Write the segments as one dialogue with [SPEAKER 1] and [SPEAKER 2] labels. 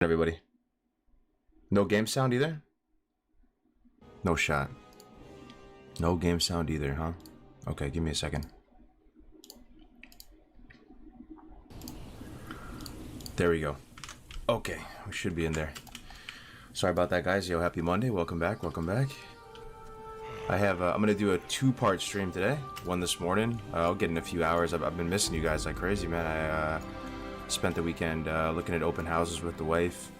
[SPEAKER 1] Everybody. No game sound either? No shot. No game sound either, huh? Okay, give me a second. There we go. Okay, we should be in there. Sorry about that, guys. Yo, happy Monday. Welcome back. Welcome back. I have, I'm going to do a two-part stream today. One this morning. I'll get in a few hours. I've been missing you guys like crazy, man. I spent the weekend looking at open houses with the wife.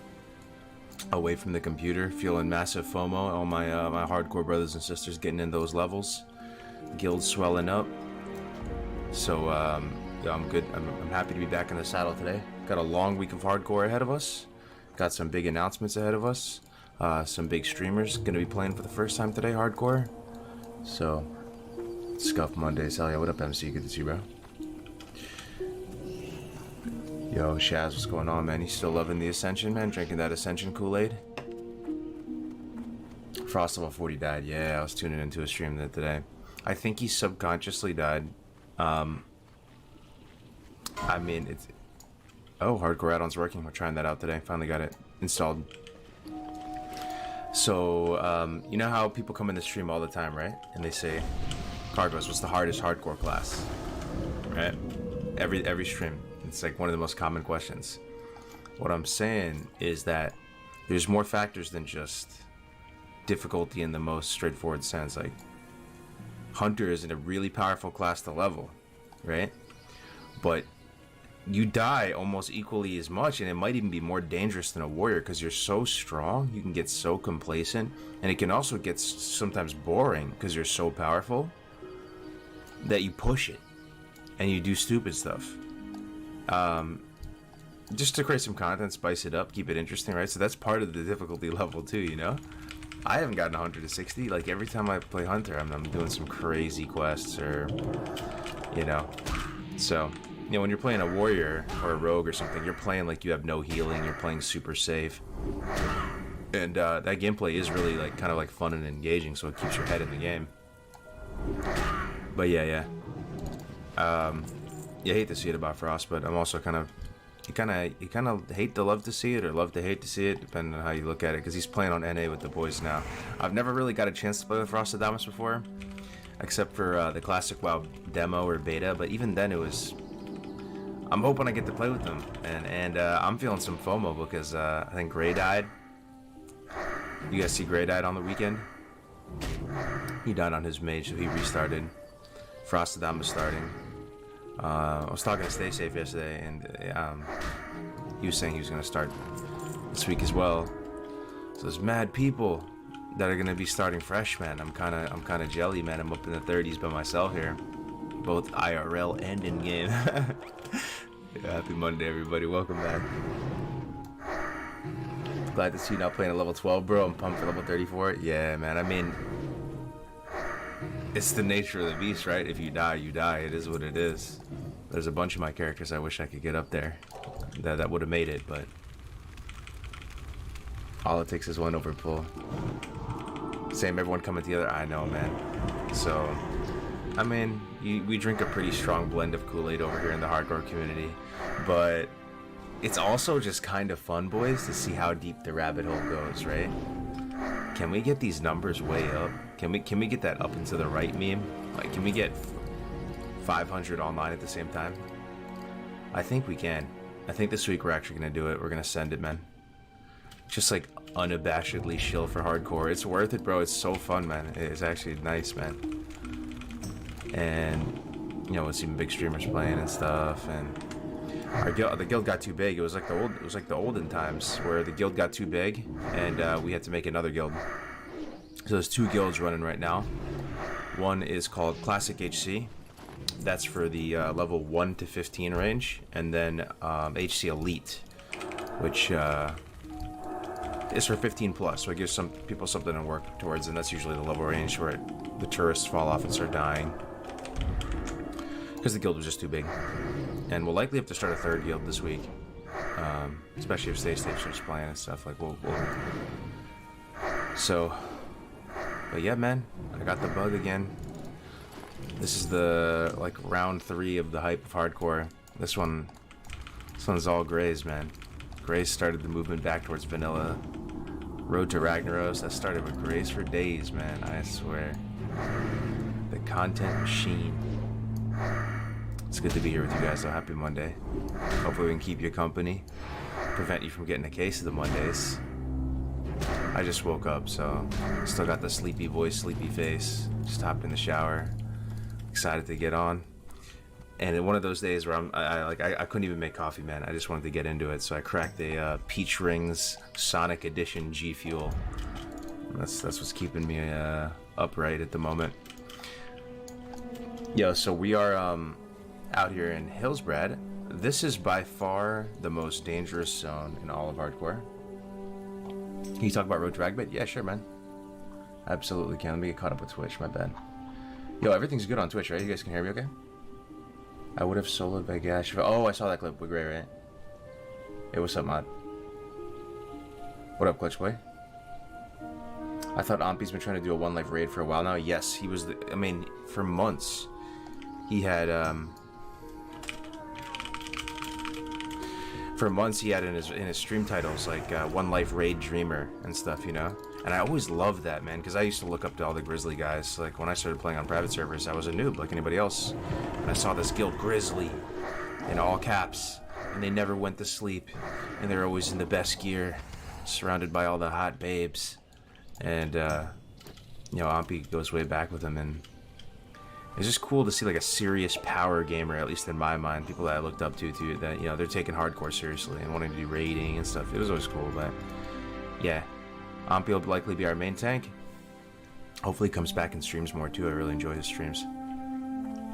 [SPEAKER 1] Away from the computer, feeling massive FOMO. All my my hardcore brothers and sisters getting in those levels. Guild swelling up. So, yeah, I'm good. I'm happy to be back in the saddle today. Got a long week of hardcore ahead of us. Got some big announcements ahead of us. Some big streamers gonna be playing for the first time today, hardcore. So, Scuff Mondays. Hell yeah, what up, MC? Good to see you, bro. Yo, Shaz, what's going on, man? You still loving the Ascension, man? Drinking that Ascension Kool-Aid? Frost level 40 died. Yeah, I was tuning into a stream today. I think he subconsciously died. I mean, it's... Oh, hardcore add-on's working. We're trying that out today. Finally got it installed. So, you know how people come in the stream all the time, right? And they say, Cargos, what's the hardest hardcore class? Right? Every stream. It's like one of the most common questions. What I'm saying is that there's more factors than just difficulty in the most straightforward sense. Like, Hunter isn't a really powerful class to level, right? But you die almost equally as much, and it might even be more dangerous than a warrior because you're so strong. You can get so complacent, and it can also get sometimes boring because you're so powerful that you push it and you do stupid stuff. Just to create some content, spice it up, keep it interesting, right? So that's part of the difficulty level too, you know? I haven't gotten 100 to 60. Like, every time I play Hunter, I'm doing some crazy quests or, you know. So, you know, when you're playing a warrior or a rogue or something, you're playing like you have no healing, you're playing super safe. And that gameplay is really like kind of like fun and engaging, so it keeps your head in the game. But yeah. You hate to see it about Frost, but I'm also kind of, you kind of hate to love to see it, or love to hate to see it, depending on how you look at it, because he's playing on NA with the boys now. I've never really got a chance to play with Frostadamus before, except for the classic WoW demo or beta, but even then it was, I'm hoping I get to play with them, and I'm feeling some FOMO because I think Gray died. You guys see Gray died on the weekend? He died on his mage, so he restarted. Frostadamus starting. I was talking to Stay Safe yesterday, and he was saying he was going to start this week as well. So there's mad people that are going to be starting fresh, man. I'm kind of jelly, man. I'm up in the 30s by myself here, both IRL and in game. Yeah, happy Monday, everybody. Welcome back. Glad to see you now playing at level 12, bro. I'm pumped for level 34. Yeah, man. I mean, it's the nature of the beast, right? If you die, you die. It is what it is. There's a bunch of my characters I wish I could get up there that would have made it, but all it takes is one overpull. Same, everyone coming together. I know, man. So, I mean, we drink a pretty strong blend of Kool-Aid over here in the hardcore community, but it's also just kind of fun, boys, to see how deep the rabbit hole goes, right? Can we get these numbers way up? Can we get that up into the right meme? Like, can we get 500 online at the same time? I think we can. I think this week we're actually gonna do it. We're gonna send it, man. Just like unabashedly shill for hardcore. It's worth it, bro. It's so fun, man. It's actually nice, man. And you know, we'll see big streamers playing and stuff. And the guild got too big. It was like the olden times where the guild got too big, and we had to make another guild. So there's two guilds running right now. One is called Classic HC. That's for the level 1 to 15 range, and then HC Elite, which is for 15 plus. So it gives some people something to work towards, and that's usually the level range where the tourists fall off and start dying because the guild was just too big. And we'll likely have to start a third guild this week, especially if Stay Safe starts playing and stuff. Like so. But yeah, man, I got the bug again. This is the like round 3 of the hype of hardcore. This one's all grays, man. Grace started the movement back towards vanilla. Road to Ragnaros, that started with Grace for days, man, I swear. The content machine. It's good to be here with you guys, though. Happy Monday. Hopefully we can keep you company. Prevent you from getting a case of the Mondays. I just woke up, so still got the sleepy voice, sleepy face. Just hopped in the shower. Excited to get on. And one of those days where I couldn't even make coffee, man. I just wanted to get into it, so I cracked a Peach Rings Sonic Edition G Fuel. That's what's keeping me upright at the moment. Yo, so we are out here in Hillsbrad. This is by far the most dangerous zone in all of hardcore. Can you talk about Road to Ragbit? Yeah, sure, man. Absolutely can. Let me get caught up with Twitch. My bad. Yo, everything's good on Twitch, right? You guys can hear me okay? I would have soloed by Gash. Oh, I saw that clip with Gray, right? Hey, what's up, Mod? What up, Glitch Boy? I thought Ampy's been trying to do a One Life raid for a while now. Yes, he was, I mean, for months. He had, for months he had in his stream titles, like, One Life Raid Dreamer and stuff, you know? And I always loved that, man, because I used to look up to all the Grizzly guys. Like, when I started playing on private servers, I was a noob like anybody else. And I saw this guild, Grizzly, in all caps, and they never went to sleep. And they were always in the best gear, surrounded by all the hot babes. And, you know, Ampy goes way back with him, and it's just cool to see, like, a serious power gamer, at least in my mind. People that I looked up to, that, you know, they're taking hardcore seriously and wanting to do raiding and stuff. It was always cool, but, yeah. Ampy will likely be our main tank. Hopefully he comes back and streams more too. I really enjoy his streams.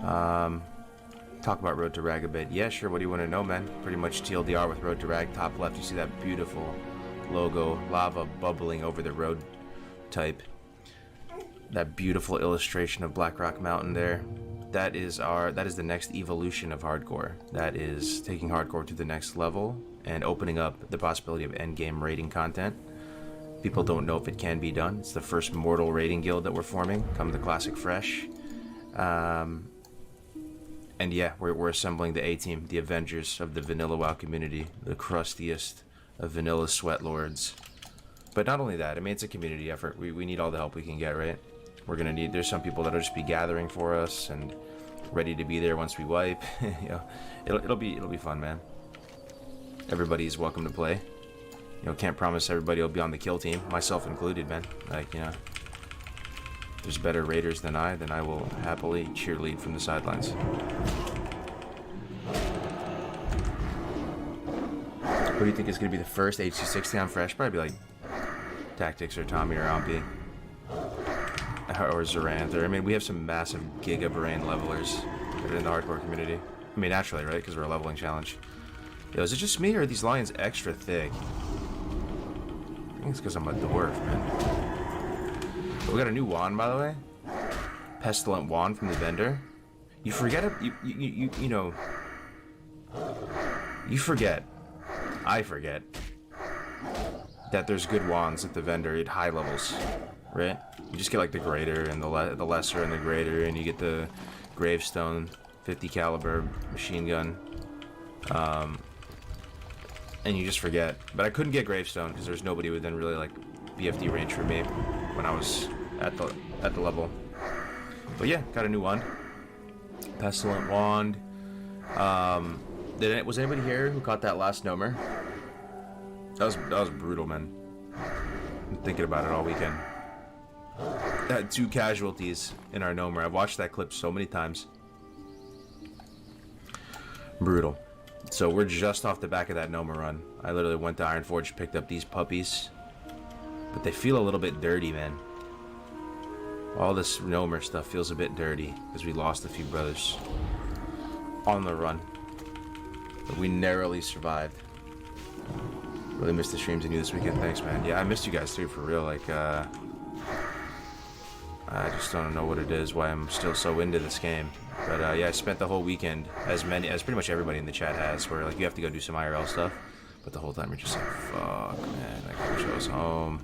[SPEAKER 1] Talk about Road to Rag a bit. Yeah, sure. What do you want to know, man? Pretty much TLDR with Road to Rag. Top left, you see that beautiful logo, lava bubbling over the road type. That beautiful illustration of Black Rock Mountain there. That is the next evolution of hardcore. That is taking hardcore to the next level and opening up the possibility of endgame raiding content. People don't know if it can be done. It's the first mortal raiding guild that we're forming, come the Classic Fresh. And yeah, we're assembling the A-team, the Avengers of the Vanilla WoW community, the crustiest of vanilla sweat lords. But not only that, I mean, it's a community effort. We need all the help we can get, right? We're gonna need, there's some people that'll just be gathering for us and ready to be there once we wipe. You know, it'll be fun, man. Everybody's welcome to play. You know, can't promise everybody will be on the kill team, myself included, man. Like, you know, there's better raiders than I will happily cheerlead from the sidelines. Who do you think is going to be the first HC60 on Fresh? Probably like Tactics or Tommy or Ampy. Or Zorant. Or, I mean, we have some massive Giga Brain levelers that are in the hardcore community. I mean, naturally, right? Because we're a leveling challenge. Yo, is it just me or are these lions extra thick? I think it's because I'm a dwarf, man. But we got a new wand, by the way. Pestilent wand from the vendor. You forget it. You know. You forget. I forget that there's good wands at the vendor at high levels, right? You just get like the greater and the lesser and the greater, and you get the gravestone 50 caliber machine gun. And you just forget. But I couldn't get gravestone because there's nobody within really like BFD range for me when I was at the level. But yeah, got a new wand. Pestilent wand. Was anybody here who caught that last Nomer? That was brutal, man. I'm thinking about it all weekend. Had 2 casualties in our Nomer. I've watched that clip so many times. Brutal. So we're just off the back of that Nomer run. I literally went to Ironforge, picked up these puppies. But they feel a little bit dirty, man. All this Nomer stuff feels a bit dirty because we lost a few brothers on the run. But we narrowly survived. Really missed the streams and you this weekend. Thanks, man. Yeah, I missed you guys too, for real. Like, I just don't know what it is, why I'm still so into this game. But yeah, I spent the whole weekend, as pretty much everybody in the chat has, where like you have to go do some IRL stuff, but the whole time you're just like, fuck, man, I wish I was home.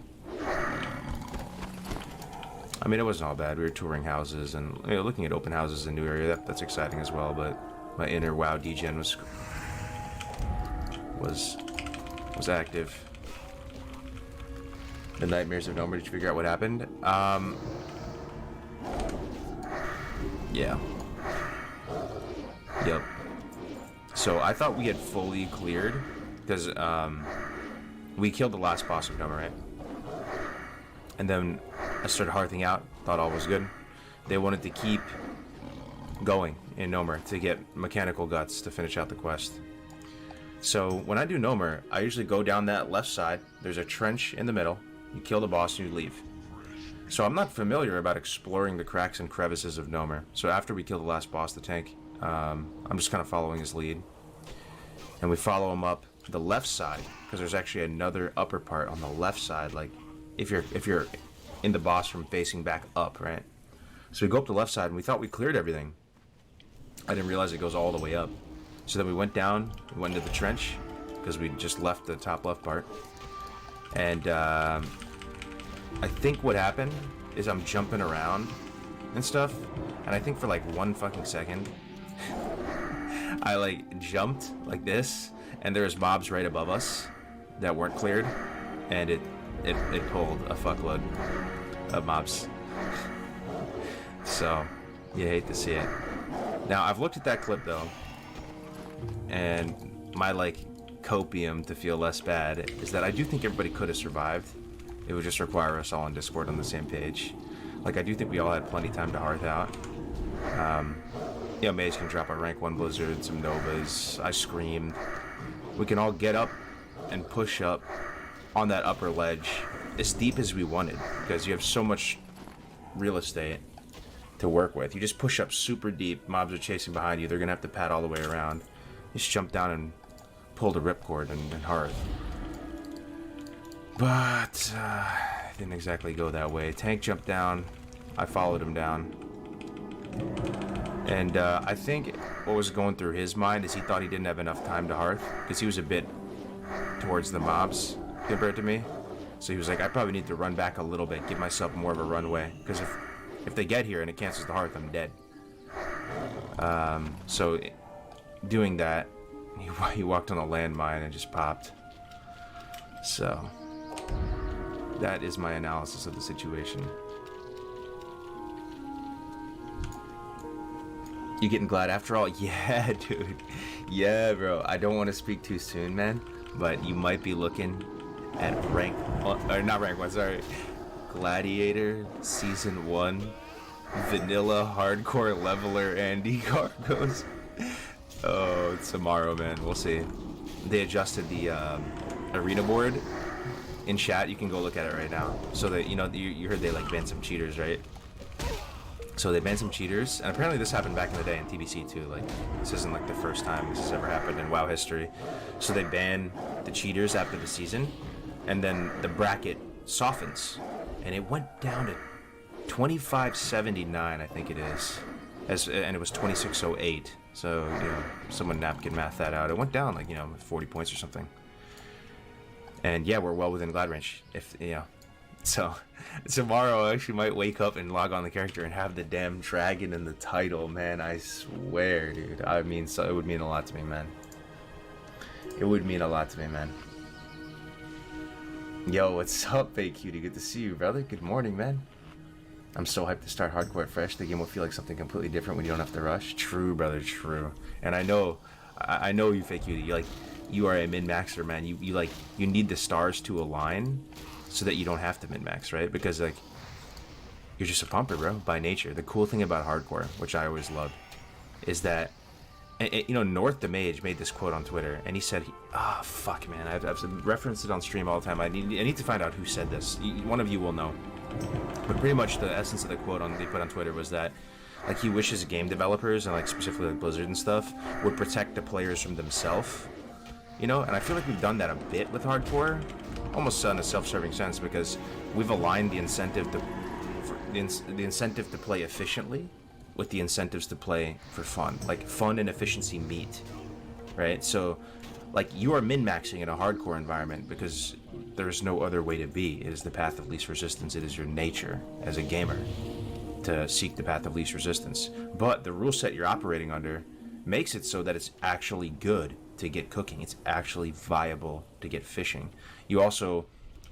[SPEAKER 1] I mean, it wasn't all bad. We were touring houses and, you know, looking at open houses in new area. That's exciting as well. But my inner WoW degen was was active. The Nightmares of Nomer. Did you figure out what happened? Yeah. Yep. So I thought we had fully cleared because we killed the last boss of Nomer, right? And then I started hearthing out. Thought all was good. They wanted to keep going in Nomer to get mechanical guts to finish out the quest. So when I do Nomer, I usually go down that left side. There's a trench in the middle. You kill the boss and you leave. So I'm not familiar about exploring the cracks and crevices of Nomer. So after we kill the last boss, the tank, I'm just kind of following his lead. And we follow him up the left side, because there's actually another upper part on the left side, like if you're in the boss from facing back up, right? So we go up the left side and we thought we cleared everything. I didn't realize it goes all the way up. So then we went down, we went into the trench, because we just left the top left part. And I think what happened is I'm jumping around and stuff, and I think for like 1 fucking second, I like jumped like this, and there's mobs right above us that weren't cleared, and it pulled a fuckload of mobs. So, you hate to see it. Now, I've looked at that clip though, and my like copium to feel less bad is that I do think everybody could have survived. It would just require us all on Discord on the same page. Like, I do think we all had plenty of time to hearth out. You know, Maze can drop a rank 1 Blizzard, some Novas. I screamed. We can all get up and push up on that upper ledge as deep as we wanted, because you have so much real estate to work with. You just push up super deep, mobs are chasing behind you, they're gonna have to pad all the way around. You just jump down and pull the ripcord and hearth. But it didn't exactly go that way. Tank jumped down. I followed him down. And I think what was going through his mind is he thought he didn't have enough time to hearth, because he was a bit towards the mobs compared to me. So he was like, I probably need to run back a little bit, give myself more of a runway, because if they get here and it cancels the hearth, I'm dead. So doing that, he walked on a landmine and just popped. So that is my analysis of the situation. You getting glad after all? Yeah, dude. Yeah, bro. I don't want to speak too soon, man, but you might be looking at rank, or not rank 1, sorry, Gladiator Season 1 Vanilla Hardcore Leveler Andy Cargos. Oh, tomorrow, man. We'll see. They adjusted the arena board in chat. You can go look at it right now. So that, you know, you heard they like banned some cheaters, right? So they banned some cheaters, and apparently this happened back in the day in TBC too. Like, this isn't like the first time this has ever happened in WoW history. So they ban the cheaters after the season, and then the bracket softens, and it went down to 2579, I think it is, and it was 2608. So, you know, someone napkin math that out. It went down like, you know, 40 points or something. And yeah, we're well within glad range. If, you know, so tomorrow I actually might wake up and log on the character and have the damn dragon in the title, man. I swear, dude. I mean, so it would mean a lot to me, man. It would mean a lot to me, man. Yo, what's up, Fake Cutie? Good to see you, brother. Good morning, man. I'm so hyped to start hardcore fresh. The game will feel like something completely different when you don't have to rush. True, brother, true. And I know you, Fake Cutie. You are a min-maxer, man. You need the stars to align so that you don't have to min-max, right? Because like, you're just a pumper, bro, by nature. The cool thing about hardcore, which I always loved, is that, you know, North the Mage made this quote on Twitter, and he said, fuck, man, I've referenced it on stream all the time. I need to find out who said this. One of you will know. But pretty much the essence of the quote they put on Twitter was that, like, he wishes game developers, and like specifically like Blizzard and stuff, would protect the players from themselves. You know, and I feel like we've done that a bit with hardcore, almost in a self-serving sense, because we've aligned the incentive to play efficiently with the incentives to play for fun. Like, fun and efficiency meet, right? So, like, you are min-maxing in a hardcore environment because there is no other way to be. It is the path of least resistance. It is your nature as a gamer to seek the path of least resistance. But the rule set you're operating under makes it so that it's actually good to get cooking. It's actually viable to get fishing. You also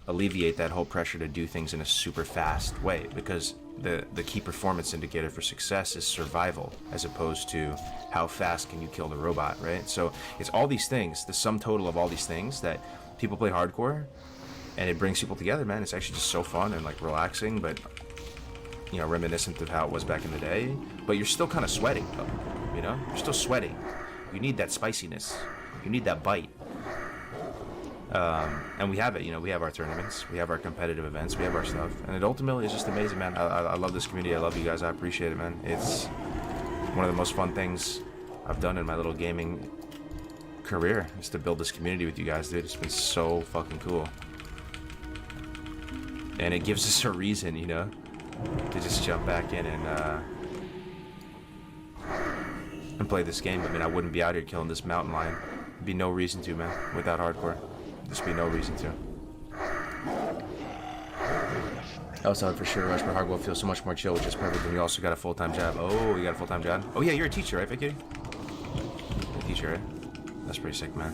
[SPEAKER 1] alleviate that whole pressure to do things in a super fast way, because the key performance indicator for success is survival as opposed to how fast can you kill the robot, right? So it's all these things, the sum total of all these things that people play hardcore, and it brings people together, man. It's actually just so fun and like relaxing, but you know, reminiscent of how it was back in the day. But you're still kind of sweating though, you know? You're still sweating. You need that spiciness. You need that bite. And we have it, you know, we have our tournaments, we have our competitive events, we have our stuff, and it ultimately is just amazing, man. I love this community, I love you guys, I appreciate it, man. It's one of the most fun things I've done in my little gaming career, is to build this community with you guys, dude. It's been so fucking cool. And it gives us a reason, you know, to just jump back in and play this game. I mean, I wouldn't be out here killing this mountain lion. There'd be no reason to, man, without hardcore. There'd be no reason to. Outside for sure, Rush, but hardcore feels so much more chill, which is perfect. And you also got a full-time job. Oh, you got a full-time job? Oh yeah, you're a teacher, right, Vicky? You're a teacher, right? That's pretty sick, man.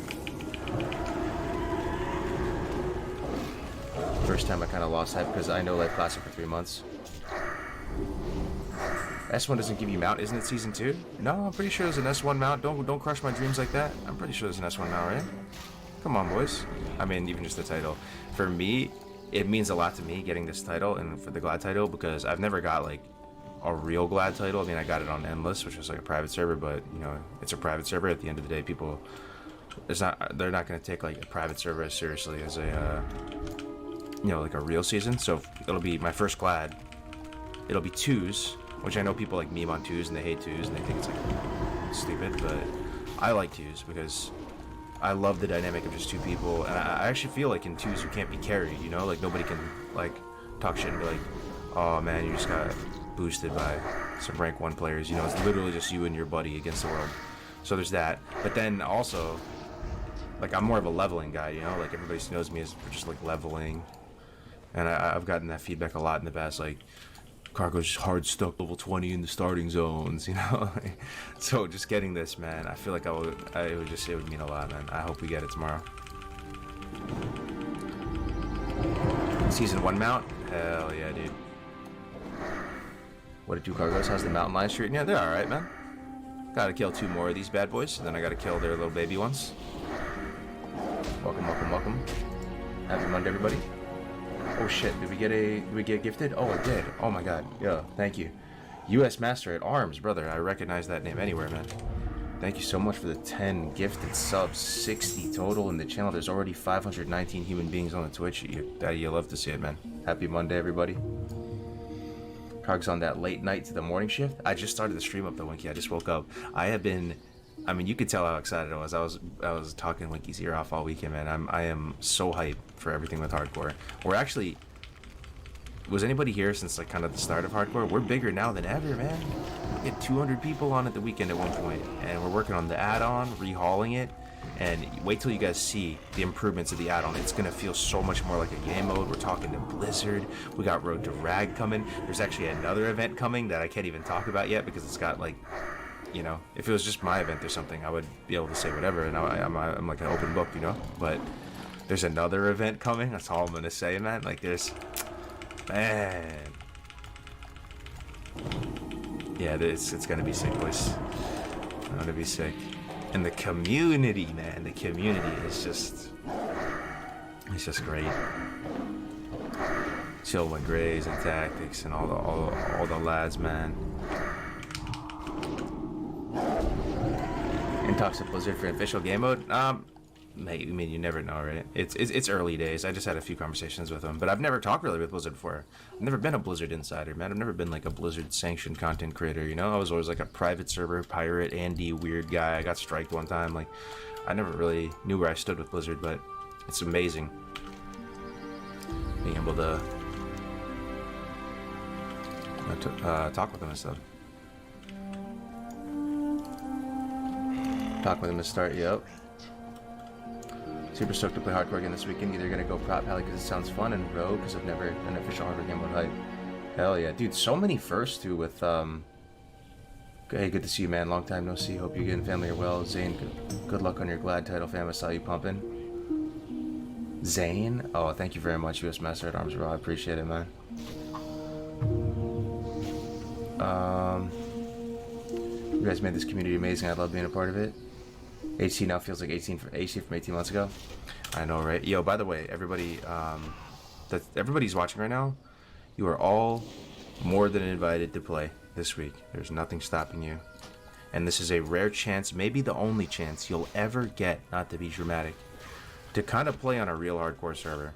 [SPEAKER 1] First time I kind of lost hype because I know Life Classic for 3 months. S1 doesn't give you mount, isn't it? Season 2? No, I'm pretty sure there's an S1 mount. Don't crush my dreams like that. I'm pretty sure there's an S1 mount, right? Come on, boys. I mean, even just the title. For me, it means a lot to me getting this title and for the Glad title, because I've never got like a real Glad title. I mean, I got it on Endless, which was like a private server, but you know, it's a private server. At the end of the day, people, they're not going to take like a private server as seriously as a, you know, like a real season. So it'll be my first Glad. It'll be 2s, which I know people like meme on 2s and they hate 2s and they think it's like stupid, but I like 2s because I love the dynamic of just 2 people, and I actually feel like in 2s you can't be carried, you know, like nobody can like talk shit and be like, oh man, you just got boosted by some rank 1 players, you know. It's literally just you and your buddy against the world. So there's that. But then also, like, I'm more of a leveling guy, you know, like everybody knows me as just like leveling, and I've gotten that feedback a lot in the past, like, Cargo's hard stuck level 20 in the starting zones, you know. So just getting this, man, I feel like it would mean a lot, man. I hope we get it tomorrow. Season 1 mount? Hell yeah, dude. What did 2 Cargos? How's the mountain lion street? Yeah, they're alright, man. Gotta kill 2 more of these bad boys, and then I gotta kill their little baby ones. Welcome, welcome, welcome. Happy Monday, everybody. Oh shit, did we get gifted? Oh, I did. Oh my god. Yo, thank you. US Master at Arms, brother. I recognize that name anywhere, man. Thank you so much for the 10 gifted subs. 60 total in the channel. There's already 519 human beings on the Twitch. You love to see it, man. Happy Monday, everybody. Cog's on that late night to the morning shift. I just started the stream up though, Winky. I just woke up. I mean, you could tell how excited I was. I was talking Winky's ear off all weekend, man. I am so hyped for everything with hardcore. We're actually, was anybody here since like kind of the start of hardcore? We're bigger now than ever, man. We had 200 people on at the weekend at one point, and we're working on the add-on, rehauling it, and wait till you guys see the improvements of the add-on. It's gonna feel so much more like a game mode. We're talking to Blizzard. We got Road to Rag coming. There's actually another event coming that I can't even talk about yet because it's got like, you know, if it was just my event or something, I would be able to say whatever, and I'm like an open book, you know. But there's another event coming. That's all I'm gonna say, man. Like, man, yeah, it's gonna be sick, boys. It's gonna be sick. And the community, man, the community is just, it's just great. Chill with Grays and Tactics and all the lads, man. And talks to Blizzard for official game mode. Mate, I mean, you never know, right? It's early days. I just had a few conversations with them, but I've never talked really with Blizzard before. I've never been a Blizzard insider, man. I've never been like a Blizzard sanctioned content creator, you know. I was always like a private server pirate, Andy, weird guy. I got striked one time. Like, I never really knew where I stood with Blizzard, but it's amazing being able to talk with them and stuff. Talk with him to start, yep. Super stoked to play hardcore again this weekend. Either gonna go prop pally because it sounds fun, and rogue because I've never an official hardcore game with hype. Hell yeah, dude! So many firsts too with Hey, good to see you, man. Long time no see. Hope you and family are well. Zane, good luck on your Glad title, fam. I saw you pumping. Zane? Oh, thank you very much, US Master at Arms, bro. I appreciate it, man. You guys made this community amazing. I love being a part of it. HC now feels like 18 from HC from 18 months ago. I know, right? Yo, by the way, everybody, that everybody's watching right now, you are all more than invited to play this week. There's nothing stopping you. And this is a rare chance, maybe the only chance you'll ever get, not to be dramatic, to kind of play on a real hardcore server.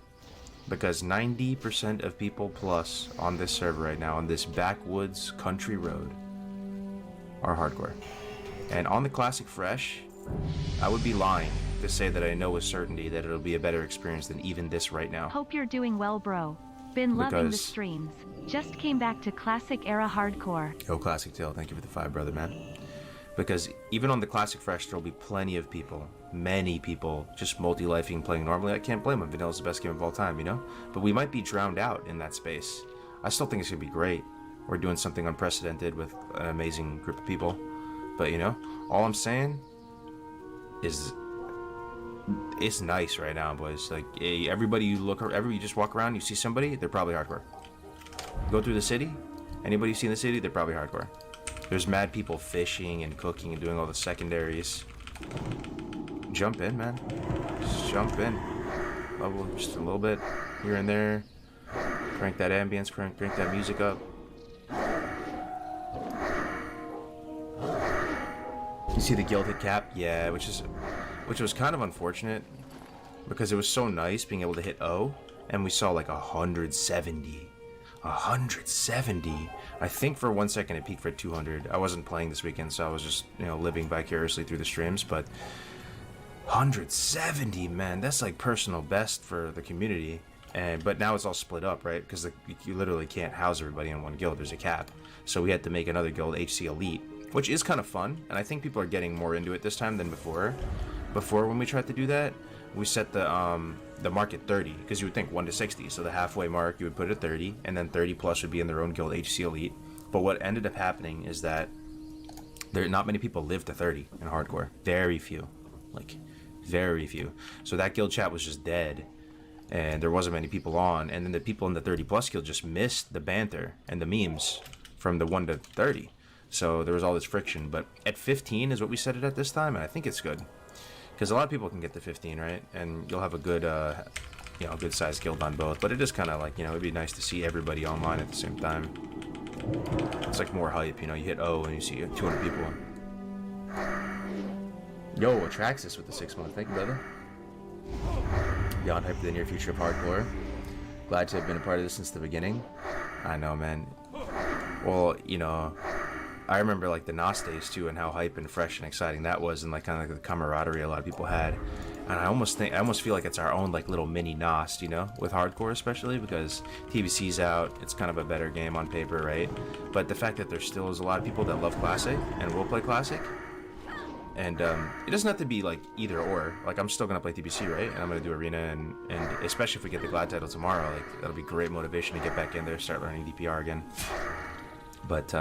[SPEAKER 1] Because 90% of people plus on this server right now, on this backwoods country road, are hardcore. And on the Classic Fresh, I would be lying to say that I know with certainty that it'll be a better experience than even this right now.
[SPEAKER 2] Hope you're doing well, bro. Been loving the streams. Just came back to Classic Era Hardcore.
[SPEAKER 1] Yo, Classic Tail, thank you for the 5, brother, man. Because even on the Classic Fresh, there'll be plenty of people, many people, just multi-lifing, playing normally. I can't blame them. Vanilla's the best game of all time, you know? But we might be drowned out in that space. I still think it's going to be great. We're doing something unprecedented with an amazing group of people. But, you know, all I'm saying is it's nice right now, boys. Like, everybody you just walk around, you see somebody, they're probably hardcore. Go through the city, anybody you see in the city, they're probably hardcore. There's mad people fishing and cooking and doing all the secondaries. Jump in, man. Just jump in. Level just a little bit here and there. Crank that ambience, crank that music up. You see the guild hit cap? Yeah, which was kind of unfortunate because it was so nice being able to hit O, and we saw like 170. 170. I think for 1 second it peaked for 200. I wasn't playing this weekend, so I was just, you know, living vicariously through the streams, but 170, man, that's like personal best for the community. But now it's all split up, right? Because you literally can't house everybody in one guild. There's a cap. So we had to make another guild, HC Elite, which is kind of fun, and I think people are getting more into it this time than before. Before, when we tried to do that, we set the mark at 30, because you would think 1 to 60, so the halfway mark you would put at 30, and then 30 plus would be in their own guild, HC Elite. But what ended up happening is that not many people live to 30 in hardcore. Very few, like very few. So that guild chat was just dead, and there wasn't many people on. And then the people in the 30 plus guild just missed the banter and the memes from the 1 to 30. So there was all this friction. But at 15 is what we set it at this time, and I think it's good. Because a lot of people can get to 15, right? And you'll have a good, you know, good sized guild on both. But it is kind of like, you know, it'd be nice to see everybody online at the same time. It's like more hype, you know. You hit O and you see 200 people. Yo, Atraxis with the 6 month. Thank you, brother. Beyond hype for the near future of hardcore. Glad to have been a part of this since the beginning. I know, man. Well, you know, I remember like the NOS days too, and how hype and fresh and exciting that was, and like kind of like the camaraderie a lot of people had. And I almost feel like it's our own like little mini NOS, you know, with hardcore especially, because TBC's out. It's kind of a better game on paper, right? But the fact that there still is a lot of people that love Classic and will play Classic, and it doesn't have to be like either or. Like, I'm still gonna play TBC, right? And I'm gonna do Arena, and especially if we get the Glad title tomorrow, like that'll be great motivation to get back in there, start learning DPR again. But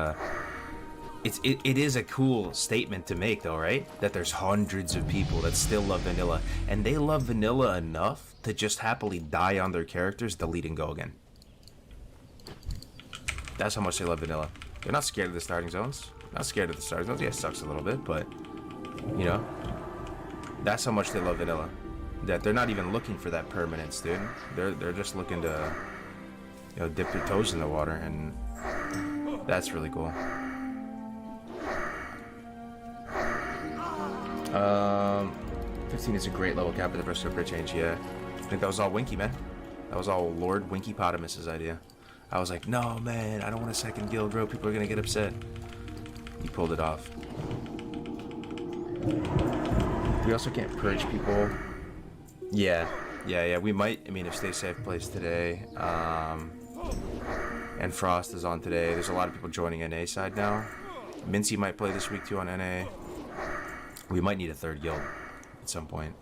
[SPEAKER 1] it is a cool statement to make, though, right? That there's hundreds of people that still love vanilla, and they love vanilla enough to just happily die on their characters, delete and go again. That's how much they love vanilla. They're not scared of the starting zones. Not scared of the starting zones. Yeah, it sucks a little bit, but you know, that's how much they love vanilla. That they're not even looking for that permanence, dude. They're just looking to, you know, dip their toes in the water, and that's really cool. 15 is a great level cap for the first super change, yeah. I think that was all Winky, man. That was all Lord Winky Potamus's idea. I was like, no, man, I don't want a second guild, bro. People are gonna get upset. He pulled it off. We also can't purge people. Yeah. We might. I mean, if Stay Safe plays today, and Frost is on today, there's a lot of people joining NA side now. Mincy might play this week too on NA. We might need a third guild at some point.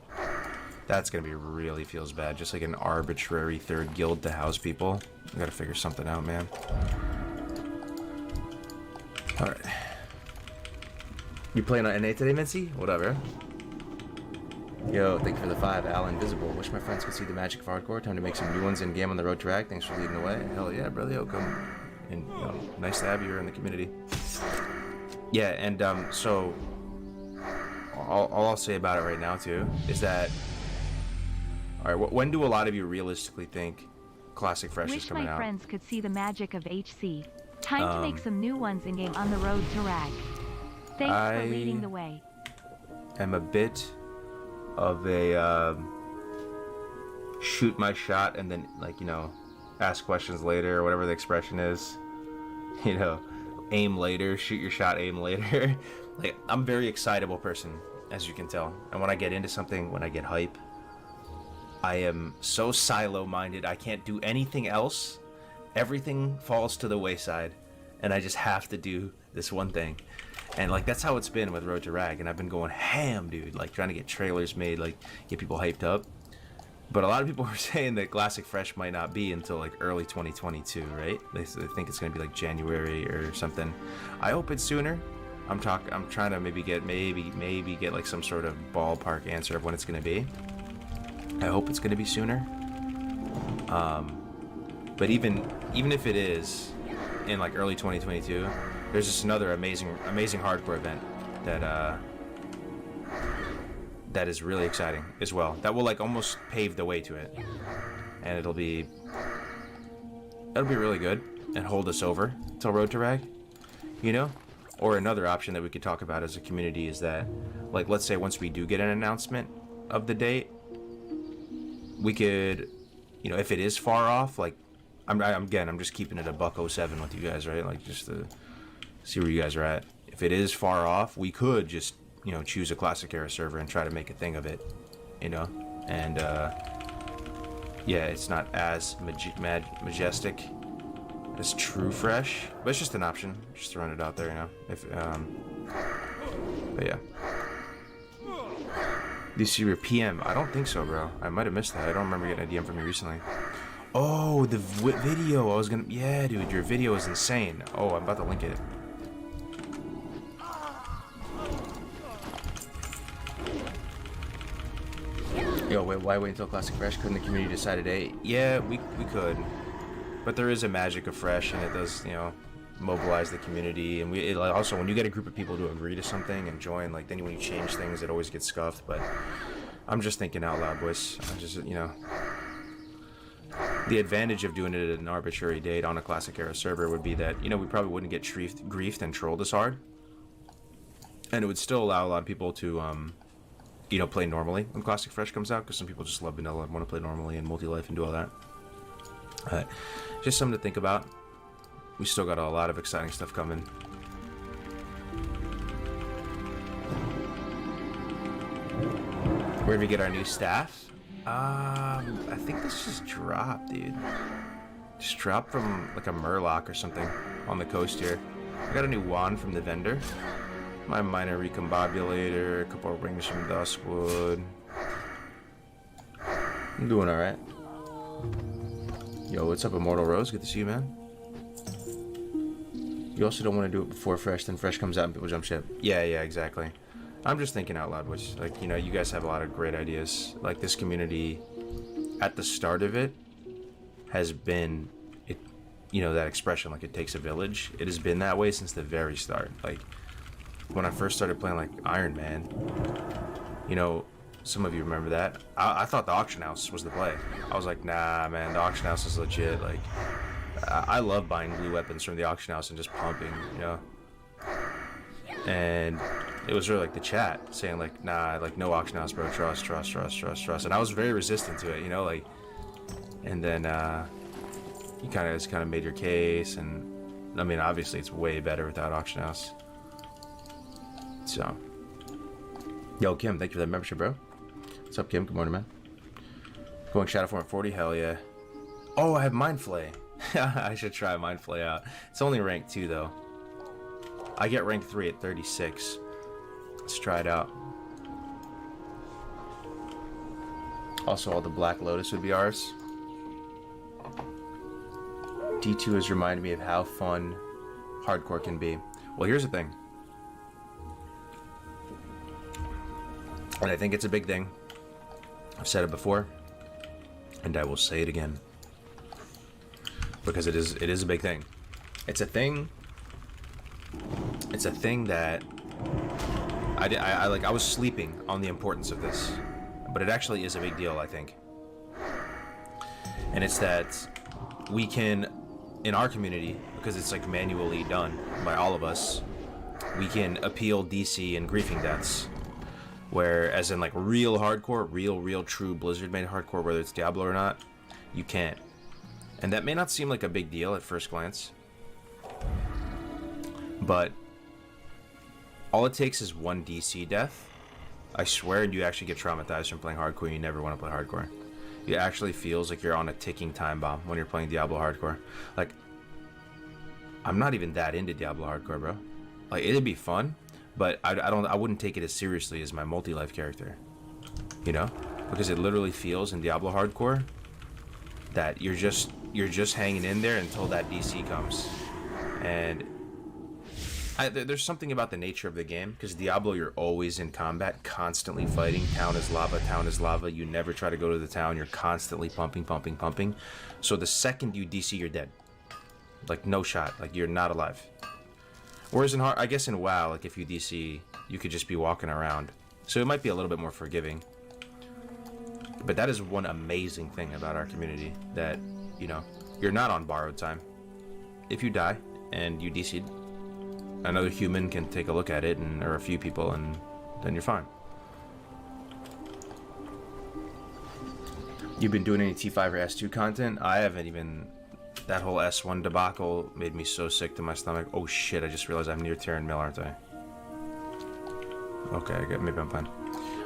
[SPEAKER 1] That's gonna be really feels bad. Just like an arbitrary third guild to house people. We gotta figure something out, man. Alright. You playing on NA today, Mincy? Whatever. Yo, thank you for the 5, Al Invisible. Wish my friends could see the magic of hardcore. Time to make some new ones in game on the road to rag. Thanks for leading the way. Hell yeah, brother. Yo, come. And nice to have you here in the community. Yeah, and so all I'll say about it right now too is that, all right, when do a lot of you realistically think Classic Fresh is coming out?
[SPEAKER 2] Wish my friends could see the magic of HC. Time to make some new ones in game on the road to rag. Thanks for leading the way.
[SPEAKER 1] I'm a bit of a shoot my shot and then, like, you know, ask questions later or whatever the expression is. You know, aim later, shoot your shot, aim later. Like, I'm a very excitable person, as you can tell. And when I get into something, when I get hype, I am so silo-minded. I can't do anything else. Everything falls to the wayside, and I just have to do this one thing. And like, that's how it's been with Road to Rag, and I've been going ham, dude, like trying to get trailers made, like get people hyped up. But a lot of people are saying that Classic Fresh might not be until like early 2022, right? They think it's gonna be like January or something. I hope it's sooner. I'm trying to maybe get like some sort of ballpark answer of when it's gonna be. I hope it's gonna be sooner. But even if it is in like early 2022, there's just another amazing hardcore event that is really exciting as well. That will like almost pave the way to it, and it'll be really good and hold us over till Road to Rag, you know. Or another option that we could talk about as a community is that, like, let's say once we do get an announcement of the date, we could, you know, if it is far off, like, I'm just keeping it a $107 with you guys, right? Like, just to see where you guys are at. If it is far off, we could just, you know, choose a Classic Era server and try to make a thing of it, you know? And, yeah, it's not as majestic as True Fresh, but it's just an option. Just throwing it out there, you know? If, but yeah. Do you see your PM? I don't think so, bro. I might have missed that. I don't remember getting a DM from you recently. Oh, the video. I was gonna... Yeah, dude, your video is insane. Oh, I'm about to link it. Yo, wait, why wait until Classic Fresh? Couldn't the community decide a date? Yeah, we could. But there is a magic of Fresh, and it does, you know, mobilize the community. And it also, when you get a group of people to agree to something and join, like, then when you change things, it always gets scuffed. But I'm just thinking out loud, boys. I just, you know... The advantage of doing it at an arbitrary date on a Classic Era server would be that, you know, we probably wouldn't get griefed and trolled as hard. And it would still allow a lot of people to, you know, play normally when Classic Fresh comes out, because some people just love vanilla and want to play normally and multi-life and do all that. Just something to think about. We still got a lot of exciting stuff coming. Where did we get our new staff? I think this just dropped, dude. Just dropped from like a Murloc or something on the coast here. I got a new wand from the vendor. My minor recombobulator, a couple of rings from Duskwood. I'm doing alright. Yo, what's up, Immortal Rose? Good to see you, man. You also don't want to do it before Fresh, then Fresh comes out and people jump ship. Yeah, exactly. I'm just thinking out loud, which, like, you know, you guys have a lot of great ideas. Like, this community, at the start of it, has been, it, you know, that expression, like, it takes a village. It has been that way since the very start. Like, when I first started playing, like, Iron Man, you know, some of you remember that. I thought the auction house was the play. I was like, nah, man, the auction house is legit. Like, I love buying blue weapons from the auction house and just pumping, you know? And it was really like the chat saying like, nah, like, no auction house, bro, trust. And I was very resistant to it, you know, like, and then you kind of made your case, and I mean, obviously it's way better without auction house. So, yo, Kim, thank you for that membership, bro. What's up, Kim? Good morning, man. Going Shadow Form at 40, hell yeah. Oh, I have Mind Flay. I should try Mind Flay out. It's only rank 2 though. I get rank 3 at 36. Let's try it out. Also, all the Black Lotus would be ours. D2 has reminded me of how fun hardcore can be. Well, here's the thing. And I think it's a big thing. I've said it before, and I will say it again, because it is a big thing. It's a thing. It's a thing that I was sleeping on the importance of this, but it actually is a big deal, I think. And it's that we can, in our community, because it's like manually done by all of us, we can appeal DC and griefing deaths. Whereas in like real hardcore, real true Blizzard made hardcore, whether it's Diablo or not, you can't. And that may not seem like a big deal at first glance, but all it takes is one DC death. I swear, and you actually get traumatized from playing hardcore, and you never want to play hardcore. It actually feels like you're on a ticking time bomb when you're playing Diablo hardcore. Like, I'm not even that into Diablo hardcore, bro. Like, it'd be fun, but I wouldn't take it as seriously as my multi-life character, you know, because it literally feels in Diablo hardcore that you're just hanging in there until that DC comes. And there's something about the nature of the game, because Diablo, you're always in combat, constantly fighting. Town is lava. You never try to go to the town. You're constantly pumping. So the second you DC, you're dead. Like, no shot. Like, you're not alive. Whereas I guess in WoW, like, if you DC, you could just be walking around. So it might be a little bit more forgiving. But that is one amazing thing about our community, that, you know, you're not on borrowed time. If you die and you DC'd, another human can take a look at it, or a few people, and then you're fine. You've been doing any T5 or S2 content? I haven't even. That whole S1 debacle made me so sick to my stomach. Oh shit, I just realized I'm near Terran Mill, aren't I? Okay, maybe I'm fine.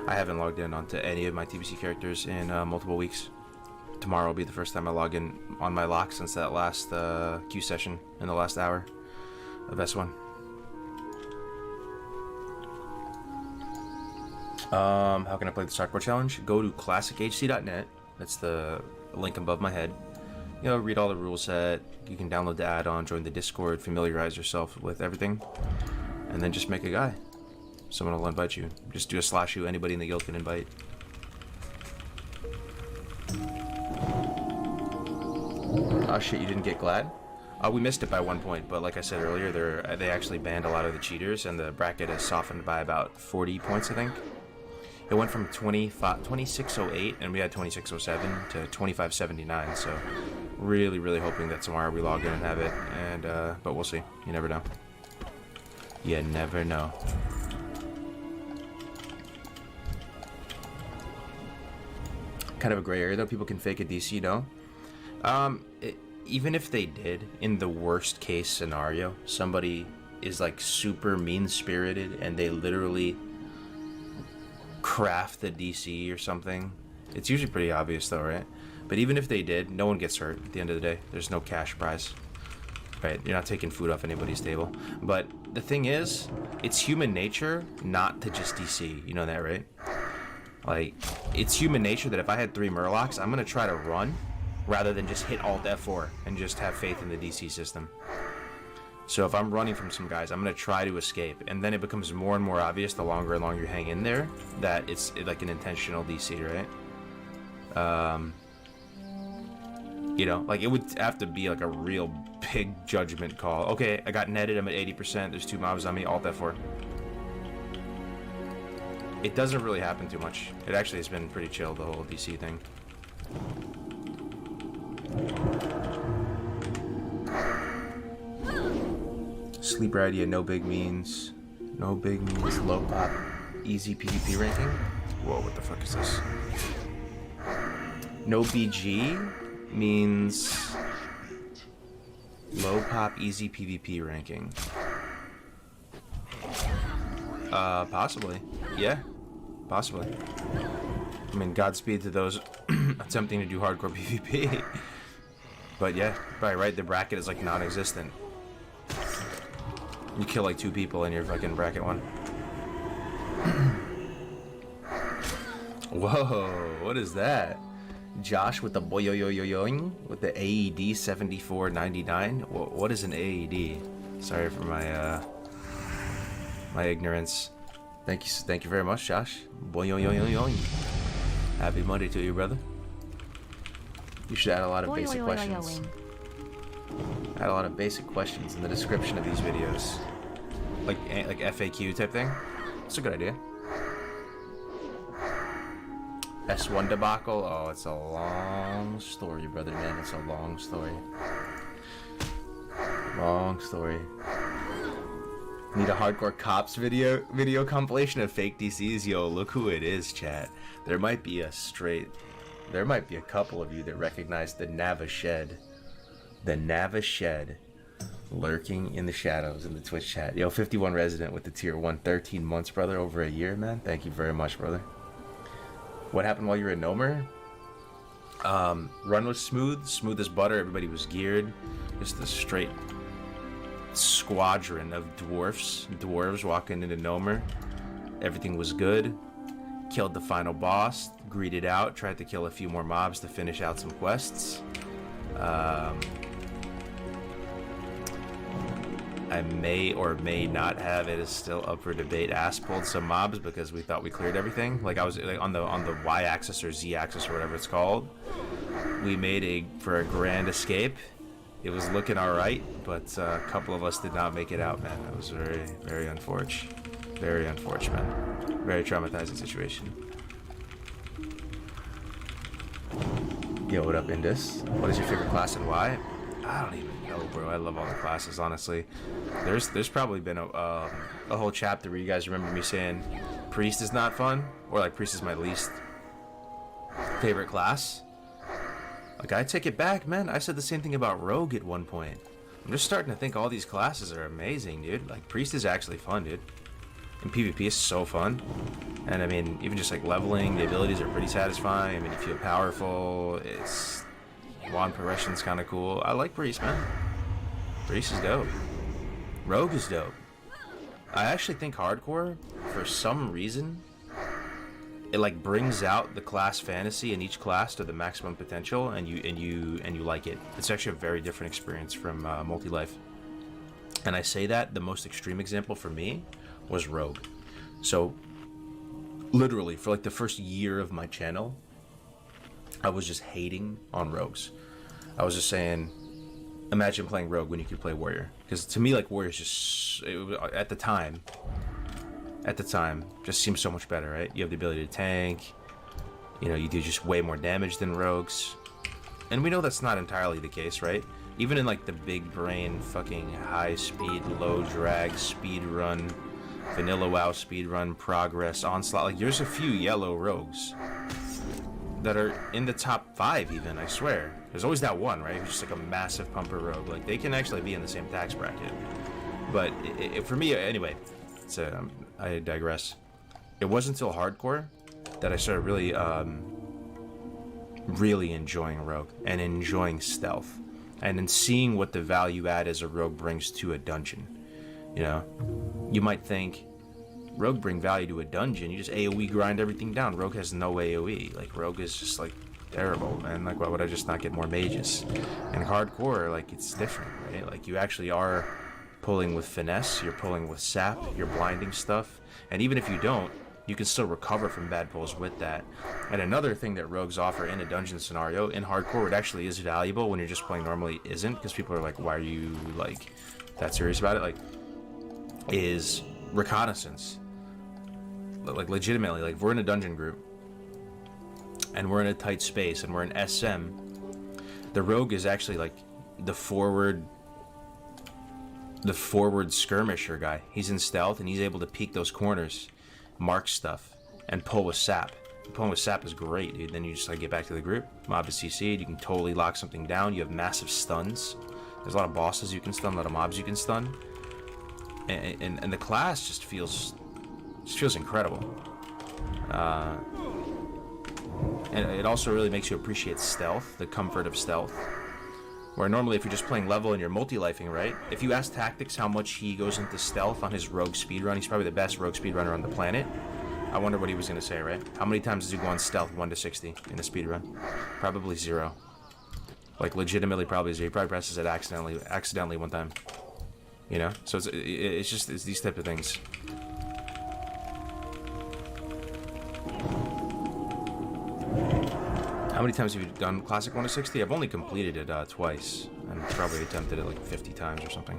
[SPEAKER 1] I haven't logged in onto any of my TBC characters in multiple weeks. Tomorrow will be the first time I log in on my lock since that last Q session in the last hour of S1. How can I play the Hardcore Challenge? Go to classichc.net. That's the link above my head. You know, read all the rule set. You can download the add-on, join the Discord, familiarize yourself with everything, and then just make a guy. Someone will invite you. Just do a /U. Anybody in the guild can invite. Oh shit, you didn't get Glad? We missed it by 1 point, but like I said earlier, they actually banned a lot of the cheaters, and the bracket is softened by about 40 points, I think. It went from 2608, and we had 2607, to 2579, so really hoping that tomorrow we log in and have it, and but we'll see. You never know. You never know. Kind of a gray area though. People can fake a DC, no? Even if they did, in the worst case scenario, somebody is like super mean-spirited and they literally craft the DC or something. It's usually pretty obvious though, right? But even if they did, no one gets hurt at the end of the day. There's no cash prize. Right? You're not taking food off anybody's table. But the thing is, it's human nature not to just DC. You know that, right? Like, it's human nature that if I had 3 Murlocs, I'm gonna try to run rather than just hit Alt F4 and just have faith in the DC system. So if I'm running from some guys, I'm gonna try to escape, and then it becomes more and more obvious the longer and longer you hang in there that it's like an intentional DC, right? You know, like, it would have to be like a real big judgment call. Okay, I got netted, I'm at 80%, there's 2 mobs on me, Alt F4. It doesn't really happen too much. It actually has been pretty chill, the whole DC thing. Sleeper idea, no big means low pop, easy PvP ranking. Whoa, what the fuck is this? No BG means low pop, easy PvP ranking. Possibly. Yeah, possibly. I mean, Godspeed to those attempting to do hardcore PvP. But yeah, probably right, the bracket is like non-existent. You kill like 2 people in your fucking bracket 1. Whoa, what is that? Josh with the boyoyoyoyoing with the AED 7499. What is an AED? Sorry for my my ignorance. Thank you very much, Josh. Boing, yoing, yoing, yoing. Happy Monday to you, brother. You should add a lot of basic questions. Add a lot of basic questions in the description of these videos, like FAQ type thing. That's a good idea. S1 debacle. Oh, it's a long story, brother, man. It's a long story. Long story. Need a hardcore cops video compilation of fake DCs? Yo, look who it is, chat. There might be a couple of you that recognize the Nava Shed. The Nava Shed lurking in the shadows in the Twitch chat. Yo, 51 resident with the tier 1, 13 months, brother, over a year, man. Thank you very much, brother. What happened while you were in Nomer? Run was smooth as butter. Everybody was geared. Just a straight squadron of dwarves walking into Nomer. Everything was good. Killed the final boss, greeted out, tried to kill a few more mobs to finish out some quests. I may or may not have, it is still up for debate, ass pulled some mobs because we thought we cleared everything. Like I was like, on the y-axis or z-axis or whatever it's called. We made for a grand escape. It was looking alright, but a couple of us did not make it out, man. That was very, very unfortunate. Very unfortunate, man. Very traumatizing situation. Yo, what up, Indus? What is your favorite class and why? I don't even know, bro. I love all the classes, honestly. There's probably been a whole chapter where you guys remember me saying Priest is not fun, or like Priest is my least favorite class. Like, I take it back, man. I said the same thing about Rogue at one point. I'm just starting to think all these classes are amazing, dude. Like, Priest is actually fun, dude. And PvP is so fun. And I mean, even just like leveling, the abilities are pretty satisfying. I mean, you feel powerful. It's wand progression's kind of cool. I like Priest, man. Priest is dope. Rogue is dope. I actually think hardcore, for some reason, it like brings out the class fantasy in each class to the maximum potential, and you like it. It's actually a very different experience from multi-life. And I say that the most extreme example for me was Rogue. So literally for like the first year of my channel, I was just hating on rogues. I was just saying, imagine playing Rogue when you could play Warrior, because to me, like, Warrior's just at the time just seems so much better, right? You have the ability to tank, you know, you do just way more damage than rogues, and we know that's not entirely the case, right? Even in like the big brain fucking high speed low drag speed run vanilla WoW speed run progress onslaught, like there's a few yellow rogues that are in the top 5 even, I swear. There's always that one, right, who's just like a massive pumper rogue. Like, they can actually be in the same tax bracket. But for me, anyway, I digress. It wasn't until hardcore that I started really really enjoying rogue and enjoying stealth, and then seeing what the value add as a rogue brings to a dungeon. You know, you might think rogue bring value to a dungeon, you just AoE grind everything down. Rogue has no AoE. Like, rogue is just like terrible, man. Like, why would I just not get more mages? And hardcore, like, it's different, right? Like, you actually are pulling with finesse, you're pulling with sap, you're blinding stuff, and even if you don't, you can still recover from bad pulls with that. And another thing that rogues offer in a dungeon scenario in hardcore, it actually is valuable when you're just playing normally isn't, because people are like, why are you like that serious about it? Like, is reconnaissance. Like, legitimately, like, if we're in a dungeon group and we're in a tight space and we're in SM, the rogue is actually like the forward skirmisher guy. He's in stealth and he's able to peek those corners, mark stuff, and pull with sap. Pulling with sap is great, dude. Then you just like get back to the group, mob is CC'd, you can totally lock something down. You have massive stuns. There's a lot of bosses you can stun, a lot of mobs you can stun, and the class just feels incredible. And it also really makes you appreciate stealth, the comfort of stealth. Where normally if you're just playing level and you're multi-lifing, right? If you ask Tactics how much he goes into stealth on his rogue speedrun, he's probably the best rogue speedrunner on the planet. I wonder what he was going to say, right? How many times does he go on stealth 1 to 60 in a speedrun? Probably 0. Like, legitimately probably 0. He probably presses it accidentally one time. You know? So it's these type of things. How many times have you done Classic 1 to 60? I've only completed it twice, and probably attempted it like 50 times or something.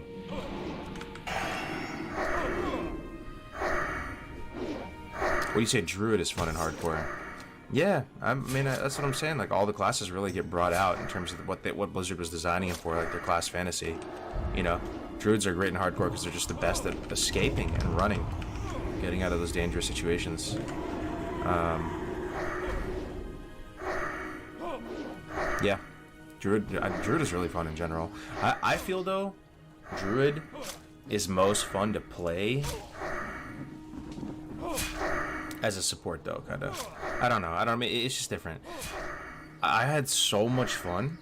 [SPEAKER 1] What do you say, Druid is fun and hardcore? Yeah, I mean, that's what I'm saying. Like, all the classes really get brought out in terms of what Blizzard was designing it for, like their class fantasy. You know, Druids are great in hardcore because they're just the best at escaping and running, getting out of those dangerous situations. Yeah, Druid is really fun in general. I feel, though, Druid is most fun to play as a support, though, kind of. I don't know. I mean, it's just different. I had so much fun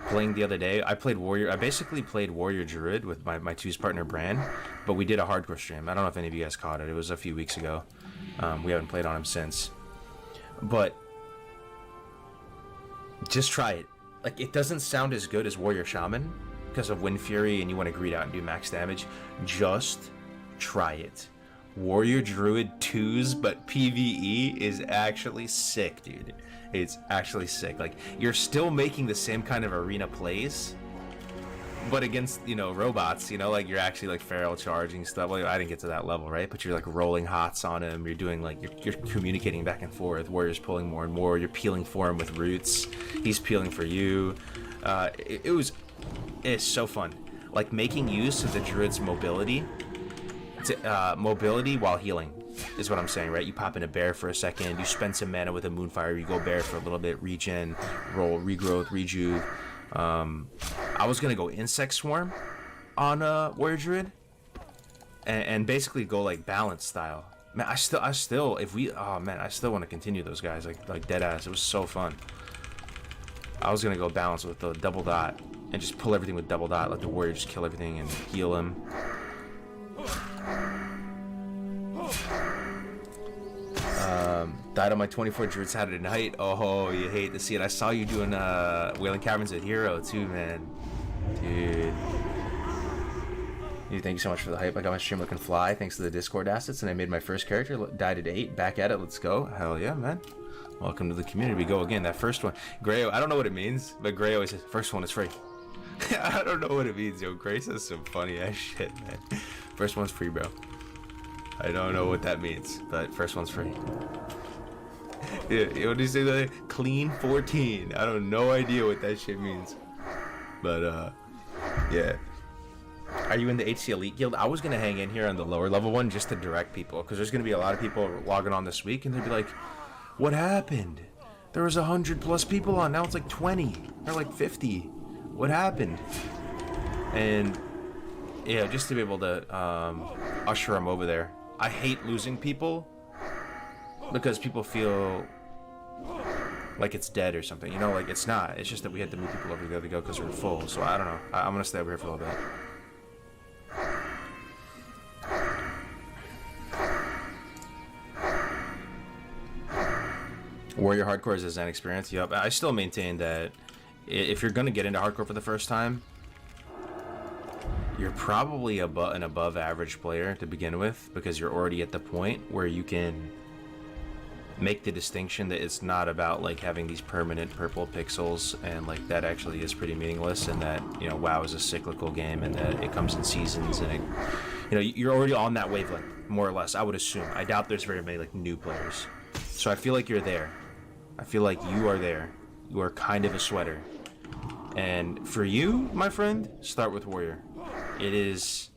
[SPEAKER 1] playing the other day. I basically played Warrior Druid with my twos partner, Bran, but we did a hardcore stream. I don't know if any of you guys caught it. It was a few weeks ago. We haven't played on him since. But just try it. Like, it doesn't sound as good as Warrior Shaman because of Wind Fury and you want to greed out and do max damage. Just try it. Warrior Druid 2s, but PvE is actually sick, dude. It's actually sick. Like, you're still making the same kind of arena plays, but against, you know, robots, you know, like, you're actually, like, feral charging stuff. Well, I didn't get to that level, right? But you're, like, rolling hots on him. You're doing, like, you're communicating back and forth. Warrior's pulling more and more. You're peeling for him with roots. He's peeling for you. It's so fun. Like, making use of the Druid's mobility. Mobility while healing is what I'm saying, right? You pop in a bear for a second, you spend some mana with a Moonfire, you go bear for a little bit, regen, roll, regrowth, rejuve. I was gonna go Insect Swarm on Warrior Druid and basically go like balance style. Man, I still I still want to continue those guys like dead ass. It was so fun. I was gonna go balance with the double dot and just pull everything with double dot, let the warrior just kill everything and heal him. Died on my 24 Druid Saturday night. Oh, you hate to see it. I saw you doing Wailing Caverns at Hero too, man. Dude, thank you so much for the hype. I got my stream looking fly thanks to the Discord assets, and I made my first character. Died at 8. Back at it. Let's go. Hell yeah, man. Welcome to the community. We go again. That first one, Gray. I don't know what it means, but Gray always says first one is free. I don't know what it means, yo. Gray says some funny ass shit, man. First one's free, bro. I don't know what that means, but first one's free. Yeah, what do you say that? Clean 14. I don't no idea what that shit means. But yeah. Are you in the HC Elite Guild? I was gonna hang in here on the lower level one just to direct people, because there's gonna be a lot of people logging on this week, and they'd be like, "What happened? There was 100+ people on. Now it's like 20 or like 50. What happened?" And yeah, just to be able to usher them over there. I hate losing people because people feel like it's dead or something, you know, like it's not. It's just that we had to move people over to the other go because we're full. So I don't know. I'm gonna stay over here for a little bit. Warrior Hardcore is a Zen experience. Yup. I still maintain that if you're gonna get into hardcore for the first time, you're probably an above average player to begin with, because you're already at the point where you can make the distinction that it's not about like having these permanent purple pixels, and like that actually is pretty meaningless, and that, you know, WoW is a cyclical game and that it comes in seasons, and it, you know, you're already on that wavelength more or less, I would assume. I doubt there's very many like new players, so I feel like you're there. I feel like you are there. You are kind of a sweater, and for you, my friend, start with Warrior. It's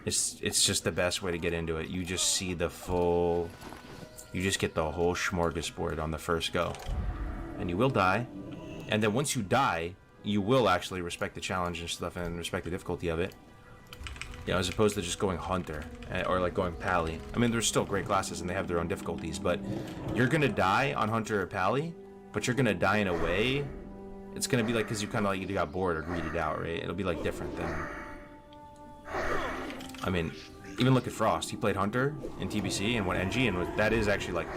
[SPEAKER 1] just the best way to get into it. You just see the full, you just get the whole smorgasbord on the first go, and you will die, and then once you die, you will actually respect the challenge and stuff and respect the difficulty of it, you know, as opposed to just going Hunter or like going Pally. I mean, there's still great classes and they have their own difficulties, but you're gonna die on Hunter or Pally, but you're gonna die in a way, it's gonna be like because you kind of like you got bored or greeted out, right? It'll be like different than, I mean, even look at Frost. He played Hunter in TBC and went NG, and that is actually like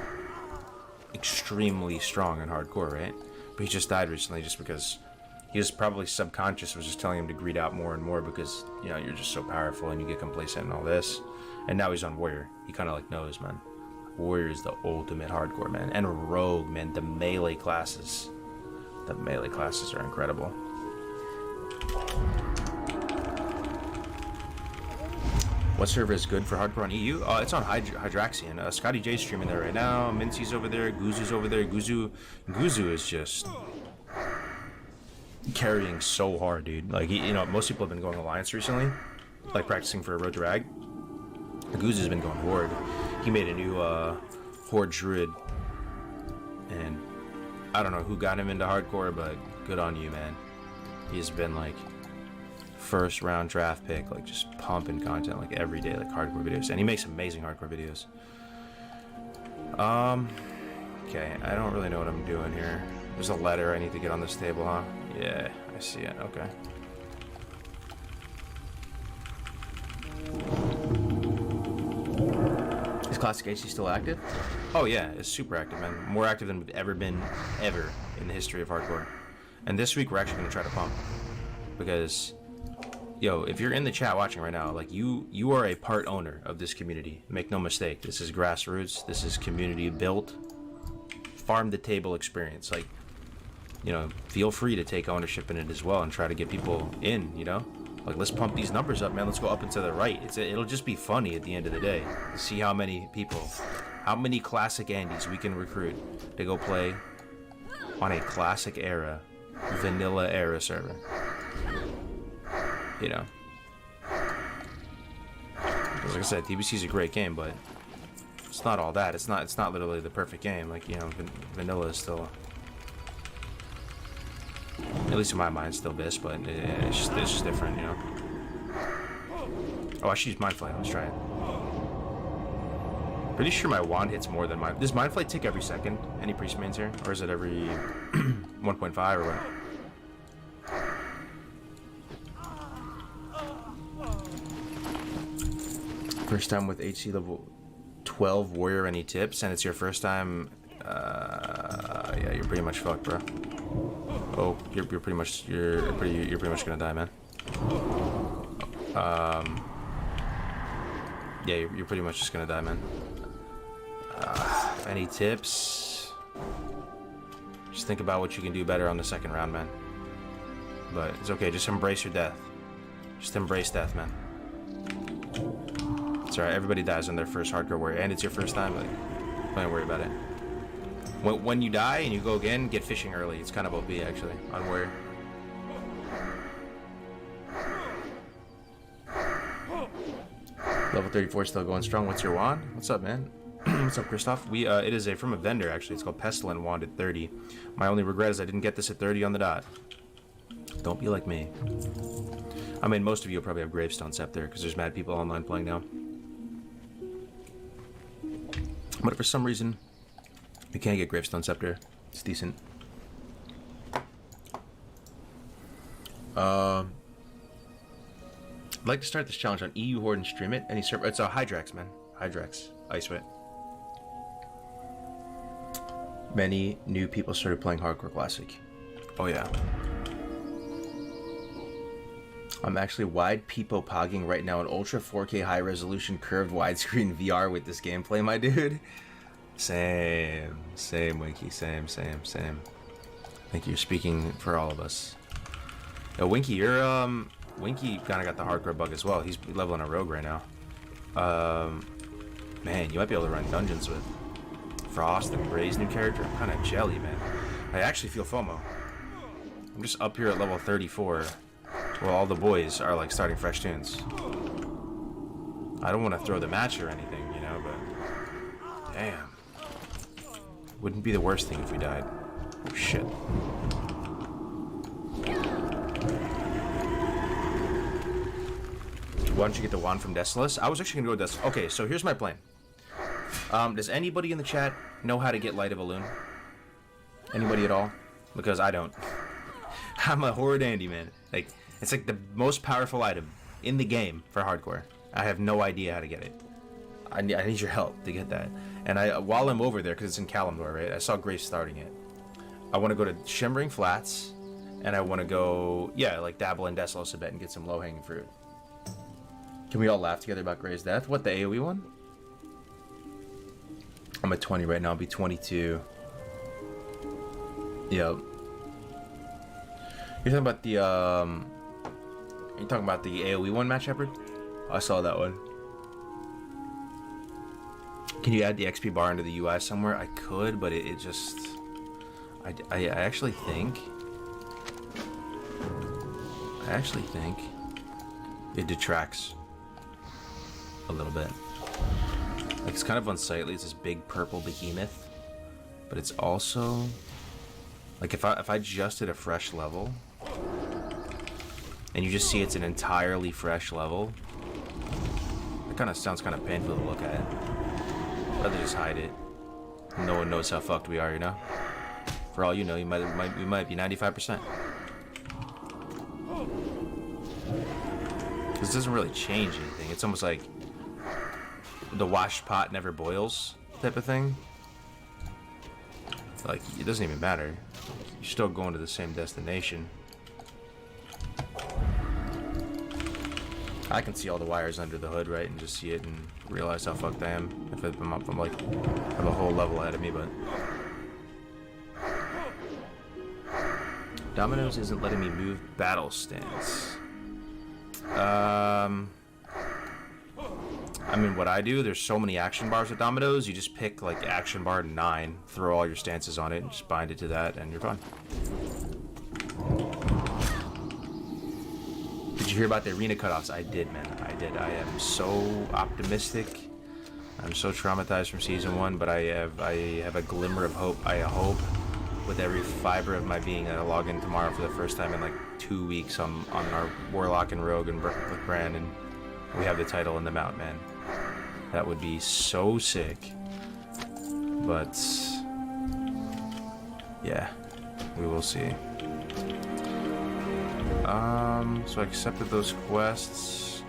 [SPEAKER 1] extremely strong and hardcore, right? But he just died recently just because he was probably subconscious, was just telling him to greed out more and more because, you know, you're just so powerful and you get complacent and all this. And now he's on Warrior. He kind of like knows, man. Warrior is the ultimate hardcore, man. And Rogue, man. The melee classes. The melee classes are incredible. What server is good for hardcore on EU? It's on Hydraxian. Scotty J's streaming there right now. Mincy's over there. Guzu's over there. Guzu is just carrying so hard, dude. Like, you know, most people have been going Alliance recently, like practicing for a Road to Rag. Guzu's been going Horde. He made a new Horde Druid, and I don't know who got him into hardcore, but good on you, man. He's been like first round draft pick, like just pumping content like every day, like hardcore videos, and he makes amazing hardcore videos. Okay, I don't really know what I'm doing here. There's a letter I need to get on this table, huh? Yeah, I see it. Okay. Is Classic HC still active? Oh yeah, it's super active, man. More active than we've ever been, ever in the history of hardcore. And this week we're actually gonna try to pump, because, yo, if you're in the chat watching right now, like you are a part owner of this community. Make no mistake. This is grassroots. This is community built, farm to table experience. Like, you know, feel free to take ownership in it as well and try to get people in, you know? Like, let's pump these numbers up, man. Let's go up and to the right. It'll just be funny at the end of the day. See how many people, how many classic Andys we can recruit to go play on a classic era, vanilla era server. You know? Like I said, TBC is a great game, but it's not all that. It's not literally the perfect game. Like, you know, vanilla is still, at least in my mind, still this, but it's just different, you know. Oh, I should use Mind Flay. Let's try it. Pretty sure my wand hits more than mine. Does Mind Flay tick every second? Any priest mains here? Or is it every 1.5 or what? First time with HC level 12 warrior, any tips? And it's your first time, yeah, you're pretty much fucked, bro. Oh, you're pretty much gonna die, man. Yeah, you're pretty much just gonna die, man. Any tips? Just think about what you can do better on the second round, man. But it's okay, just embrace your death. Just embrace death, man. It's alright, everybody dies on their first hardcore warrior, and it's your first time, like, don't worry about it. When you die and you go again, get fishing early. It's kind of OP, actually, on warrior. Level 34 still going strong. What's your wand? What's up, man? What's up, Christoph? It is from a vendor, actually. It's called Pestilent Wand at 30. My only regret is I didn't get this at 30 on the dot. Don't be like me. I mean, most of you will probably have Gravestone Scepter, because there's mad people online playing now. But for some reason, you can't get Gravestone Scepter. It's decent. I'd like to start this challenge on EU Horde and stream it. Any server? It's a Hydrax, man. Hydrax. Icewit. Many new people started playing Hardcore Classic. Oh yeah. I'm actually wide peepo pogging right now in Ultra 4K high resolution curved widescreen VR with this gameplay, my dude. Same, Winky, same. I think you're speaking for all of us. Yo, Winky, Winky kind of got the hardcore bug as well. He's leveling a rogue right now. Man, you might be able to run dungeons with Frost and Ray's new character. I'm kind of jelly, man. I actually feel FOMO. I'm just up here at level 34. Well, all the boys are like starting fresh tunes. I don't want to throw the match or anything, you know, but damn. Wouldn't be the worst thing if we died. Oh shit. Why don't you get the wand from Desolus? I was actually gonna go with Desolus. Okay, so here's my plan. Does anybody in the chat know how to get Light of a Loon? Anybody at all? Because I don't. I'm a Horde Andy, man. Like, it's like the most powerful item in the game for hardcore. I have no idea how to get it. I need your help to get that. And while I'm over there, because it's in Kalimdor, right? I saw Grace starting it. I want to go to Shimmering Flats, and I want to go, yeah, like dabble in Desolus a bit and get some low-hanging fruit. Can we all laugh together about Gray's death? What, the AoE one? I'm at 20 right now. I'll be 22. Yep. You're talking about the You're talking about the AoE one, Matt Shepard? I saw that one. Can you add the XP bar into the UI somewhere? I could, but it just... I actually think it detracts a little bit. Like, it's kind of unsightly. It's this big purple behemoth, but it's also like if I just did a fresh level, and you just see it's an entirely fresh level, it kind of sounds kind of painful to look at. I'd rather just hide it. No one knows how fucked we are, you know. For all you know, we might be 95%. This doesn't really change anything. It's almost like the washed pot never boils type of thing. Like, it doesn't even matter. You're still going to the same destination. I can see all the wires under the hood, right, and just see it and realize how fucked I am. If I'm like, have a whole level ahead of me, but Domino's isn't letting me move battle stance. I mean, what I do, there's so many action bars with Domino's, you just pick like action bar 9, throw all your stances on it, and just bind it to that, and you're fine. Did you hear about the arena cutoffs? I did, man. I did. I am so optimistic. I'm so traumatized from season 1, but I have a glimmer of hope. I hope with every fiber of my being that I log in tomorrow for the first time in like 2 weeks on our Warlock and Rogue and with Brandon. We have the title in the mount, man. That would be so sick. But yeah, we will see. So I accepted those quests.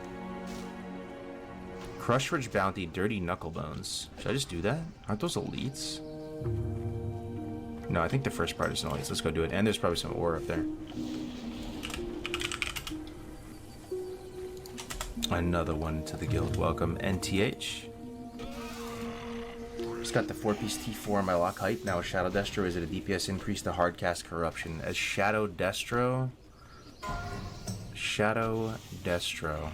[SPEAKER 1] Crush Ridge Bounty, Dirty Knucklebones. Should I just do that? Aren't those elites? No, I think the first part is an elites. Let's go do it. And there's probably some ore up there. Another one to the guild. Welcome, NTH. Just got the 4-piece T4 on my lock height. Now a Shadow Destro. Is it a DPS increase to hardcast corruption? As Shadow Destro. Shadow Destro.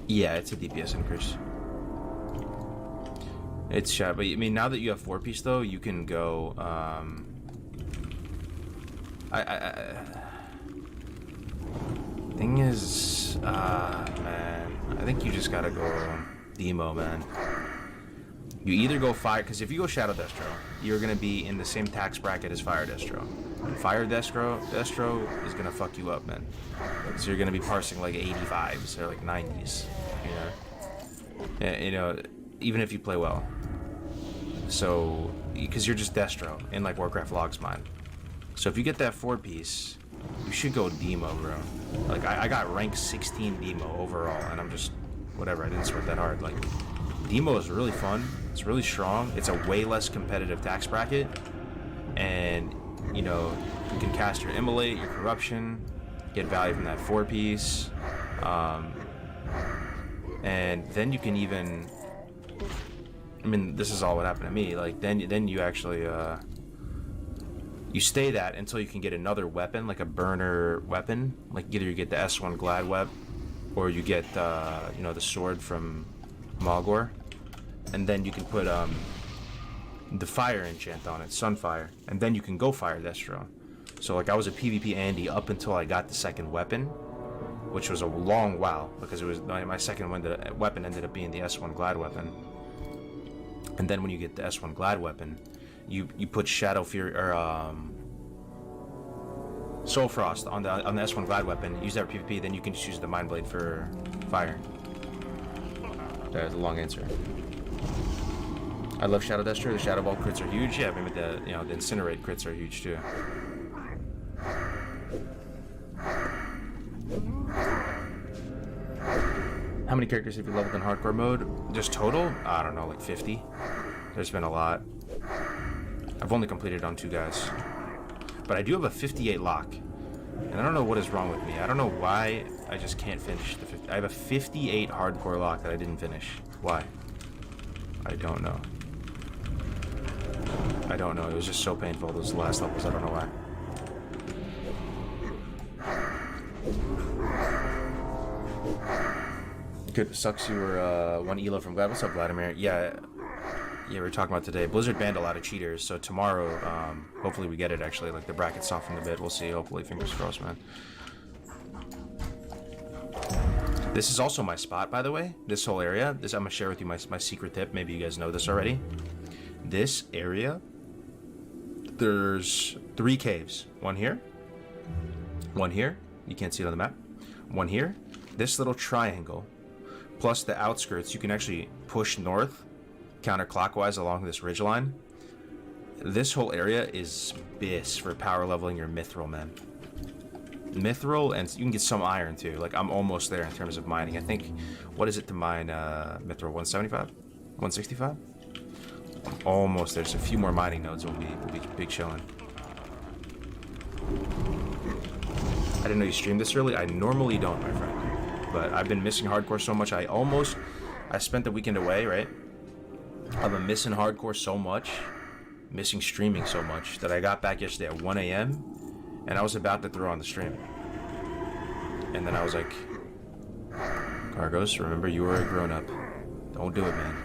[SPEAKER 1] Yeah, it's a DPS increase. It's Shadow, but I mean, now that you have 4-piece though, you can go. Thing is, man, I think you just gotta go demo, man. You either go fire, because if you go Shadow Destro, you're gonna be in the same tax bracket as Fire Destro. And Fire Destro is gonna fuck you up, man. So you're gonna be parsing like 85s or like 90s, you know. Yeah, you know, even if you play well. So, because you're just Destro in like Warcraft Logs mine. So if you get that 4-piece, you should go demo, bro. Like I got rank 16 demo overall, and I'm just whatever. I didn't sweat that hard. Like demo is really fun. It's really strong. It's a way less competitive tax bracket, and you know you can cast your Immolate, your Corruption, get value from that 4-piece, and then you can even. I mean, this is all what happened to me. Like then you actually. You stay that until you can get another weapon, like a burner weapon. Like either you get the S1 Glad Web, or you get you know, the sword from Malgor, and then you can put the fire enchant on it, Sunfire, and then you can go Fire Destro. So like I was a PvP Andy up until I got the second weapon, which was a long while because it was my second weapon ended up being the S1 Glad weapon. And then when you get the S1 Glad weapon, you put Shadow Fury or Soul Frost on the S1 Glad weapon. Use that for PvP, then you can just use the Mind Blade for fire. There's a long answer. I love Shadow Destro. The Shadow Ball crits are huge. Yeah, I mean the the Incinerate crits are huge too. How many characters have you leveled in hardcore mode? Just total? I don't know, like 50. There's been a lot. I've only completed on 2 guys. But I do have a 58 lock. And I don't know what is wrong with me. I don't know why I just can't finish the 50. I have a 58 hardcore lock that I didn't finish. Why? I don't know. I don't know. It was just so painful, those last levels. I don't know why. Good. Sucks you were one elo from Glad. What's up, Vladimir? Yeah, we were talking about today. Blizzard banned a lot of cheaters, so tomorrow, hopefully we get it, actually. Like, the brackets softened a bit. We'll see. Hopefully, fingers crossed, man. This is also my spot, by the way. This whole area. I'm going to share with you my secret tip. Maybe you guys know this already. This area, there's 3 caves. One here. One here. You can't see it on the map. One here. This little triangle. Plus the outskirts, you can actually push north counterclockwise along this ridgeline. This whole area is bis for power leveling your mithril, man. Mithril, and you can get some iron too. Like, I'm almost there in terms of mining. I think, what is it to mine mithril? 175? 165? I'm almost there. There's a few more mining nodes. Will be big chilling. I didn't know you streamed this early. I normally don't, my friend. But I've been missing hardcore so much. I spent the weekend away, right? I've been missing hardcore so much, missing streaming so much, that I got back yesterday at 1 a.m. and I was about to throw on the stream. And then I was like, Cargos, remember you were a grown-up. Don't do it, man.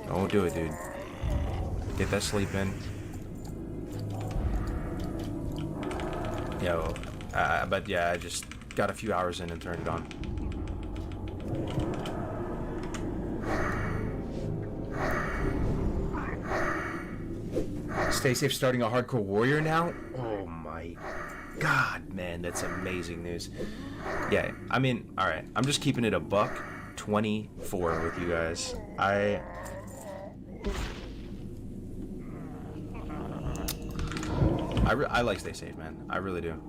[SPEAKER 1] Don't do it, dude. Get that sleep in. Yo, but yeah, I just got a few hours in and turned it on. Stay safe starting a hardcore warrior now? Oh my god, man, that's amazing news. Yeah, I mean, alright, I'm just keeping it a buck 24 with you guys. I like Stay Safe, man. I really do.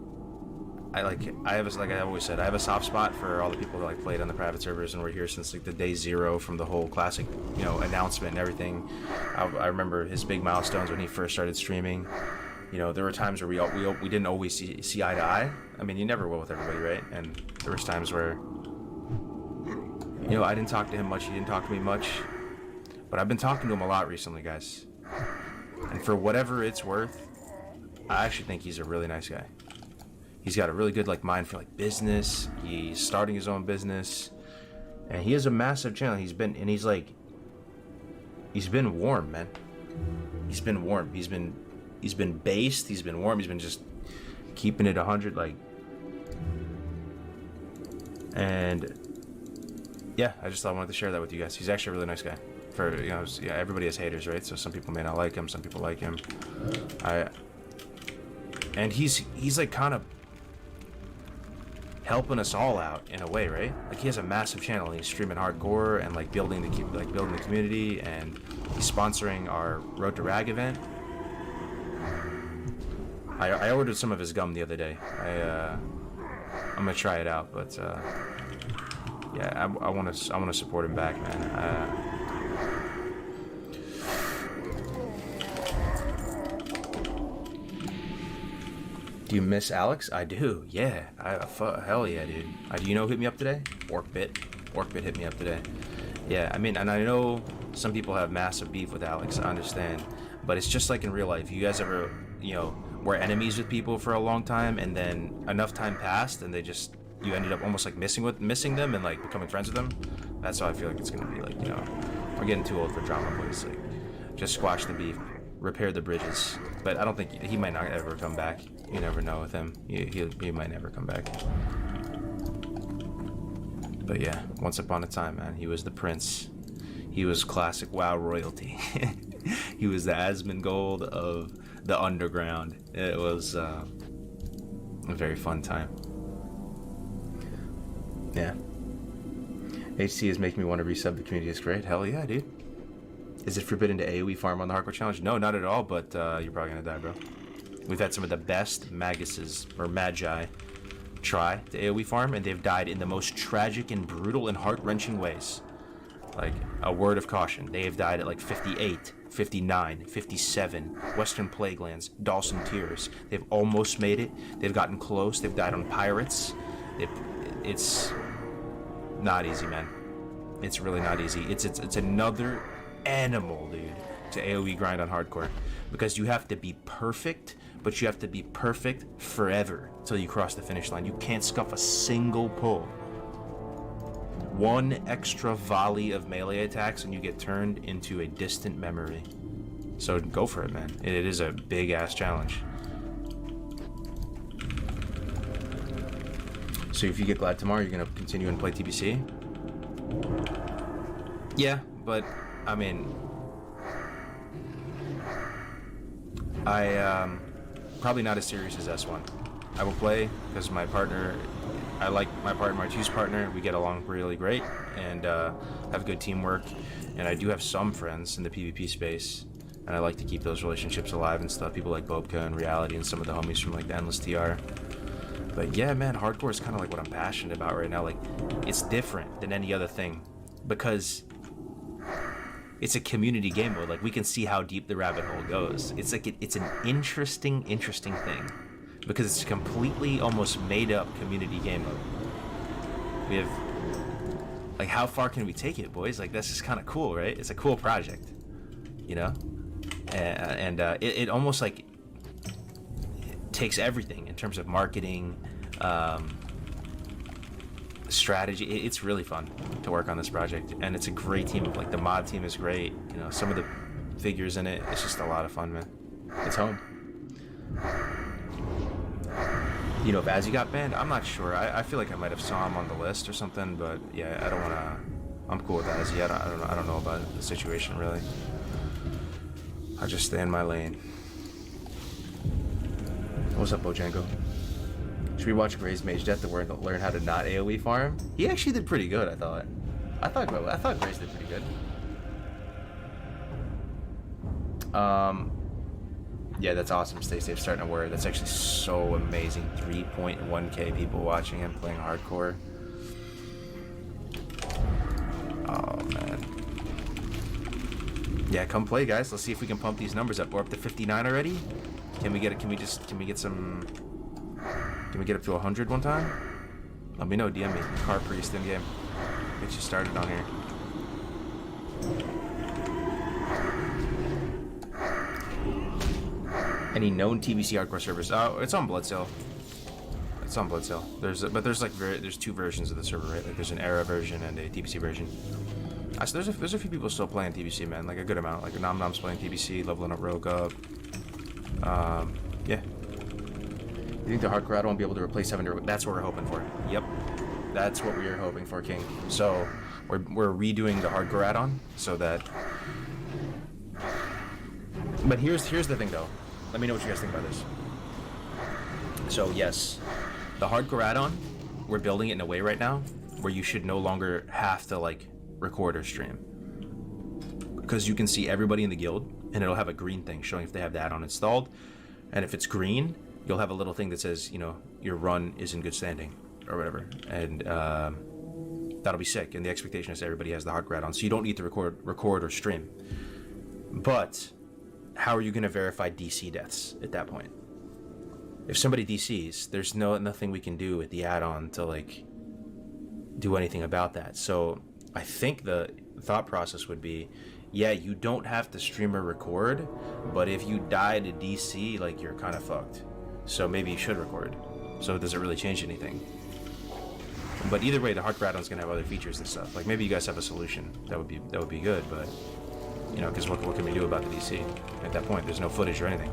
[SPEAKER 1] Like I always said, I have a soft spot for all the people that like played on the private servers and were here since like the day 0 from the whole classic, you know, announcement and everything. I remember his big milestones when he first started streaming. You know, there were times where we didn't always see eye to eye. I mean, you never will with everybody, right? And there was times where, you know, I didn't talk to him much, he didn't talk to me much, but I've been talking to him a lot recently, guys. And for whatever it's worth, I actually think he's a really nice guy. He's got a really good like mind for like business. He's starting his own business, and he has a massive channel. He's been warm, man. He's been warm. He's been based. He's been warm. He's been just keeping it 100, like. And yeah, I just thought I wanted to share that with you guys. He's actually a really nice guy. For, you know, yeah, everybody has haters, right? So some people may not like him. Some people like him. And he's like kind of helping us all out in a way, right? Like, he has a massive channel and he's streaming hardcore and like building the community, and he's sponsoring our Road to Rag event. I ordered some of his gum the other day. I'm gonna try it out, but yeah, I want to support him back, man. Do you miss Alex? I do, yeah. Hell yeah, dude. Do you know who hit me up today? Orkbit hit me up today. Yeah, I mean, and I know some people have massive beef with Alex, I understand. But it's just like in real life. You guys ever, you know, were enemies with people for a long time, and then enough time passed, and you ended up almost like missing them and like becoming friends with them? That's how I feel like it's gonna be. Like, you know, we're getting too old for drama, but it's like, just squash the beef, repair the bridges. But I don't think he might not ever come back. You never know with him. He might never come back. But yeah, once upon a time, man, he was the prince. He was classic WoW royalty. He was the Asmongold of the underground. It was a very fun time. Yeah. HC is making me want to resub the community. It's great. Hell yeah, dude. Is it forbidden to AoE farm on the hardcore challenge? No, not at all, but you're probably gonna die, bro. We've had some of the best maguses, or magi, try the AoE farm, and they've died in the most tragic and brutal and heart-wrenching ways. Like, a word of caution. They have died at like 58, 59, 57, Western Plaguelands, Dawson Tiers. They've almost made it. They've gotten close. They've died on Pirates. It's not easy, man. It's really not easy. It's another animal, dude, to AoE grind on hardcore, because you have to be perfect, but you have to be perfect forever till you cross the finish line. You can't scuff a single pull. One extra volley of melee attacks and you get turned into a distant memory. So go for it, man. It is a big ass challenge. So if you get glad tomorrow, you're gonna continue and play TBC? Yeah, but I mean, probably not as serious as S1. I will play because my partner, I like my partner, my choose partner. We get along really great and have good teamwork. And I do have some friends in the PvP space, and I like to keep those relationships alive and stuff. People like Bobka and Reality and some of the homies from like the Endless TR. But yeah, man, hardcore is kind of like what I'm passionate about right now. Like, it's different than any other thing because it's a community game mode. Like, we can see how deep the rabbit hole goes. It's like it's an interesting thing because it's a completely almost made up community game mode. We have, like, how far can we take it, boys? Like, this is kind of cool, right? It's a cool project, you know? And it almost like it takes everything in terms of marketing, strategy. It's really fun to work on this project, and it's a great team. Like, the mod team is great, you know, some of the figures in it, it's just a lot of fun, man. It's home. You know, if Azzy got banned, I'm not sure. I feel like I might have saw him on the list or something, but yeah, I don't want to. I'm cool with Azzy. I don't know about the situation really. I'll just stay in my lane. What's up, Bojanko? Should we watch Gray's Mage Death to learn how to not AoE farm? He actually did pretty good, I thought. I thought Gray's did pretty good. Yeah, that's awesome. Stay safe, starting to worry. That's actually so amazing. 3.1k people watching him playing hardcore. Oh man. Yeah, come play, guys. Let's see if we can pump these numbers up. We're up to 59 already. Can we get it? Can we get up to 100 one time? Let me know. DM me. Car Priest in game. Get you started on here. Any known TBC hardcore servers? Oh, it's on Bloodsail. It's on Bloodsail. There's two versions of the server, right? Like, there's an Era version and a TBC version. So there's a few people still playing TBC, man. Like, a good amount. Like, Nom playing TBC, leveling up Rogue up. Yeah. You think the hardcore add won't be able to replace 7? That's what we're hoping for. Yep. That's what we are hoping for, King. So we're redoing the hardcore add-on so that. But here's the thing, though. Let me know what you guys think about this. So yes, the hardcore add-on, we're building it in a way right now where you should no longer have to like record or stream, because you can see everybody in the guild and it'll have a green thing showing if they have the add-on installed, and if it's green, you'll have a little thing that says, you know, your run is in good standing or whatever, and that'll be sick. And the expectation is everybody has the hardcore add-on, so you don't need to record or stream. But how are you going to verify DC deaths at that point? If somebody DCs, there's nothing we can do with the add-on to like do anything about that. So I think the thought process would be, yeah, you don't have to stream or record, but if you die to DC, like, you're kind of fucked. So maybe you should record. So does it really change anything? But either way, the hardcore add-on's gonna have other features and stuff. Like, maybe you guys have a solution that would be good, but you know, because what can we do about the DC at that point? There's no footage or anything.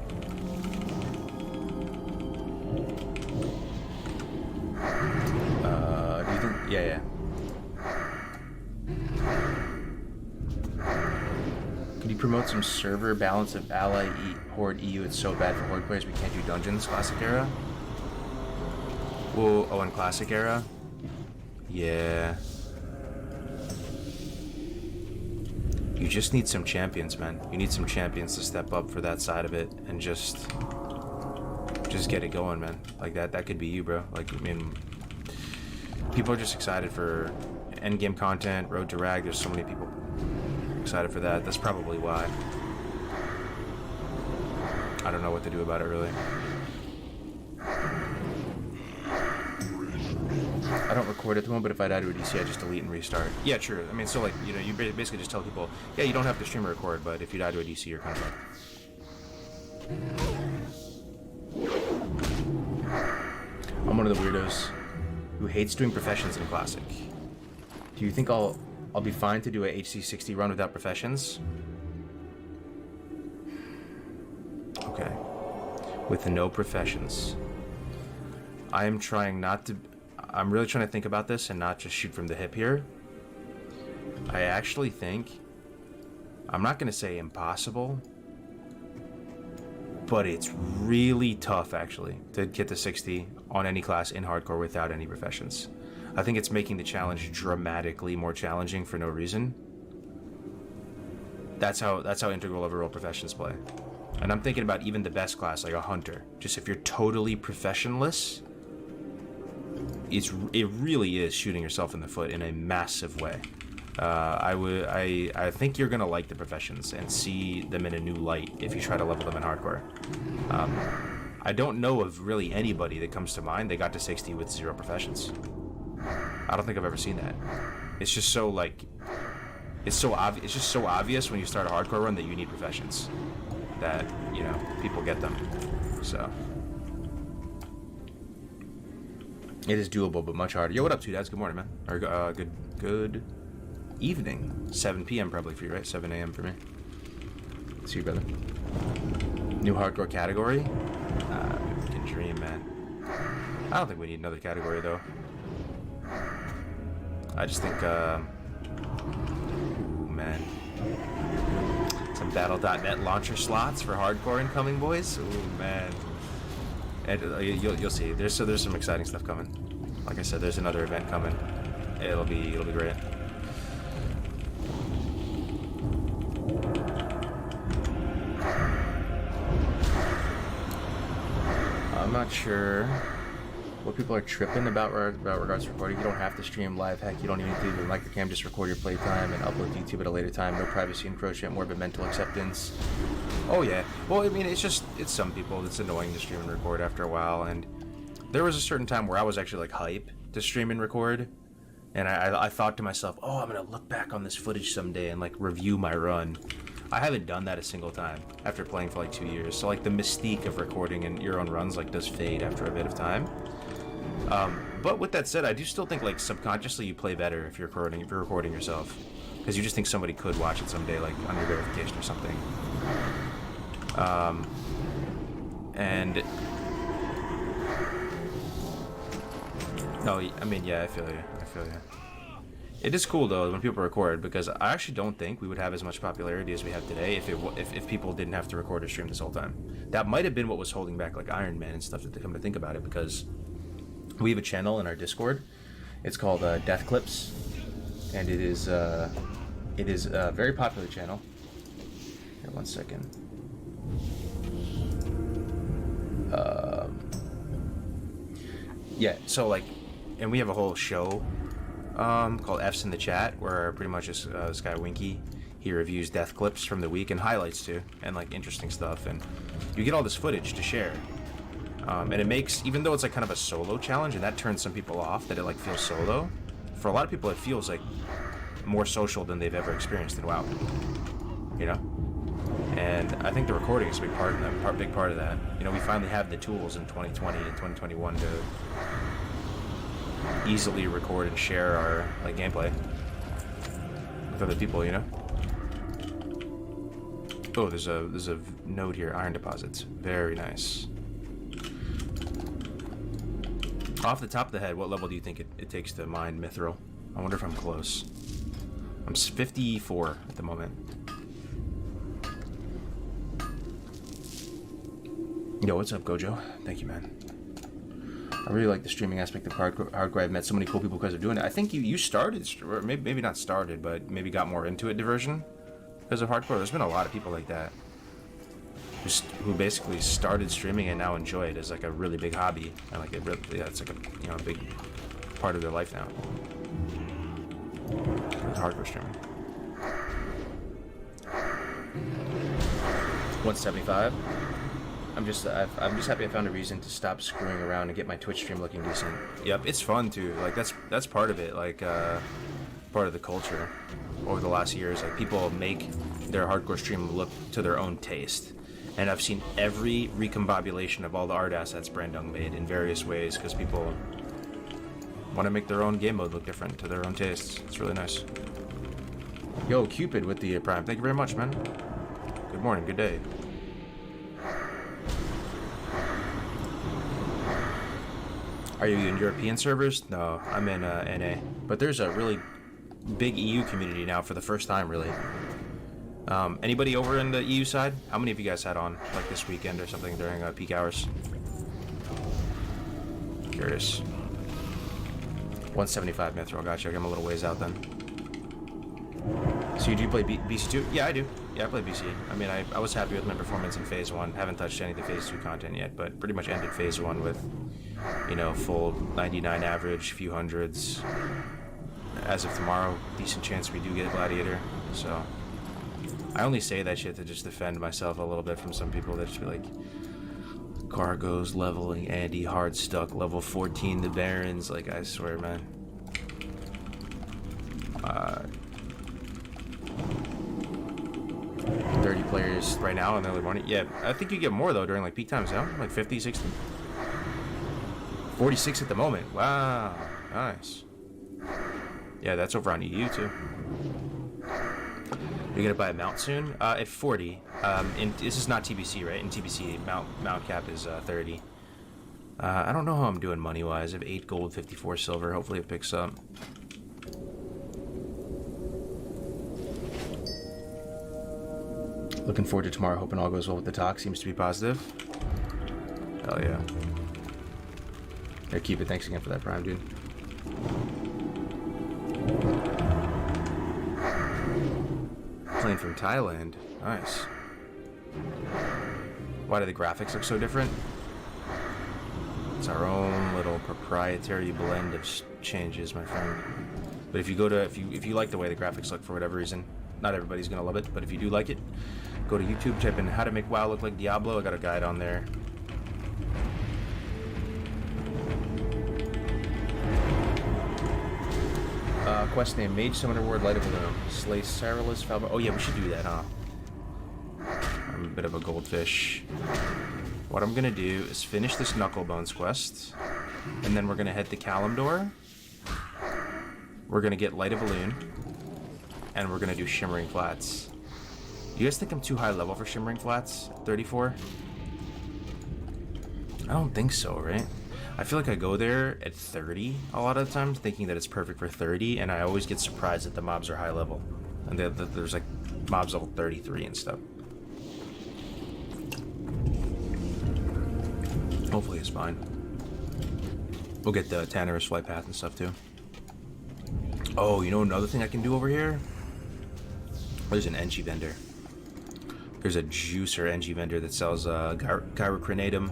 [SPEAKER 1] Do you think? Yeah. Could you promote some server balance of Ally Horde EU? It's so bad for Horde players. We can't do dungeons. Classic era. Whoa! Oh, in Classic era. Yeah. You just need some champions, man. You need some champions to step up for that side of it and just get it going, man. Like, that could be you, bro. Like, I mean, people are just excited for endgame content, Road to Rag. There's so many people excited for that. That's probably why. I don't know what to do about it, really. I don't record at the moment, but if I die to a DC, I just delete and restart. Yeah, true. I mean, so, like, you know, you basically just tell people, yeah, you don't have to stream or record, but if you die to a DC, you're kind of fucked. I'm one of the weirdos who hates doing professions in Classic. Do you think I'll be fine to do a HC60 run without professions? Okay. With no professions. I'm really trying to think about this and not just shoot from the hip here. I actually think, I'm not going to say impossible, but it's really tough, actually, to get to 60 on any class in hardcore without any professions. I think it's making the challenge dramatically more challenging for no reason. That's how integral overall professions play. And I'm thinking about even the best class, like a hunter. Just if you're totally professionless, it really is shooting yourself in the foot in a massive way. I think you're gonna like the professions and see them in a new light if you try to level them in hardcore. I don't know of really anybody that comes to mind that got to 60 with 0 professions. I don't think I've ever seen that. It's just so like, it's just so obvious when you start a hardcore run that you need professions, that, you know, people get them. So it is doable, but much harder. Yo, what up, two dads? Good morning, man. Or good evening. 7 p.m. probably for you, right? 7 a.m. for me. See you, brother. New hardcore category? We can dream, man. I don't think we need another category, though. I just think, ooh, man. Some Battle.net launcher slots for hardcore incoming, boys. Ooh, man. And you'll see. There's some exciting stuff coming. Like I said, there's another event coming. It'll be great. I'm not sure what people are tripping about regards to recording. You don't have to stream live. Heck, you don't even need to even like the cam. Just record your playtime and upload to YouTube at a later time. No privacy encroachment, more of a mental acceptance. Oh yeah. Well, I mean, it's some people. It's annoying to stream and record after a while. And there was a certain time where I was actually like hype to stream and record, and I thought to myself, oh, I'm gonna look back on this footage someday and like review my run. I haven't done that a single time after playing for like 2 years. So like the mystique of recording in your own runs like does fade after a bit of time. But with that said, I do still think like subconsciously you play better if you're recording yourself, because you just think somebody could watch it someday, like on your verification or something. And no, I mean, yeah, I feel you. It is cool though when people record, because I actually don't think we would have as much popularity as we have today if people didn't have to record or stream this whole time. That might have been what was holding back like Iron Man and stuff, to come to think about it, because we have a channel in our Discord. It's called Death Clips, and it is a very popular channel. Here, one second. Yeah, so like, and we have a whole show called F's in the Chat, where pretty much this guy Winky, he reviews death clips from the week and highlights too, and like interesting stuff, and you get all this footage to share. And it makes, even though it's like kind of a solo challenge, and that turns some people off, that it like feels solo, for a lot of people it feels like more social than they've ever experienced in WoW. You know? And I think the recording is a big part of that. You know, we finally have the tools in 2020 and 2021 to easily record and share our like gameplay with other people, you know? Oh, there's a node here, iron deposits. Very nice. Off the top of the head, what level do you think it takes to mine mithril? I wonder if I'm close. I'm 54 at the moment. Yo, what's up, Gojo? Thank you, man. I really like the streaming aspect of hardcore. I've met so many cool people because of doing it. I think you started, or maybe not started, but maybe got more into it, diversion, because of hardcore. There's been a lot of people like that who basically started streaming and now enjoy it as like a really big hobby, and like it's like a big part of their life now. Hardcore streaming. 175. I'm just happy I found a reason to stop screwing around and get my Twitch stream looking decent. Yep, it's fun too. Like that's part of it. Like part of the culture over the last years. Like people make their hardcore stream look to their own taste. And I've seen every recombobulation of all the art assets Brandung made in various ways because people want to make their own game mode look different to their own tastes. It's really nice. Yo, Cupid with the Prime. Thank you very much, man. Good morning, good day. Are you in European servers? No, I'm in NA. But there's a really big EU community now for the first time, really. Anybody over in the EU side? How many of you guys had on, like this weekend or something during peak hours? Curious. 175 Mithril, gotcha. I'm a little ways out then. So you do play BC2? Yeah, I do. Yeah, I play BC. I mean, I was happy with my performance in Phase 1. Haven't touched any of the Phase 2 content yet, but pretty much ended Phase 1 with, you know, full 99 average, few hundreds. As of tomorrow, decent chance we do get a Gladiator, so... I only say that shit to just defend myself a little bit from some people that just be like, Cargo's leveling Andy hard stuck, level 14 the Barons. Like, I swear, man. 30 players right now in the early morning. Yeah, I think you get more though during like peak times, yeah? Like 50, 60. 46 at the moment. Wow, nice. Yeah, that's over on EU too. You're gonna buy a mount soon? At 40. And this is not TBC, right? In TBC, mount cap is 30. I don't know how I'm doing money-wise. I have 8 gold, 54 silver. Hopefully it picks up. Looking forward to tomorrow. Hoping all goes well with the talk. Seems to be positive. Hell yeah. Here, keep it. Thanks again for that Prime, dude. Playing from Thailand. Nice. Why do the graphics look so different? It's our own little proprietary blend of changes, my friend. But if you go to, if you like the way the graphics look for whatever reason, not everybody's gonna love it, but if you do like it, go to YouTube, type in how to make WoW look like Diablo. I got a guide on there. Quest name, Mage Summoner Ward, Light of Bloom. Slay Saralus Falber. Oh yeah, we should do that, huh? I'm a bit of a goldfish. What I'm gonna do is finish this Knucklebones quest, and then we're gonna head to Kalimdor. We're gonna get Light of Loon, and we're gonna do Shimmering Flats. You guys think I'm too high level for Shimmering Flats? 34? I don't think so, right? I feel like I go there at 30 a lot of the times, thinking that it's perfect for 30, and I always get surprised that the mobs are high level. And there's like mobs level 33 and stuff. Hopefully it's fine. We'll get the Tannerus flight path and stuff too. Oh, you know another thing I can do over here? There's an NG vendor. There's a juicer NG vendor that sells Gyrocranatum.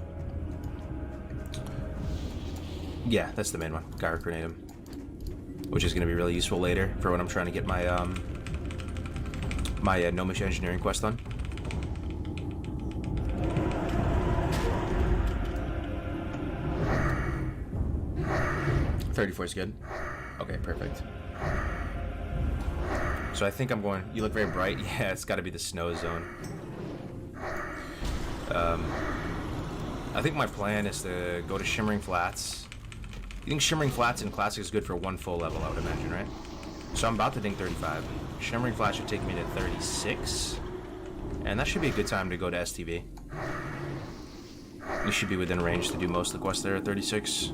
[SPEAKER 1] Yeah, that's the main one, Gyrocranatum, which is going to be really useful later for when I'm trying to get my my Gnomish engineering quest on. $34 is good. Okay, perfect. So I think I'm going. You look very bright. Yeah, it's got to be the snow zone. I think my plan is to go to Shimmering Flats. You think Shimmering Flats in Classic is good for one full level, I would imagine, right? So I'm about to ding 35. Shimmering Flats should take me to 36. And that should be a good time to go to STV. You should be within range to do most of the quests there at 36.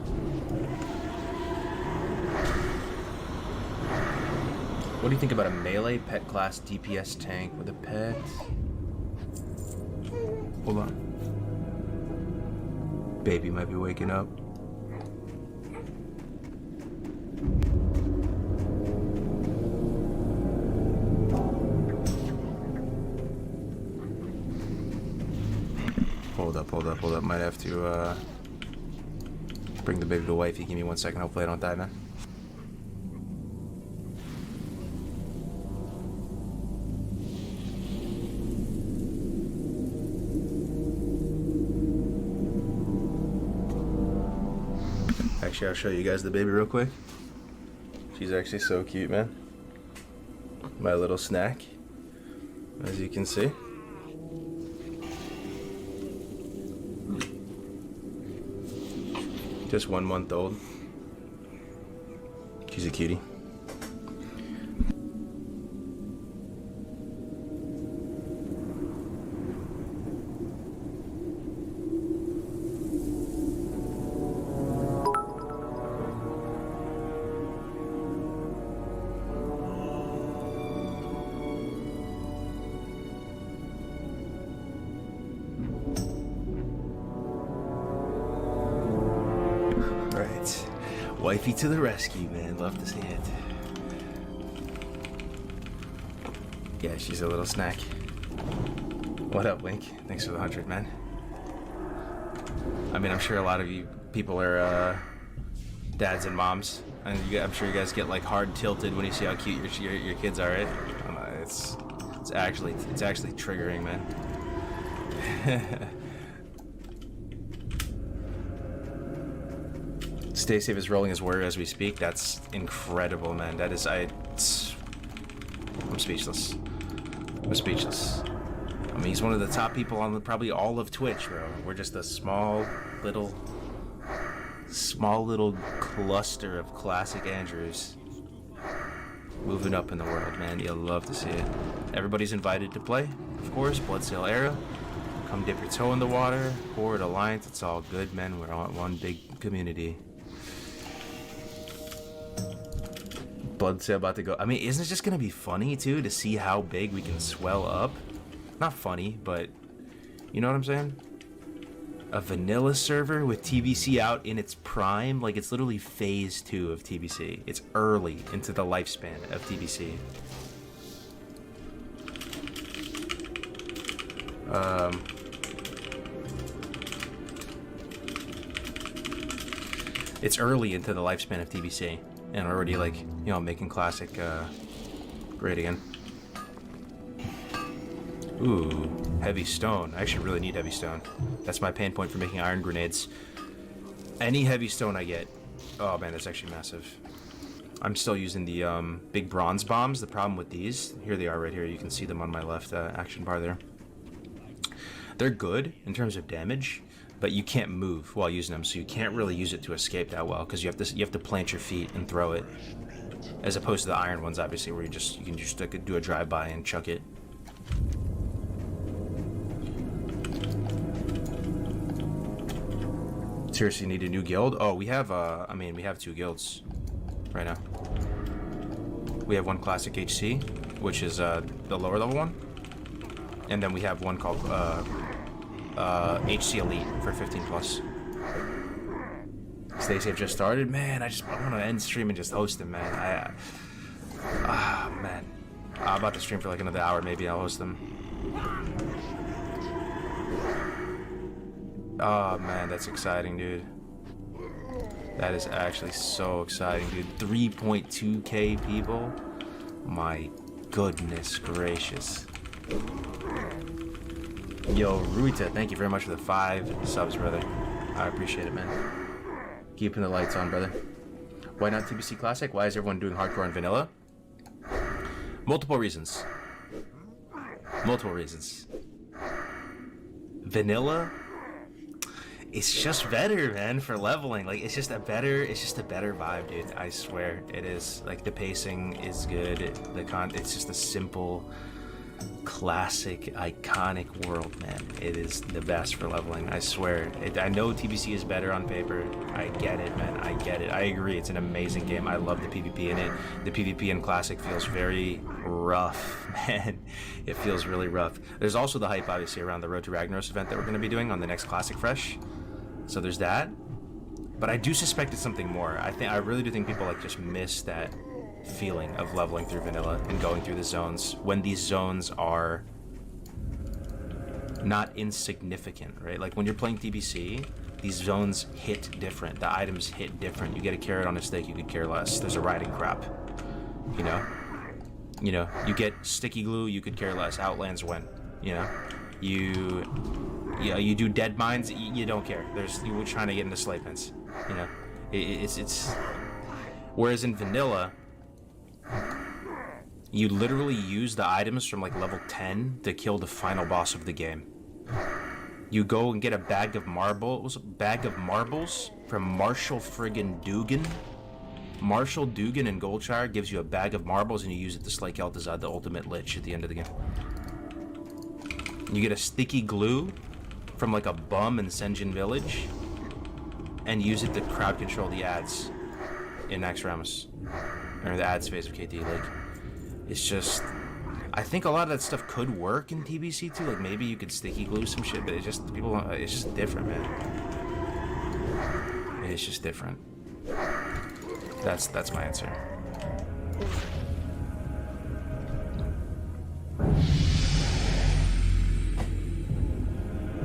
[SPEAKER 1] What do you think about a melee pet class DPS tank with a pet? Hold on. Baby might be waking up. Hold up. Might have to bring the baby to wifey. Give me 1 second. Hopefully I don't die, man. Actually, I'll show you guys the baby real quick. She's actually so cute, man. My little snack, as you can see. Just 1 month old. She's a cutie. Right. Wifey to the rescue, man. Love to see it. Yeah, she's a little snack. What up, Link? Thanks for the 100, man. I mean, I'm sure a lot of you people are dads and moms, and I'm sure you guys get like hard tilted when you see how cute your kids are, right? It's actually triggering, man. Stay Safe is rolling his word as we speak. That's incredible, man. That is, I'm speechless. I'm speechless. I mean, he's one of the top people on probably all of Twitch, bro. We're just a small little cluster of classic Andrews moving up in the world, man. You'll love to see it. Everybody's invited to play, of course. Bloodsail Era. Come dip your toe in the water. Horde Alliance. It's all good, man. We're all one big community. Bloodsail about to go. I mean, isn't it just gonna be funny too to see how big we can swell up? Not funny, but you know what I'm saying? A vanilla server with TBC out in its prime, like it's literally phase 2 of TBC. It's early into the lifespan of TBC. It's early into the lifespan of TBC. And already, like, you know, making classic, great again. Ooh, heavy stone. I actually really need heavy stone. That's my pain point for making iron grenades. Any heavy stone I get. Oh man, that's actually massive. I'm still using the, big bronze bombs. The problem with these, here they are right here. You can see them on my left, action bar there. They're good in terms of damage, but you can't move while using them, so you can't really use it to escape that well because you have to plant your feet and throw it, as opposed to the iron ones, obviously, where you can just do a drive-by and chuck it. Seriously, need a new guild? Oh, we have I mean, we have 2 guilds right now. We have one classic HC, which is the lower level one, and then we have one called HC Elite for 15 plus. Stay Safe just started, man. I want to end stream and just host him, man. Man, I'm about to stream for like another hour. Maybe I'll host them. Oh man, that's exciting, dude. That is actually so exciting, dude. 3.2k people. My goodness gracious. Yo, Ruita, thank you very much for the 5 subs, brother. I appreciate it, man. Keeping the lights on, brother. Why not TBC Classic? Why is everyone doing hardcore and vanilla? Multiple reasons. Multiple reasons. Vanilla, it's just better, man, for leveling. Like, it's just a better vibe, dude. I swear it is. Like, the pacing is good. It's just a simple, classic, iconic world, man. It is the best for leveling. I swear. I know TBC is better on paper. I get it, man. I get it. I agree. It's an amazing game. I love the PvP in it. The PvP in Classic feels very rough, man. It feels really rough. There's also the hype, obviously, around the Road to Ragnaros event that we're going to be doing on the next Classic Fresh. So there's that. But I do suspect it's something more. I really do think people like just miss that feeling of leveling through vanilla and going through the zones when these zones are not insignificant, right? Like when you're playing TBC, these zones hit different. The items hit different. You get a carrot on a stick, you could care less. There's a riding crop, you know? You get sticky glue, you could care less. Outlands win, you know? You do dead mines, you don't care. We're trying to get into slave pens, you know? It's whereas in vanilla, you literally use the items from like level 10 to kill the final boss of the game. You go and get a bag of marbles from Marshall friggin' Dugan. Marshall Dugan in Goldshire gives you a bag of marbles and you use it to slay Kel'Thuzad, the ultimate lich, at the end of the game. You get a sticky glue from like a bum in Senjin Village and use it to crowd control the ads in Naxxramas, or the ads phase of KT. Like, it's just, I think a lot of that stuff could work in TBC too. Like maybe you could sticky glue some shit, but it's just it's just different, man. It's just different. That's my answer.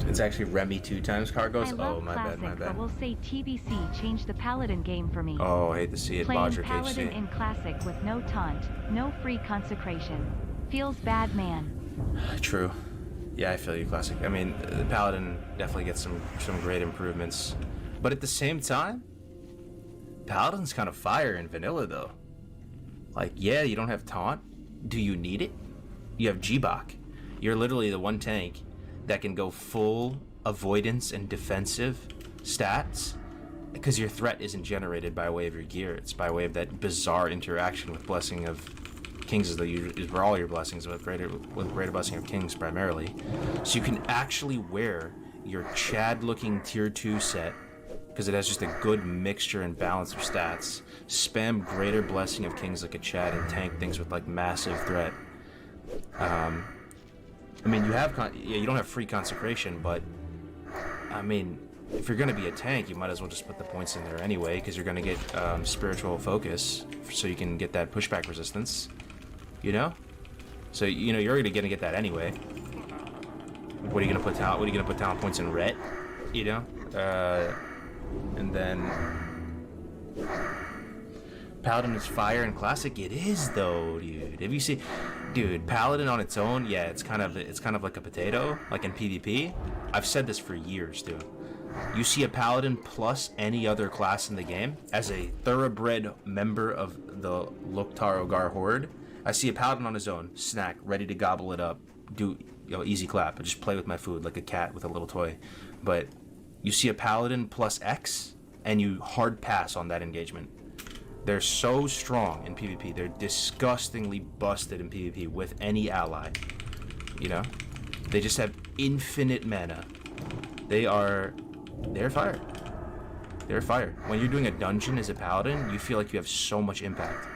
[SPEAKER 1] It's actually Remy 2 times cargoes. Oh, my bad, my bad.
[SPEAKER 2] But we'll say TBC changed the Paladin game for me.
[SPEAKER 1] Oh, I hate to see it.
[SPEAKER 2] Playing
[SPEAKER 1] Bodrick
[SPEAKER 2] Paladin
[SPEAKER 1] HC.
[SPEAKER 2] in Classic with no taunt, no free consecration. Feels bad, man.
[SPEAKER 1] True. Yeah, I feel you, Classic. I mean, the Paladin definitely gets some great improvements. But at the same time, Paladin's kind of fire in vanilla, though. Like, yeah, you don't have taunt. Do you need it? You have G-Bok. You're literally the one tank that can go full avoidance and defensive stats because your threat isn't generated by way of your gear. It's by way of that bizarre interaction with Blessing of Kings is where all your blessings with greater Blessing of Kings primarily. So you can actually wear your Chad looking tier 2 set because it has just a good mixture and balance of stats. Spam greater Blessing of Kings like a Chad and tank things with like massive threat. I mean, you don't have free consecration, but I mean, if you're gonna be a tank, you might as well just put the points in there anyway, because you're gonna get spiritual focus, so you can get that pushback resistance. You know, so you know you're already gonna get that anyway. What are you gonna put talent? What are you gonna put talent points in ret? You know, and then Paladin is fire in Classic. It is though, dude. Have you seen, dude? Paladin on its own, yeah, it's kind of like a potato, like in PvP. I've said this for years, dude. You see a Paladin plus any other class in the game as a thoroughbred member of the Loktar Ogar Horde. I see a Paladin on his own, snack, ready to gobble it up, do easy clap. I just play with my food like a cat with a little toy. But you see a Paladin plus X, and you hard pass on that engagement. They're so strong in PvP. They're disgustingly busted in PvP with any ally. You know? They just have infinite mana. They're fire. They're fire. When you're doing a dungeon as a Paladin, you feel like you have so much impact.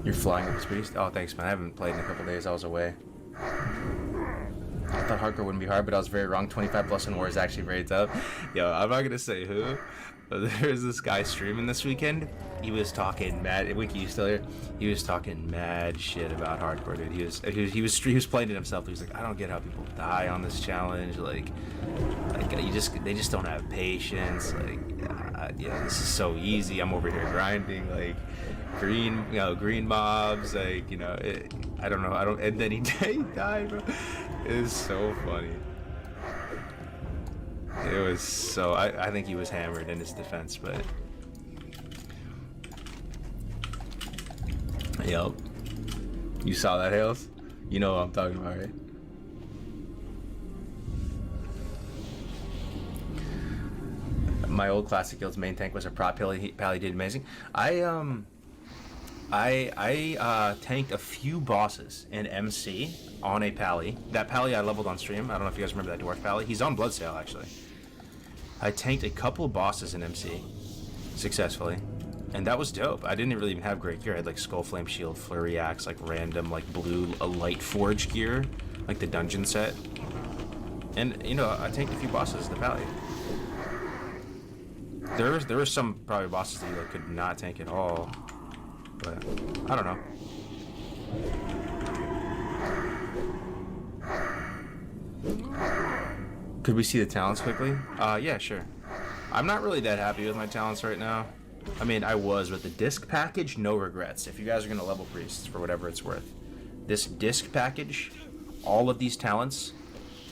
[SPEAKER 1] You're flying with this beast? Oh, thanks, man. I haven't played in a couple days. I was away. I thought hardcore wouldn't be hard, but I was very wrong. 25 plus in war is actually very tough. Yo, I'm not gonna say who, but there's this guy streaming this weekend. He was talking mad. Wiki, you still here? He was talking mad shit about hardcore, dude. He was playing it himself. He was like, I don't get how people die on this challenge. Like they just don't have patience. Like, yeah, this is so easy. I'm over here grinding like green mobs. Like, I don't know. And then he died, bro. It was so funny. It was so. I think he was hammered in his defense, but. Yep. You saw that, Hales? You know what I'm talking about, right? My old Classic Guild's main tank was a prop. Pally did amazing. I tanked a few bosses in MC on a Pally. That Pally I leveled on stream. I don't know if you guys remember that Dwarf Pally. He's on Bloodsail, actually. I tanked a couple bosses in MC successfully. And that was dope. I didn't really even have great gear. I had like Skull Flame Shield, Flurry Axe, like random like blue Light Forge gear, like the dungeon set. And I tanked a few bosses in the Pally. There were some probably bosses that you like could not tank at all. But I don't know. Could we see the talents quickly? Yeah, sure. I'm not really that happy with my talents right now. I mean, I was with the disc package, no regrets. If you guys are gonna level priests for whatever it's worth, this disc package, all of these talents,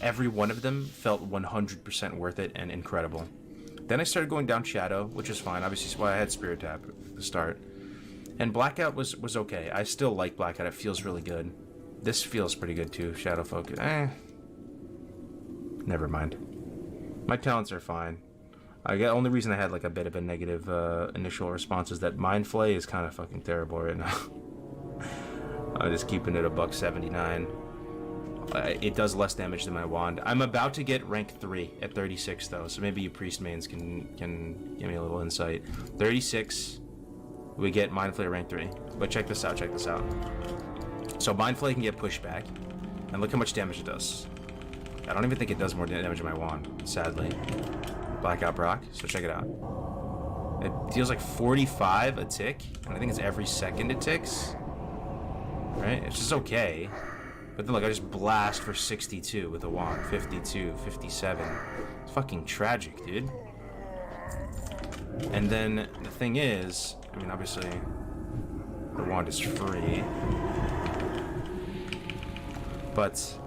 [SPEAKER 1] Every one of them felt 100% worth it and incredible. Then I started going down Shadow, which is fine. Obviously, that's why I had Spirit Tap at the start. And Blackout was okay. I still like Blackout. It feels really good. This feels pretty good too. Shadow Focus. Never mind. My talents are fine. The only reason I had like a bit of a negative initial response is that Mind Flay is kind of fucking terrible right now. I'm just keeping it a $179. It does less damage than my wand. I'm about to get rank 3 at 36 though, so maybe you priest mains can give me a little insight. 36, we get Mind Flay rank 3. But check this out, So Mind Flay can get pushback, and look how much damage it does. I don't even think it does more damage than my wand, sadly. Blackout Brock, so check it out. It deals like 45 a tick, and I think it's every second it ticks. Right? It's just okay. But then, like, I just blast for 62 with a wand. 52, 57. It's fucking tragic, dude. And then, the thing is, I mean, obviously, the wand is free. But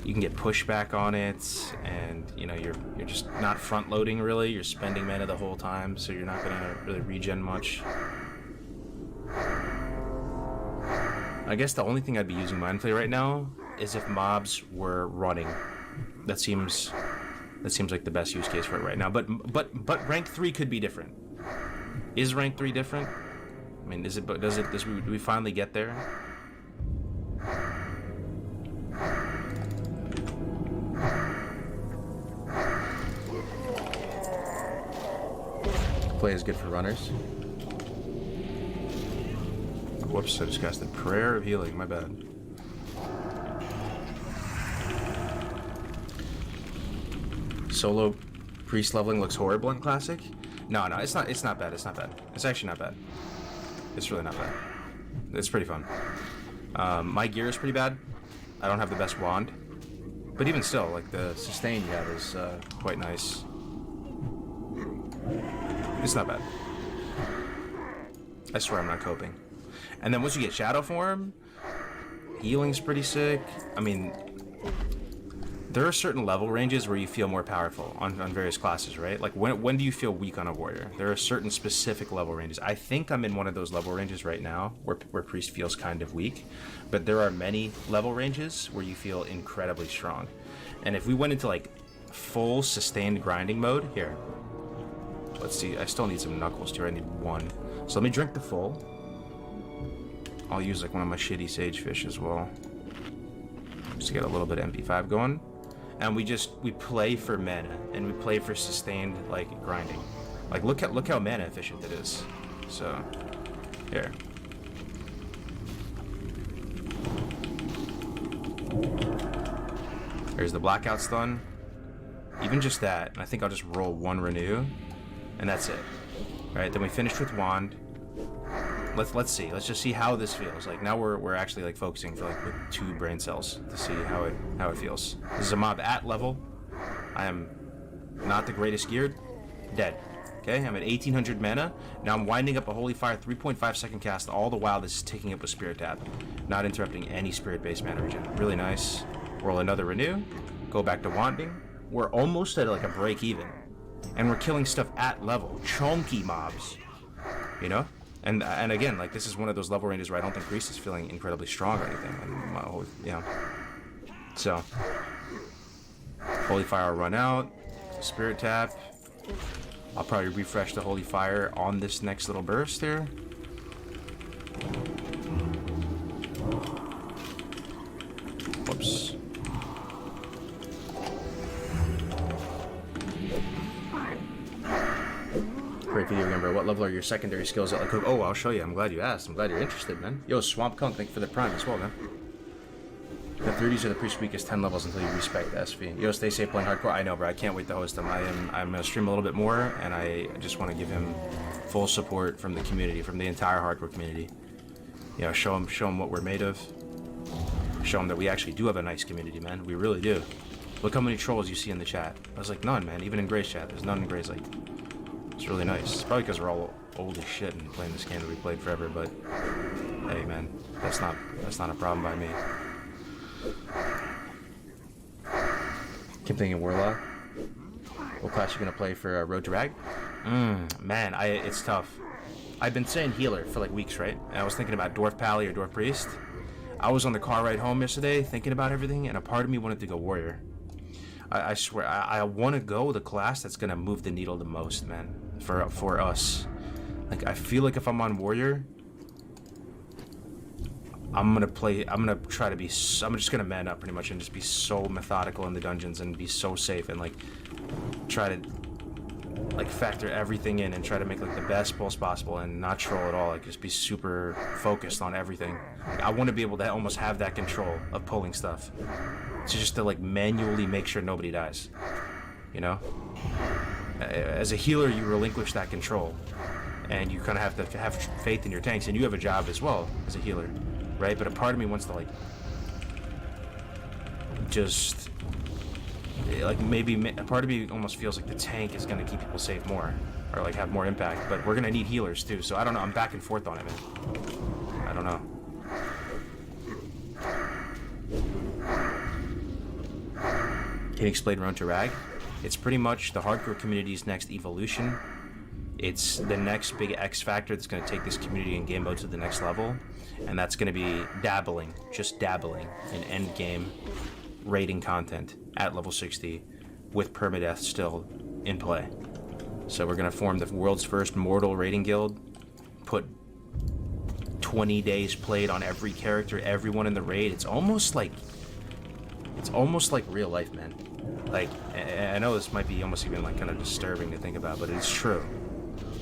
[SPEAKER 1] you can get pushback on it, and, you know, you're just not front-loading, really. You're spending mana the whole time, so you're not gonna really regen much. I guess the only thing I'd be using Mind Flay right now is if mobs were running. That seems like the best use case for it right now. But rank 3 could be different. Is rank 3 different? I mean, do we finally get there? Play is good for runners. Whoops, I just casted Prayer of Healing, my bad. Solo priest leveling looks horrible in Classic? No, it's not bad, it's not bad. It's actually not bad. It's really not bad. It's pretty fun. My gear is pretty bad. I don't have the best wand. But even still, like, the sustain you have is quite nice. It's not bad. I swear I'm not coping. And then once you get Shadow Form, healing's pretty sick. I mean, there are certain level ranges where you feel more powerful on various classes, right? Like, when do you feel weak on a warrior? There are certain specific level ranges. I think I'm in one of those level ranges right now where Priest feels kind of weak. But there are many level ranges where you feel incredibly strong. And if we went into, like, full sustained grinding mode, here. Let's see, I still need some knuckles too. I need 1. So let me drink the full. I'll use like one of my shitty sagefish as well, just to get a little bit of MP5 going. And we play for mana, and we play for sustained, like, grinding. Like, look how mana efficient it is. So here, there's the blackout stun. Even just that, and I think I'll just roll 1 renew, and that's it. All right, then we finished with wand. Let's see. Let's just see how this feels. Like, now we're actually, like, focusing for, like, with 2 brain cells to see how it feels. This is a mob at level. I am not the greatest geared. Dead. Okay, I'm at 1800 mana. Now I'm winding up a Holy Fire 3.5 second cast. All the while this is ticking up with Spirit Tap, not interrupting any spirit-based mana regen. Really nice. Roll another renew. Go back to wanding. We're almost at, like, a break even, and we're killing stuff at level. Chunky mobs. You know. And again, like, this is one of those level ranges where I don't think Priest is feeling incredibly strong or anything. And yeah. So, Holy Fire will run out. Spirit Tap. I'll probably refresh the Holy Fire on this next little burst here. Whoops. Great video game, bro. What level are your secondary skills at, like, oh, I'll show you. I'm glad you asked. I'm glad you're interested, man. Yo, Swamp Kunk, thank you for the prime as well, man. The 30s are the Priest weakest 10 levels until you respect the SV. Yo, stay safe playing hardcore. I know, bro. I can't wait to host him. I'm gonna stream a little bit more, and I just want to give him full support from the community, from the entire hardcore community. You know, show him what we're made of. Show him that we actually do have a nice community, man. We really do. Look how many trolls you see in the chat. I was like, none, man. Even in Gray's chat, there's none in Gray's. Like, it's really nice. It's probably because we're all old as shit and playing this game that we played forever, but hey, man, that's not a problem by me. Keep thinking Warlock. What class you gonna play for Road to Rag? Man, it's tough. I've been saying healer for like weeks, right? And I was thinking about Dwarf Pally or Dwarf Priest. I was on the car ride home yesterday thinking about everything, and a part of me wanted to go Warrior. I swear, I want to go the class that's gonna move the needle the most, man, for us. Like, I feel like if I'm on Warrior, I'm just gonna man up pretty much and just be so methodical in the dungeons and be so safe and like try to like factor everything in and try to make like the best pulls possible and not troll at all. Like, just be super focused on everything. Like, I want to be able to almost have that control of pulling stuff. So just to like manually make sure nobody dies, you know? As a healer, you relinquish that control and you kind of have to have faith in your tanks, and you have a job as well as a healer, right? But a part of me wants to like just like maybe a part of me almost feels like the tank is going to keep people safe more or like have more impact, but we're going to need healers too. So I don't know, I'm back and forth on it, man. I don't know. Can you explain Road to Rag? It's pretty much the hardcore community's next evolution. It's the next big X factor that's going to take this community and game mode to the next level, and that's going to be just dabbling in end game raiding content at level 60 with permadeath still in play. So we're going to form the world's first mortal raiding guild, put 20 days played on every character, everyone in the raid. It's almost like real life, man. Like, I know this might be almost even like kind of disturbing to think about, but it's true.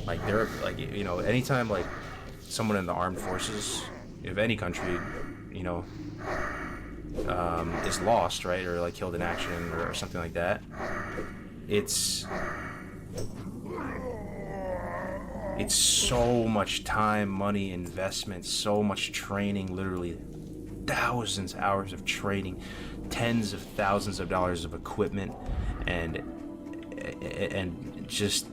[SPEAKER 1] Like, there are, like, you know, anytime like someone in the armed forces of any country, you know, is lost, right, or like killed in action or something like that, it's so much time, money, investment, so much training, literally thousands of hours of training, tens of thousands of dollars of equipment, and just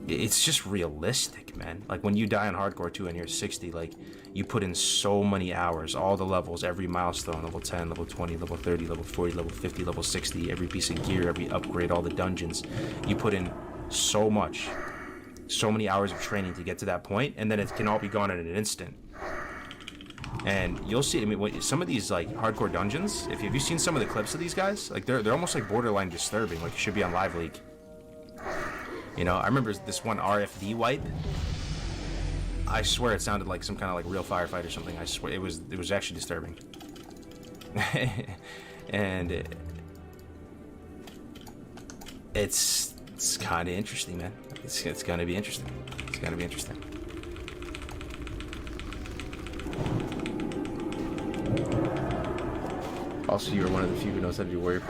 [SPEAKER 1] it's just realistic, man. Like, when you die on hardcore 2 and you're 60, like, you put in so many hours, all the levels, every milestone, level 10, level 20, level 30, level 40, level 50, level 60, every piece of gear, every upgrade, all the dungeons. You put in so many hours of training to get to that point, and then it can all be gone in an instant. And you'll see, I mean, some of these like hardcore dungeons, if you've seen some of the clips of these guys, like they're almost like borderline disturbing, like it should be on Live Leak. You know, I remember this one RFD wipe. I swear it sounded like some kind of like real firefight or something. I swear it was actually disturbing. And it's kind of interesting, man. It's gonna be interesting. It's gonna be interesting. Also, you are one of the few who knows how to do warrior.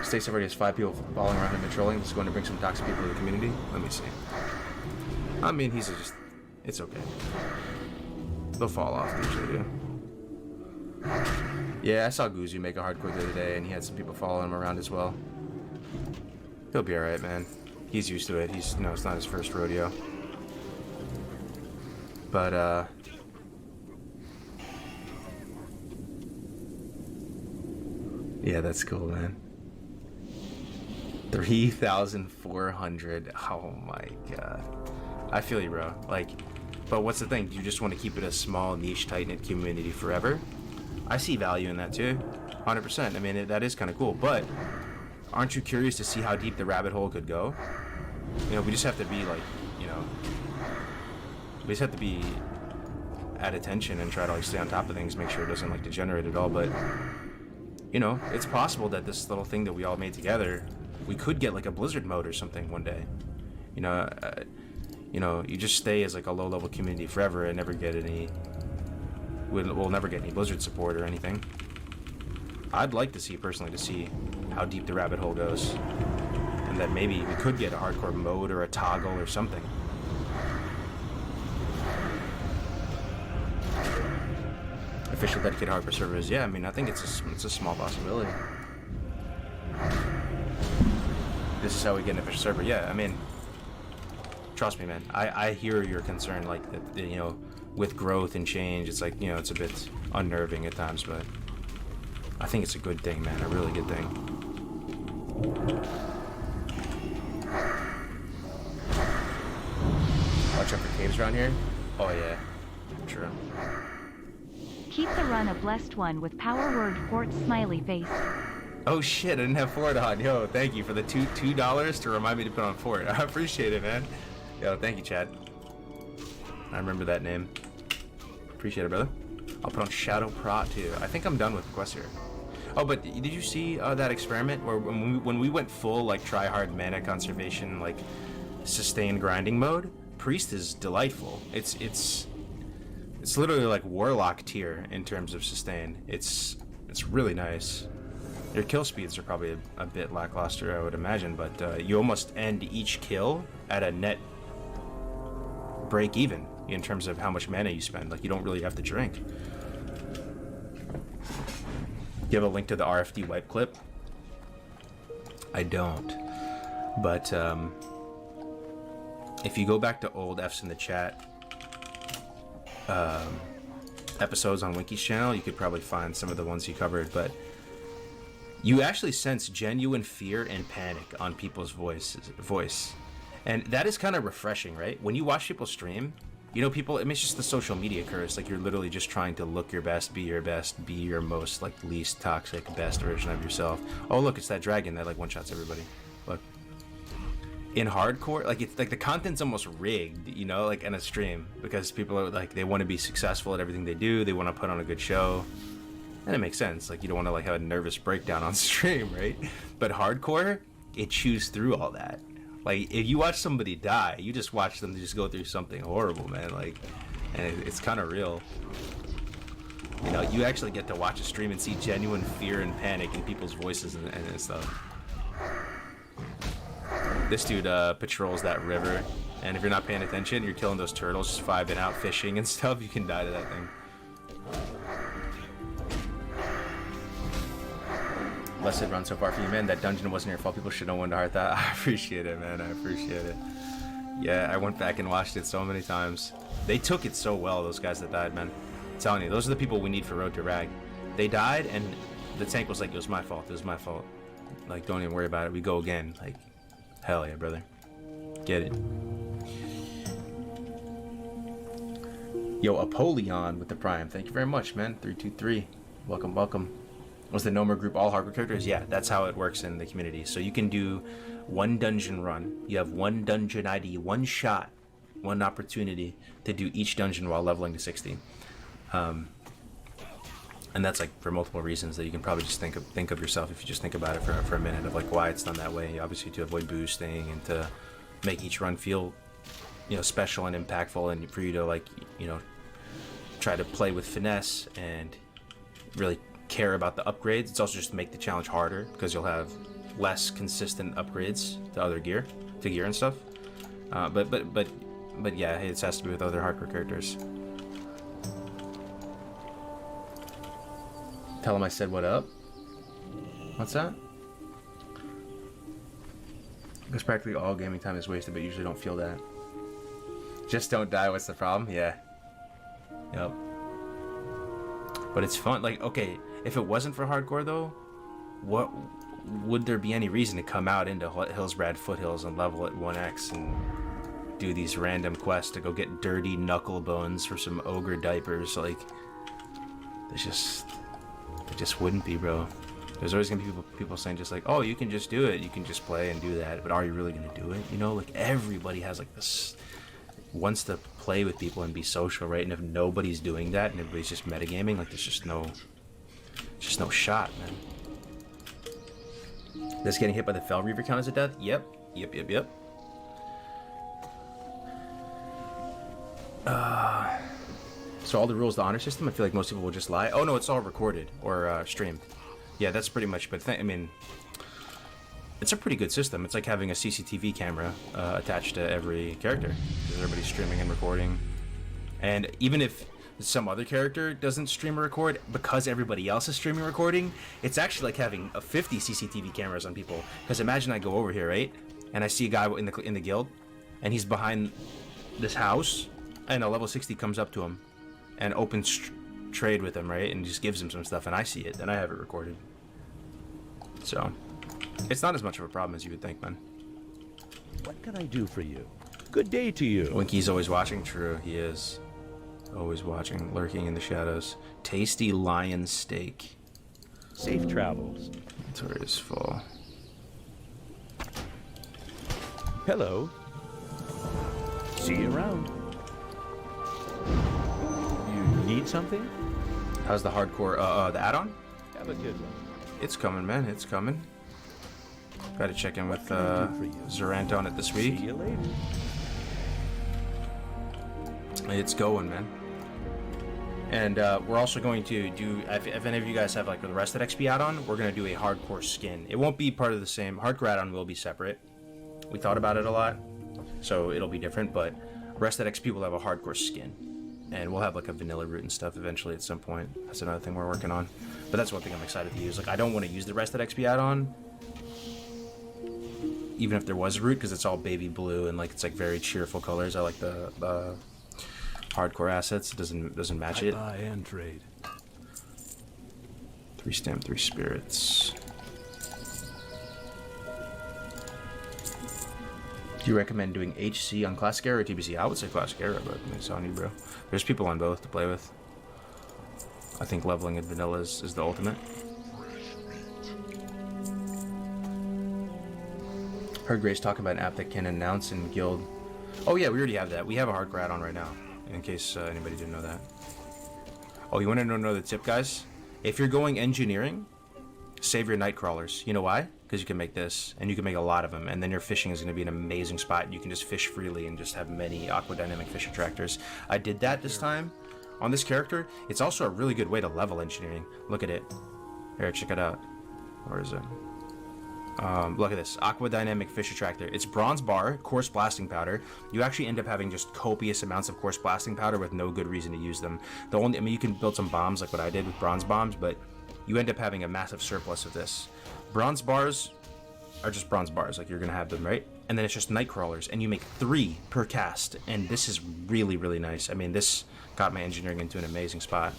[SPEAKER 1] States already has 5 people following around him and trolling. He's going to bring some toxic people to the community. Let me see. I mean, it's okay. They'll fall off, they usually do. Yeah, I saw Guzu make a hardcore the other day, and he had some people following him around as well. He'll be alright, man. He's used to it. It's not his first rodeo. But, yeah, that's cool, man. 3,400. Oh my god. I feel you, bro. Like, but what's the thing? Do you just want to keep it a small, niche, tight-knit community forever? I see value in that too. 100%. I mean, that is kind of cool. But aren't you curious to see how deep the rabbit hole could go? You know, we just have to be like, you know, we just have to be at attention and try to like stay on top of things, make sure it doesn't like degenerate at all. But you know, it's possible that this little thing that we all made together, we could get like a Blizzard mode or something one day. You know, you just stay as like a low-level community forever and never get any. We'll never get any Blizzard support or anything. I'd like to see how deep the rabbit hole goes, and that maybe we could get a hardcore mode or a toggle or something. Official dedicated hardcore servers, yeah. I mean, I think it's a small possibility. This is how we get an official server. Yeah, I mean, trust me, man. I hear your concern, like that. You know, with growth and change, it's like, you know, it's a bit unnerving at times, but I think it's a good thing, man. A really good thing. Watch out for caves around here. Oh yeah, true.
[SPEAKER 2] Keep the run a blessed one with power word fort smiley face.
[SPEAKER 1] Oh shit, I didn't have Fort on. Yo, thank you for the $2 to remind me to put on Fort. I appreciate it, man. Yo, thank you, Chad. I remember that name. Appreciate it, brother. I'll put on Shadow Prot too. I think I'm done with the quest here. Oh, but did you see that experiment where when we went full like try hard mana conservation, like sustained grinding mode? Priest is delightful. It's literally like Warlock tier in terms of sustain. It's really nice. Your kill speeds are probably a bit lackluster, I would imagine, but you almost end each kill at a net break even in terms of how much mana you spend. Like, you don't really have to drink. You have a link to the RFD wipe clip? I don't. But if you go back to old F's in the chat episodes on Winky's channel, you could probably find some of the ones he covered, but you actually sense genuine fear and panic on people's voice. And that is kind of refreshing, right? When you watch people stream, you know, people, I mean, it's just the social media curse. Like, you're literally just trying to look your best, be your most, like, least toxic, best version of yourself. Oh, look, it's that dragon that, like, one-shots everybody. Look. In hardcore, like, it's like the content's almost rigged, you know, like in a stream, because people are like, they want to be successful at everything they do. They want to put on a good show. And it makes sense. Like, you don't want to like have a nervous breakdown on stream, right? But hardcore, it chews through all that. Like, if you watch somebody die, you just watch them just go through something horrible, man. Like, and it's kind of real. You know, you actually get to watch a stream and see genuine fear and panic in people's voices and stuff. This dude patrols that river, and if you're not paying attention, you're killing those turtles, just vibing out, fishing and stuff, you can die to that thing. Blessed run so far for you, man. That dungeon wasn't your fault. People should know when to heart that. I appreciate it, man. I appreciate it. Yeah, I went back and watched it so many times. They took it so well, those guys that died, man. I'm telling you, those are the people we need for Road to Rag. They died, and the tank was like, it was my fault. It was my fault. Like, don't even worry about it. We go again. Like, hell yeah, brother. Get it. Yo, Apollyon with the Prime. Thank you very much, man. 323. Welcome, welcome. Was the Nomer group all hardcore characters? Yeah, that's how it works in the community. So you can do one dungeon run. You have one dungeon ID, one shot, one opportunity to do each dungeon while leveling to 60. And that's like for multiple reasons that you can probably just think of yourself if you just think about it for a minute of like why it's done that way. Obviously to avoid boosting and to make each run feel, you know, special and impactful, and for you to like, you know, try to play with finesse and really care about the upgrades. It's also just to make the challenge harder because you'll have less consistent upgrades to other gear, and stuff. But yeah, it has to be with other hardcore characters. Tell him I said what up. What's that? Because practically all gaming time is wasted, but usually don't feel that. Just don't die. What's the problem? Yeah. Yep. But it's fun. Like, okay, if it wasn't for hardcore though, what would there be any reason to come out into Hillsbrad Foothills and level at 1x and do these random quests to go get dirty knuckle bones for some ogre diapers? Like, it just wouldn't be, bro. There's always gonna be people saying just like, oh, you can just do it, you can just play and do that, but are you really gonna do it? You know, like everybody has like this, wants to play with people and be social, right? And if nobody's doing that and everybody's just metagaming, like there's just no shot, man. This getting hit by the Fell Reaver count as a death? Yep. So all the rules, the honor system, I feel like most people will just lie. Oh no, it's all recorded or streamed. Yeah, that's pretty much, but I mean, it's a pretty good system. It's like having a CCTV camera attached to every character, because everybody's streaming and recording. And even if some other character doesn't stream or record, because everybody else is streaming and recording, it's actually like having 50 CCTV cameras on people. Because imagine I go over here, right, and I see a guy in the guild, and he's behind this house, and a level 60 comes up to him and opens trade with him, right? And just gives him some stuff, and I see it, and I have it recorded. So, it's not as much of a problem as you would think, man.
[SPEAKER 3] What can I do for you? Good day to you.
[SPEAKER 1] Winky's always watching. True, he is. Always watching, lurking in the shadows. Tasty lion steak.
[SPEAKER 3] Safe travels.
[SPEAKER 1] Inventory is full.
[SPEAKER 3] Hello. See you around. You need something?
[SPEAKER 1] How's the hardcore, the add-on?
[SPEAKER 3] Have a good one.
[SPEAKER 1] It's coming, man. It's coming. Gotta check in with
[SPEAKER 3] What can I do for you?
[SPEAKER 1] Zorant on it this week.
[SPEAKER 3] See you later.
[SPEAKER 1] It's going, man. And we're also going to do, if any of you guys have like the Rested XP add-on, we're going to do a hardcore skin. It won't be part of the same, hardcore add-on will be separate. We thought about it a lot, so it'll be different, but Rested XP will have a hardcore skin. And we'll have like a vanilla root and stuff eventually at some point. That's another thing we're working on. But that's one thing I'm excited to use. Like, I don't want to use the Rested XP add-on, even if there was a root, because it's all baby blue and like it's like very cheerful colors. I like the hardcore assets. It doesn't match it.
[SPEAKER 3] Buy and trade.
[SPEAKER 1] 3 stem, 3 spirits. Do you recommend doing HC on Classic Era or TBC? I would say Classic Era, but it's on you, bro. There's people on both to play with. I think leveling in vanilla is the ultimate. Heard Grace talk about an app that can announce in guild. Oh yeah, we already have that. We have a hardcore add-on right now, in case anybody didn't know that. Oh, you want to know another tip, guys? If you're going engineering, save your night crawlers. You know why? Because you can make this, and you can make a lot of them, and then your fishing is going to be an amazing spot. You can just fish freely and just have many aquadynamic fish attractors. I did that this time on this character. It's also a really good way to level engineering. Look at it. Here, check it out. Where is it? Look at this. Aquadynamic fish attractor. It's bronze bar, coarse blasting powder. You actually end up having just copious amounts of coarse blasting powder with no good reason to use them. I mean, you can build some bombs like what I did with bronze bombs, but you end up having a massive surplus of this. Bronze bars are just bronze bars, like you're gonna have them, right? And then it's just night crawlers, and you make 3 per cast, and this is really, really nice. I mean, this got my engineering into an amazing spot.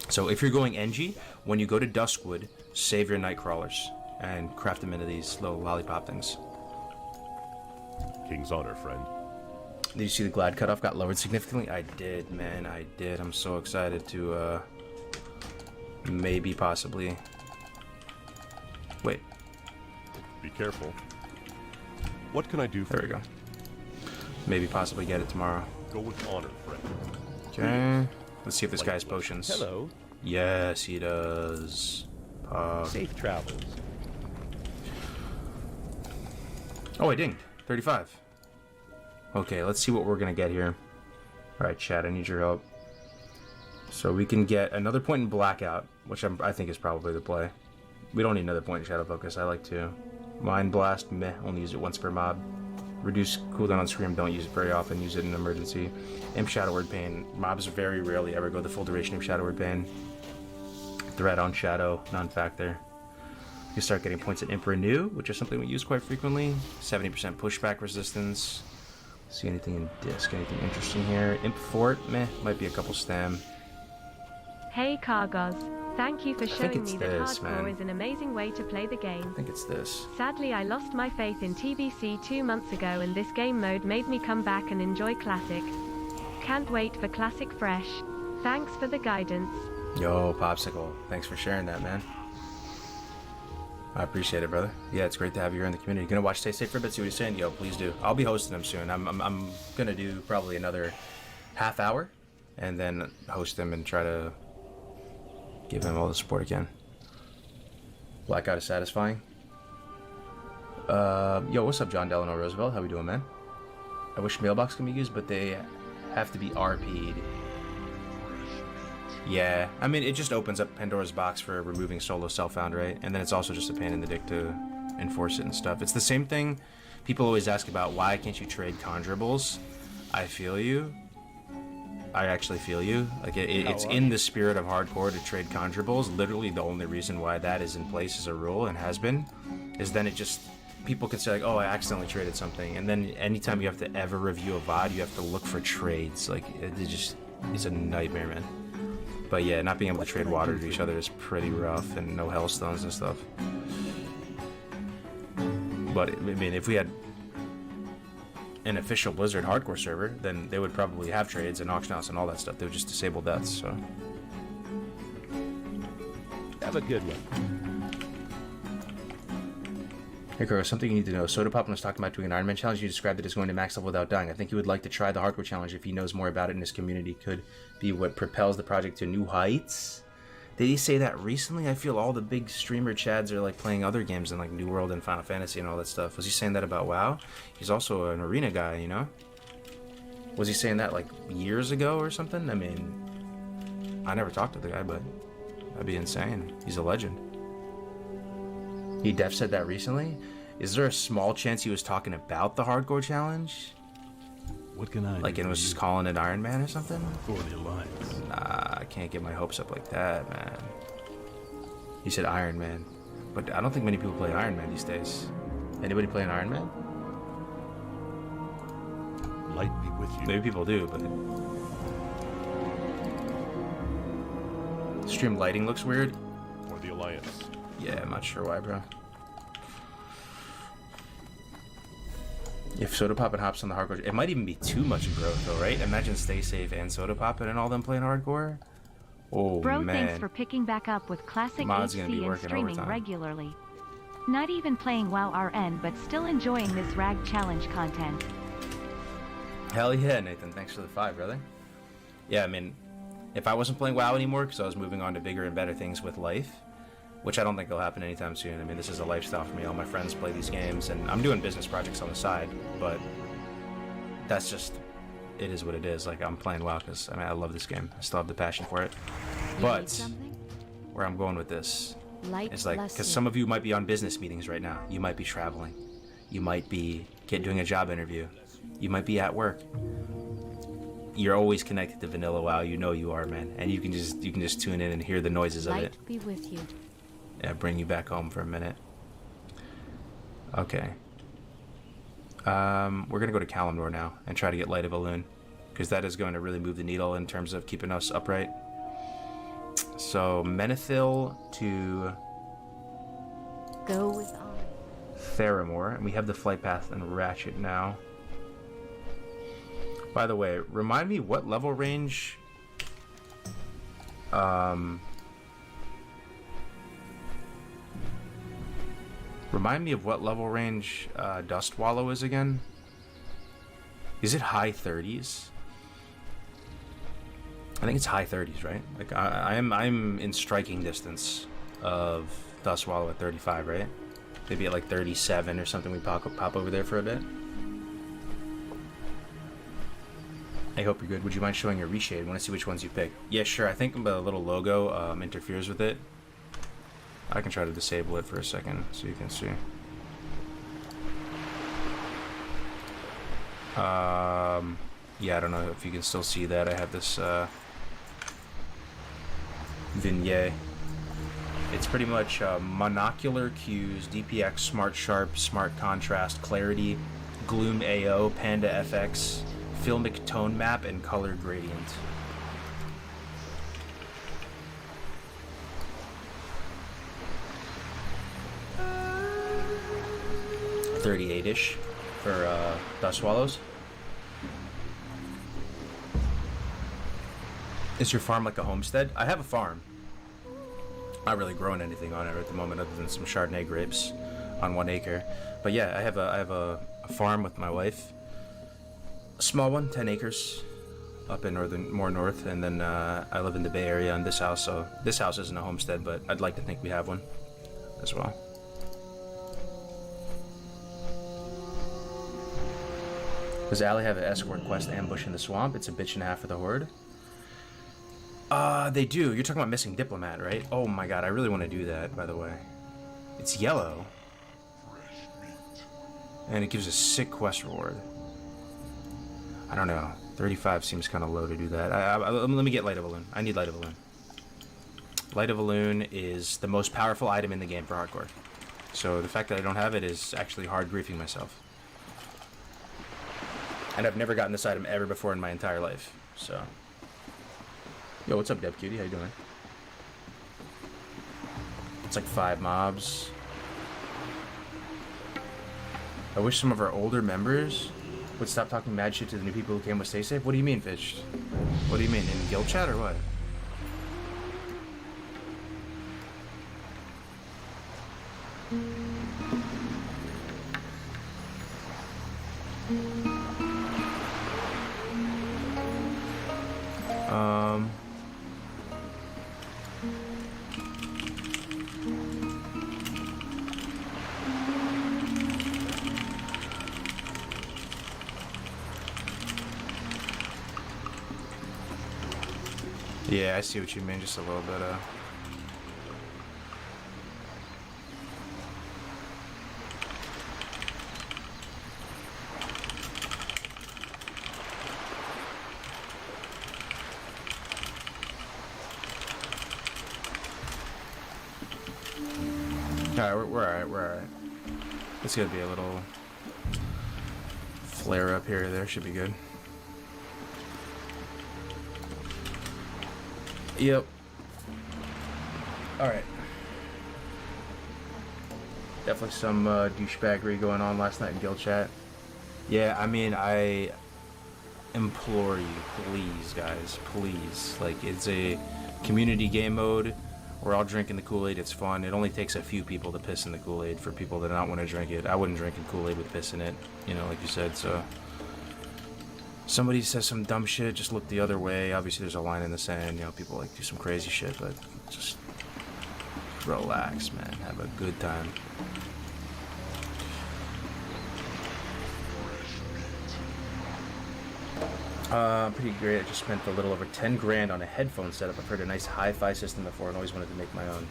[SPEAKER 1] So if you're going Engie, when you go to Duskwood, save your night crawlers and craft them into these little lollipop things.
[SPEAKER 3] King's honor, friend.
[SPEAKER 1] Did you see the glide cutoff got lowered significantly? I did, man, I did. I'm so excited to maybe possibly wait.
[SPEAKER 3] Be careful. What can I do for
[SPEAKER 1] There we go. Maybe possibly get it tomorrow.
[SPEAKER 3] Go with honor, friend.
[SPEAKER 1] Okay. Let's see if this guy has potions.
[SPEAKER 3] Hello.
[SPEAKER 1] Yes, he does.
[SPEAKER 3] Safe travels.
[SPEAKER 1] Oh, I dinged. 35. Okay, let's see what we're gonna get here. Alright, chat, I need your help. So we can get another point in Blackout, which I think is probably the play. We don't need another point in Shadow Focus, I like to. Mind Blast, meh, only use it once per mob. Reduce cooldown on Scream, don't use it very often, use it in emergency. Imp Shadow Word Pain, mobs very rarely ever go the full duration of Shadow Word Pain. Threat on Shadow, non-factor. You start getting points at Imp Renew, which is something we use quite frequently. 70% pushback resistance. See anything in Disc, anything interesting here? Imp Fort, meh, might be a couple stam.
[SPEAKER 2] Hey Cargos, thank you for showing
[SPEAKER 1] it's
[SPEAKER 2] me that
[SPEAKER 1] this,
[SPEAKER 2] hardcore
[SPEAKER 1] man.
[SPEAKER 2] is an amazing way to play the game.
[SPEAKER 1] I think it's this.
[SPEAKER 2] Sadly, I lost my faith in TBC 2 months ago, and this game mode made me come back and enjoy Classic. Can't wait for Classic Fresh. Thanks for the guidance.
[SPEAKER 1] Yo, Popsicle, thanks for sharing that, man. I appreciate it, brother. Yeah, it's great to have you here in the community. You gonna watch Stay Safe for a bit, see what he's saying? Yo, please do. I'll be hosting him soon. I'm gonna do probably another half hour, and then host him and try to give him all the support I can. Blackout is satisfying. Yo, what's up, John Delano Roosevelt? How we doing, man? I wish mailbox can be used, but they have to be RP'd. Yeah, I mean, it just opens up Pandora's box for removing solo self-found, right? And then it's also just a pain in the dick to enforce it and stuff. It's the same thing people always ask about, why can't you trade conjurables? I feel you. I actually feel you. Like, it's in the spirit of hardcore to trade conjurables. Literally the only reason why that is in place as a rule, and has been, is then it just people can say like, oh, I accidentally traded something, and then anytime you have to ever review a VOD, you have to look for trades. Like, it's a nightmare, man. But yeah, not being able to trade water to each other is pretty rough, and no hellstones and stuff. But I mean, if we had an official Blizzard hardcore server, then they would probably have trades and auction house and all that stuff. They would just disable deaths. So
[SPEAKER 3] Have a good one.
[SPEAKER 1] Hey Kuro, something you need to know. Soda Pop was talking about doing an Iron Man challenge. You described it as going to max level without dying. I think he would like to try the hardcore challenge if he knows more about it, and his community could be what propels the project to new heights. Did he say that recently? I feel all the big streamer chads are like playing other games in like New World and Final Fantasy and all that stuff. Was he saying that about WoW? He's also an arena guy, you know? Was he saying that like years ago or something? I mean, I never talked to the guy, but that'd be insane. He's a legend. He def said that recently? Is there a small chance he was talking about the hardcore challenge?
[SPEAKER 3] What can I
[SPEAKER 1] Like,
[SPEAKER 3] do
[SPEAKER 1] and
[SPEAKER 3] for
[SPEAKER 1] was
[SPEAKER 3] you?
[SPEAKER 1] just calling it Iron Man or something?
[SPEAKER 3] For the Alliance.
[SPEAKER 1] Nah, I can't get my hopes up like that, man. He said Iron Man. But I don't think many people play Iron Man these days. Anybody playing Iron Man?
[SPEAKER 3] Light be with you.
[SPEAKER 1] Maybe people do, but... Stream lighting looks weird.
[SPEAKER 3] For the Alliance.
[SPEAKER 1] Yeah, I'm not sure why, bro. If Soda Pop and hops on the hardcore, it might even be too much growth, though, right? Imagine Stay Safe and Soda Pop and all them playing hardcore. Oh,
[SPEAKER 2] Bro,
[SPEAKER 1] man.
[SPEAKER 2] thanks for picking back up with classic
[SPEAKER 1] Mod's gonna be
[SPEAKER 2] HC and
[SPEAKER 1] working
[SPEAKER 2] streaming
[SPEAKER 1] overtime.
[SPEAKER 2] regularly. Not even playing WoW RN, but still enjoying this rag challenge content.
[SPEAKER 1] Hell yeah, Nathan. Thanks for the 5, brother. Yeah, I mean, if I wasn't playing WoW anymore because I was moving on to bigger and better things with life, which I don't think will happen anytime soon. I mean, this is a lifestyle for me. All my friends play these games, and I'm doing business projects on the side, but that's just, it is what it is. Like, I'm playing WoW because, I mean, I love this game. I still have the passion for it. But where I'm going with this is like, because some of you might be on business meetings right now. You might be traveling. You might be doing a job interview. You might be at work. You're always connected to Vanilla WoW. You know you are, man. And you can just tune in and hear the noises of it.
[SPEAKER 2] Light be with you.
[SPEAKER 1] Yeah, bring you back home for a minute. Okay. We're gonna go to Kalimdor now and try to get Light of Elune, because that is going to really move the needle in terms of keeping us upright. So Menethil to
[SPEAKER 2] Go with I.
[SPEAKER 1] Theramore, and we have the flight path and Ratchet now. By the way, remind me what level range remind me of what level range Dust Wallow is again. Is it high 30s? I think it's high 30s, right? Like I'm in striking distance of Dust Wallow at 35, right? Maybe at like 37 or something. We pop over there for a bit. I hope you're good. Would you mind showing your reshade? I want to see which ones you pick. Yeah, sure. I think the little logo interferes with it. I can try to disable it for a second so you can see. Yeah, I don't know if you can still see that. I have this vignette. It's pretty much monocular cues, DPX, Smart Sharp, Smart Contrast, Clarity, Gloom AO, Panda FX, Filmic Tone Map, and Color Gradient. 38-ish for Dust Swallows. Is your farm like a homestead? I have a farm. Not really growing anything on it at the moment other than some Chardonnay grapes on 1 acre. But yeah, I have a farm with my wife. A small one, 10 acres, up in more north, and then I live in the Bay Area in this house, so this house isn't a homestead, but I'd like to think we have one as well. Does Allie have an escort quest ambush in the swamp? It's a bitch and a half for the horde. They do. You're talking about missing diplomat, right? Oh my god, I really want to do that, by the way. It's yellow. And it gives a sick quest reward. I don't know. 35 seems kind of low to do that. Let me get Light of Elune. I need Light of Elune. Light of Elune is the most powerful item in the game for hardcore. So the fact that I don't have it is actually hard griefing myself. And I've never gotten this item ever before in my entire life, so. Yo, what's up, Dev Cutie? How you doing? It's like 5 mobs. I wish some of our older members would stop talking mad shit to the new people who came with Stay Safe. What do you mean, Fitch? What do you mean? In guild chat or what? Yeah, I see what you mean, just a little bit, Alright, we're alright, we're alright. It's gonna be a little flare up here or there, should be good. Yep. Alright. Definitely some douchebaggery going on last night in guild chat. Yeah, I mean, I implore you, please, guys, please. Like, it's a community game mode. We're all drinking the Kool-Aid. It's fun. It only takes a few people to piss in the Kool-Aid for people that don't want to drink it. I wouldn't drink a Kool-Aid with piss in it, you know, like you said, so. Somebody says some dumb shit, just look the other way. Obviously, there's a line in the sand. You know, people like do some crazy shit, but just relax, man. Have a good time. Pretty great. I just spent a little over 10 grand on a headphone setup. I've heard a nice hi-fi system before and always wanted to make my own.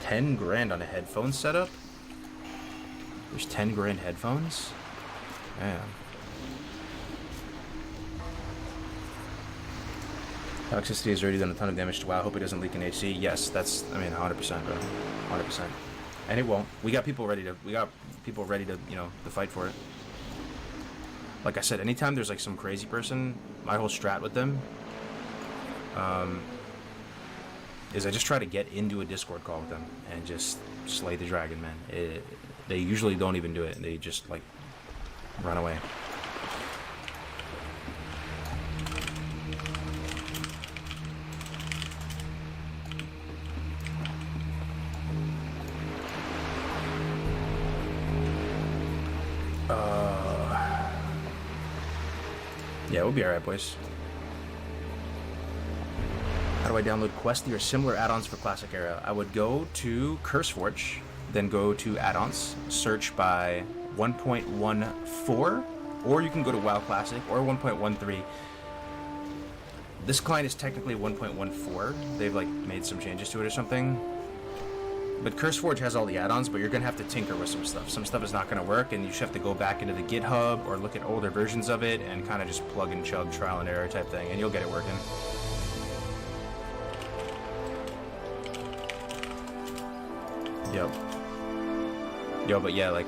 [SPEAKER 1] 10 grand on a headphone setup? There's 10 grand headphones? Man. Toxicity has already done a ton of damage to WoW. Hope it doesn't leak in HC. Yes, that's, I mean, 100%, bro. 100%. And it won't. We got people ready to, you know, to fight for it. Like I said, anytime there's like some crazy person, my whole strat with them, is I just try to get into a Discord call with them and just slay the dragon, man. They usually don't even do it. They just like run away. Yeah, we'll be alright, boys. How do I download Questy or similar add-ons for Classic Era? I would go to CurseForge, then go to add-ons, search by 1.14, or you can go to WoW Classic or 1.13. This client is technically 1.14. They've like made some changes to it or something. But CurseForge has all the add-ons, but you're going to have to tinker with some stuff. Some stuff is not going to work, and you just have to go back into the GitHub or look at older versions of it and kind of just plug and chug, trial and error type thing, and you'll get it working. Yep. Yo, but yeah, like,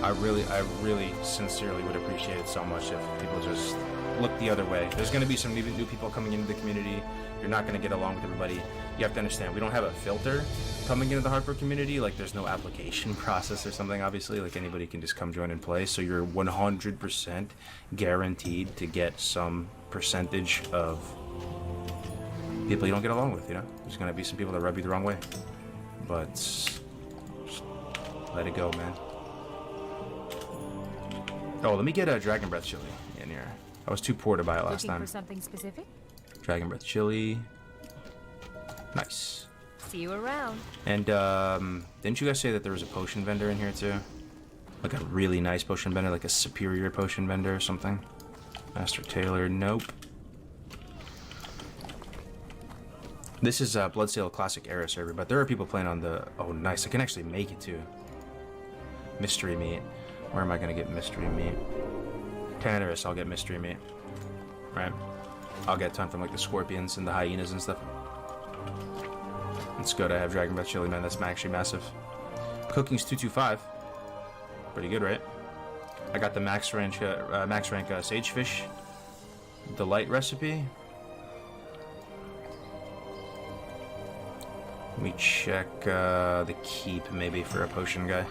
[SPEAKER 1] I really sincerely would appreciate it so much if people just look the other way. There's going to be some new people coming into the community. You're not going to get along with everybody. You have to understand, we don't have a filter coming into the hardcore community. Like, there's no application process or something, obviously. Like, anybody can just come join and play. So you're 100% guaranteed to get some percentage of people you don't get along with, you know? There's going to be some people that rub you the wrong way. But just let it go, man. Oh, let me get a Dragon Breath chili in here. I was too poor to buy it last time.
[SPEAKER 4] Looking for something specific?
[SPEAKER 1] Dragon Breath chili. Nice.
[SPEAKER 4] See you around.
[SPEAKER 1] And didn't you guys say that there was a potion vendor in here too? Like a really nice potion vendor, like a superior potion vendor or something? Master Taylor, nope. This is Bloodsail Classic Era server, but there are people playing on the... Oh, nice. I can actually make it too. Mystery meat. Where am I gonna get mystery meat? Tannerus, I'll get mystery meat. Right? I'll get a ton from like the scorpions and the hyenas and stuff. It's good I have Dragon Breath chili, man. That's actually massive.
[SPEAKER 5] Cooking's 225. Pretty good, right? I got the max rank sagefish delight recipe. Let me check the keep maybe for a potion guy.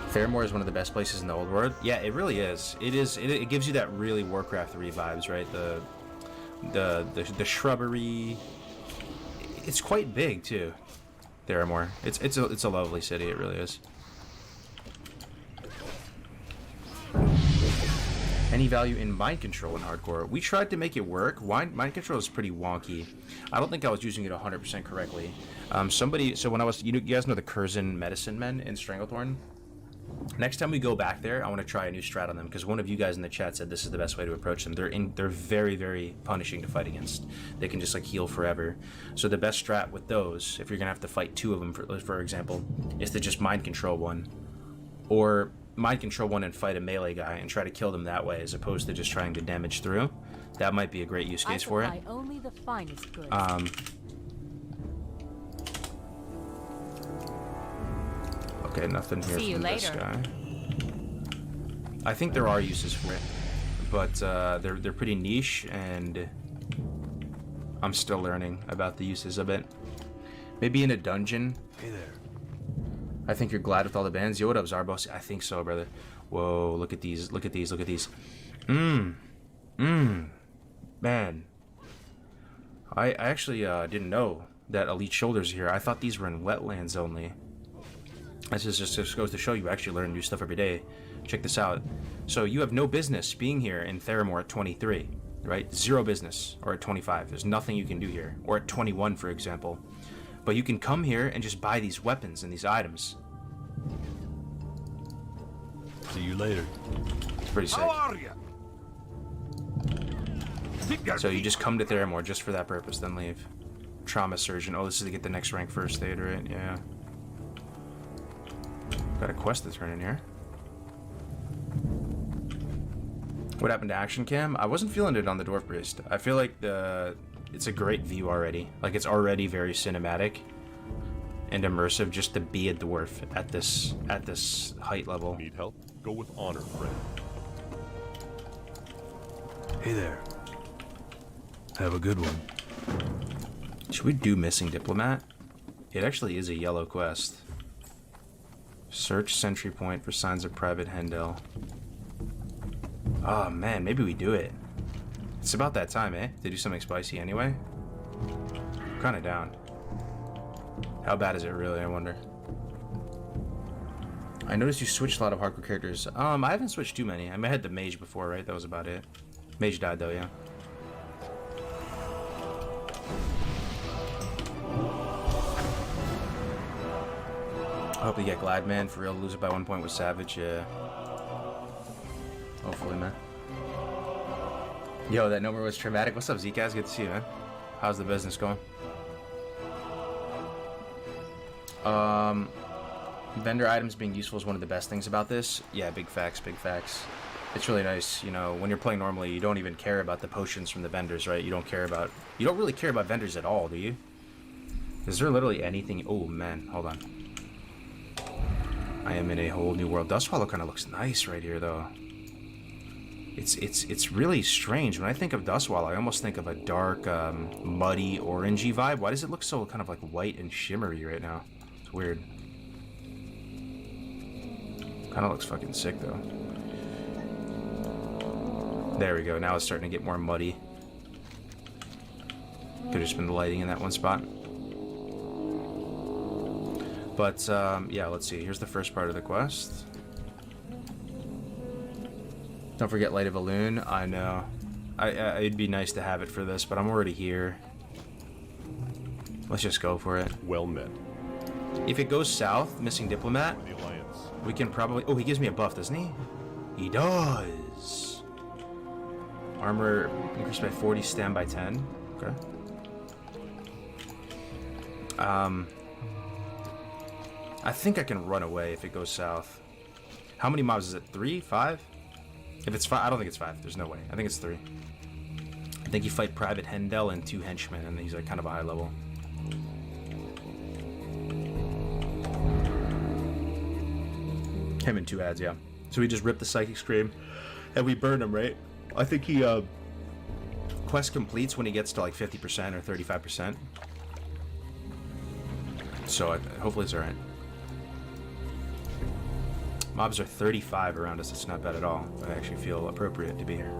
[SPEAKER 5] Fairmore is one of the best places in the old world. Yeah, it really is. It is. It gives you that really Warcraft 3 vibes, right? The shrubbery. It's quite big too. Fairmore. It's a lovely city. It really is. Any value in mind control in hardcore? We tried to make it work. Mind control is pretty wonky. I don't think I was using it 100% correctly. So when I was, you guys know the Curzon medicine men in Stranglethorn? Next time we go back there, I want to try a new strat on them, because one of you guys in the chat said this is the best way to approach them. They're very, very punishing to fight against. They can just like heal forever. So the best strat with those, if you're gonna have to fight two of them, for example, is to just mind control one, or mind control one and fight a melee guy and try to kill them that way, as opposed to just trying to damage through. That might be a great use case for it.
[SPEAKER 4] Only the finest goods.
[SPEAKER 5] Okay, nothing here
[SPEAKER 4] See you
[SPEAKER 5] from this
[SPEAKER 4] later.
[SPEAKER 5] guy. I think there are uses for it, but they're pretty niche, and I'm still learning about the uses of it. Maybe in a dungeon.
[SPEAKER 3] Hey there.
[SPEAKER 5] I think you're glad with all the bands. Yo, what up, Zarbos? I think so, brother. Whoa, look at these. Look at these. Look at these. Man. I actually didn't know that Elite Shoulders are here. I thought these were in wetlands only. This just goes to show you actually learn new stuff every day. Check this out. So you have no business being here in Theramore at 23, right? Zero business. Or at 25. There's nothing you can do here. Or at 21, for example. But you can come here and just buy these weapons and these items.
[SPEAKER 3] See you later.
[SPEAKER 5] It's pretty sick.
[SPEAKER 3] How are you?
[SPEAKER 5] So you just come to Theramore just for that purpose, then leave. Trauma Surgeon. Oh, this is to get the next rank first aid, right? Yeah. Got a quest to turn in here. What happened to Action Cam? I wasn't feeling it on the Dwarf Priest. I feel like it's a great view already. Like, it's already very cinematic and immersive just to be a dwarf at this height level.
[SPEAKER 3] Need help? Go with honor, friend.
[SPEAKER 6] Hey there. Have a good one.
[SPEAKER 5] Should we do Missing Diplomat? It actually is a yellow quest. Search Sentry Point for signs of Private Hendel. Oh man, maybe we do it. It's about that time, eh? To do something spicy anyway. I'm kinda down. How bad is it really, I wonder? I noticed you switched a lot of hardcore characters. I haven't switched too many. I mean, I had the mage before, right? That was about it. Mage died though, yeah. I hope you get Gladman for real. Lose it by 1 point with Savage, yeah. Hopefully, man. Yo, that number was traumatic. What's up, Zcaz? Good to see you, man. How's the business going? Vendor items being useful is one of the best things about this. Yeah, big facts, big facts. It's really nice, you know, when you're playing normally, you don't even care about the potions from the vendors, right? You don't really care about vendors at all, do you? Is there literally anything? Oh, man, hold on. I am in a whole new world. Dustwallow kind of looks nice right here, though. It's really strange. When I think of Dustwallow, I almost think of a dark, muddy, orangey vibe. Why does it look so kind of like white and shimmery right now? It's weird. Kind of looks fucking sick, though. There we go. Now it's starting to get more muddy. Could have just been the lighting in that one spot. But, yeah, let's see. Here's the first part of the quest. Don't forget Light of a Loon. I know. It'd be nice to have it for this, but I'm already here. Let's just go for it.
[SPEAKER 3] Well met.
[SPEAKER 5] If it goes south, Missing Diplomat,
[SPEAKER 3] The Alliance.
[SPEAKER 5] we can probably... Oh, he gives me a buff, doesn't he? He does. Armor increased by 40, stand by 10. Okay. I think I can run away if it goes south. How many mobs is it? 3? 5? If it's 5, I don't think it's 5. There's no way. I think it's 3. I think you fight Private Hendel and 2 henchmen, and he's like kind of a high level. Him and 2 ads, yeah. So we just ripped the Psychic Scream, and we burned him, right? I think he, quest completes when he gets to like 50% or 35%. So hopefully it's alright. Mobs are 35 around us, it's not bad at all. I actually feel appropriate to be here.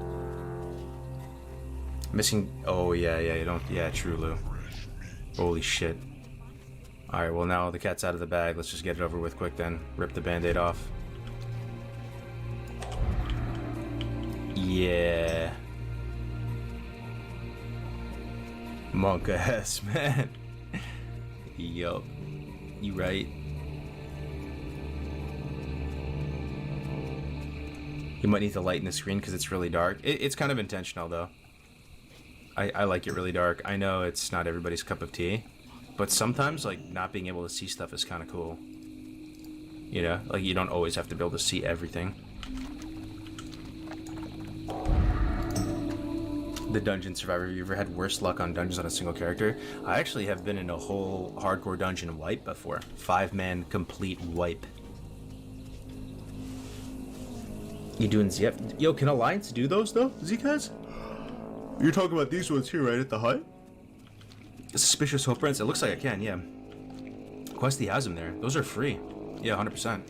[SPEAKER 5] Missing, oh yeah, you don't, yeah, true, Lou. Holy shit. Alright, well now the cat's out of the bag, let's just get it over with quick then. Rip the band-aid off. Yeah. Monk ass, man. Yup. You right. You might need to lighten the screen because it's really dark. It's kind of intentional though. I like it really dark. I know it's not everybody's cup of tea, but sometimes like not being able to see stuff is kind of cool. You know, like you don't always have to be able to see everything. The dungeon survivor. Have you ever had worse luck on dungeons on a single character? I actually have been in a whole hardcore dungeon wipe before. 5-man complete wipe. You doing ZF? Yo, can Alliance do those though, Zkaz? You're talking about these ones here, right at the hut? Suspicious Hope-Prints? It looks like I can, yeah. Questy has them there. Those are free. Yeah, 100%.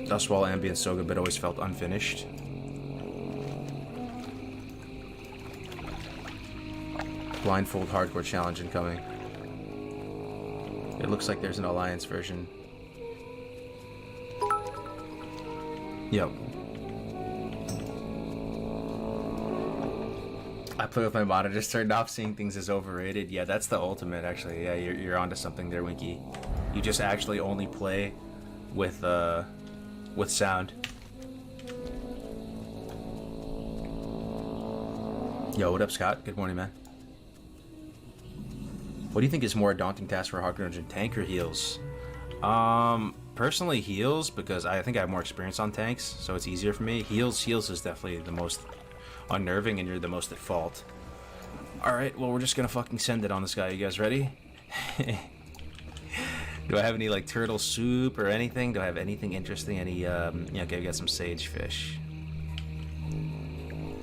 [SPEAKER 5] Dustwall, Ambient, so good, but always felt unfinished. Blindfold Hardcore Challenge incoming. It looks like there's an Alliance version. Yep. I play with my monitor turned off, seeing things is overrated. Yeah, that's the ultimate, actually. Yeah, you're onto something there, Winky. You just actually only play with sound. Yo, what up, Scott? Good morning, man. What do you think is more a daunting task for a hardcore dungeon, tank or heals? Personally, heals, because I think I have more experience on tanks, so it's easier for me. Heals is definitely the most unnerving, and you're the most at fault. Alright, well, we're just gonna fucking send it on this guy. You guys ready? Do I have any, like, turtle soup or anything? Do I have anything interesting? Any, yeah, okay, we got some sage fish.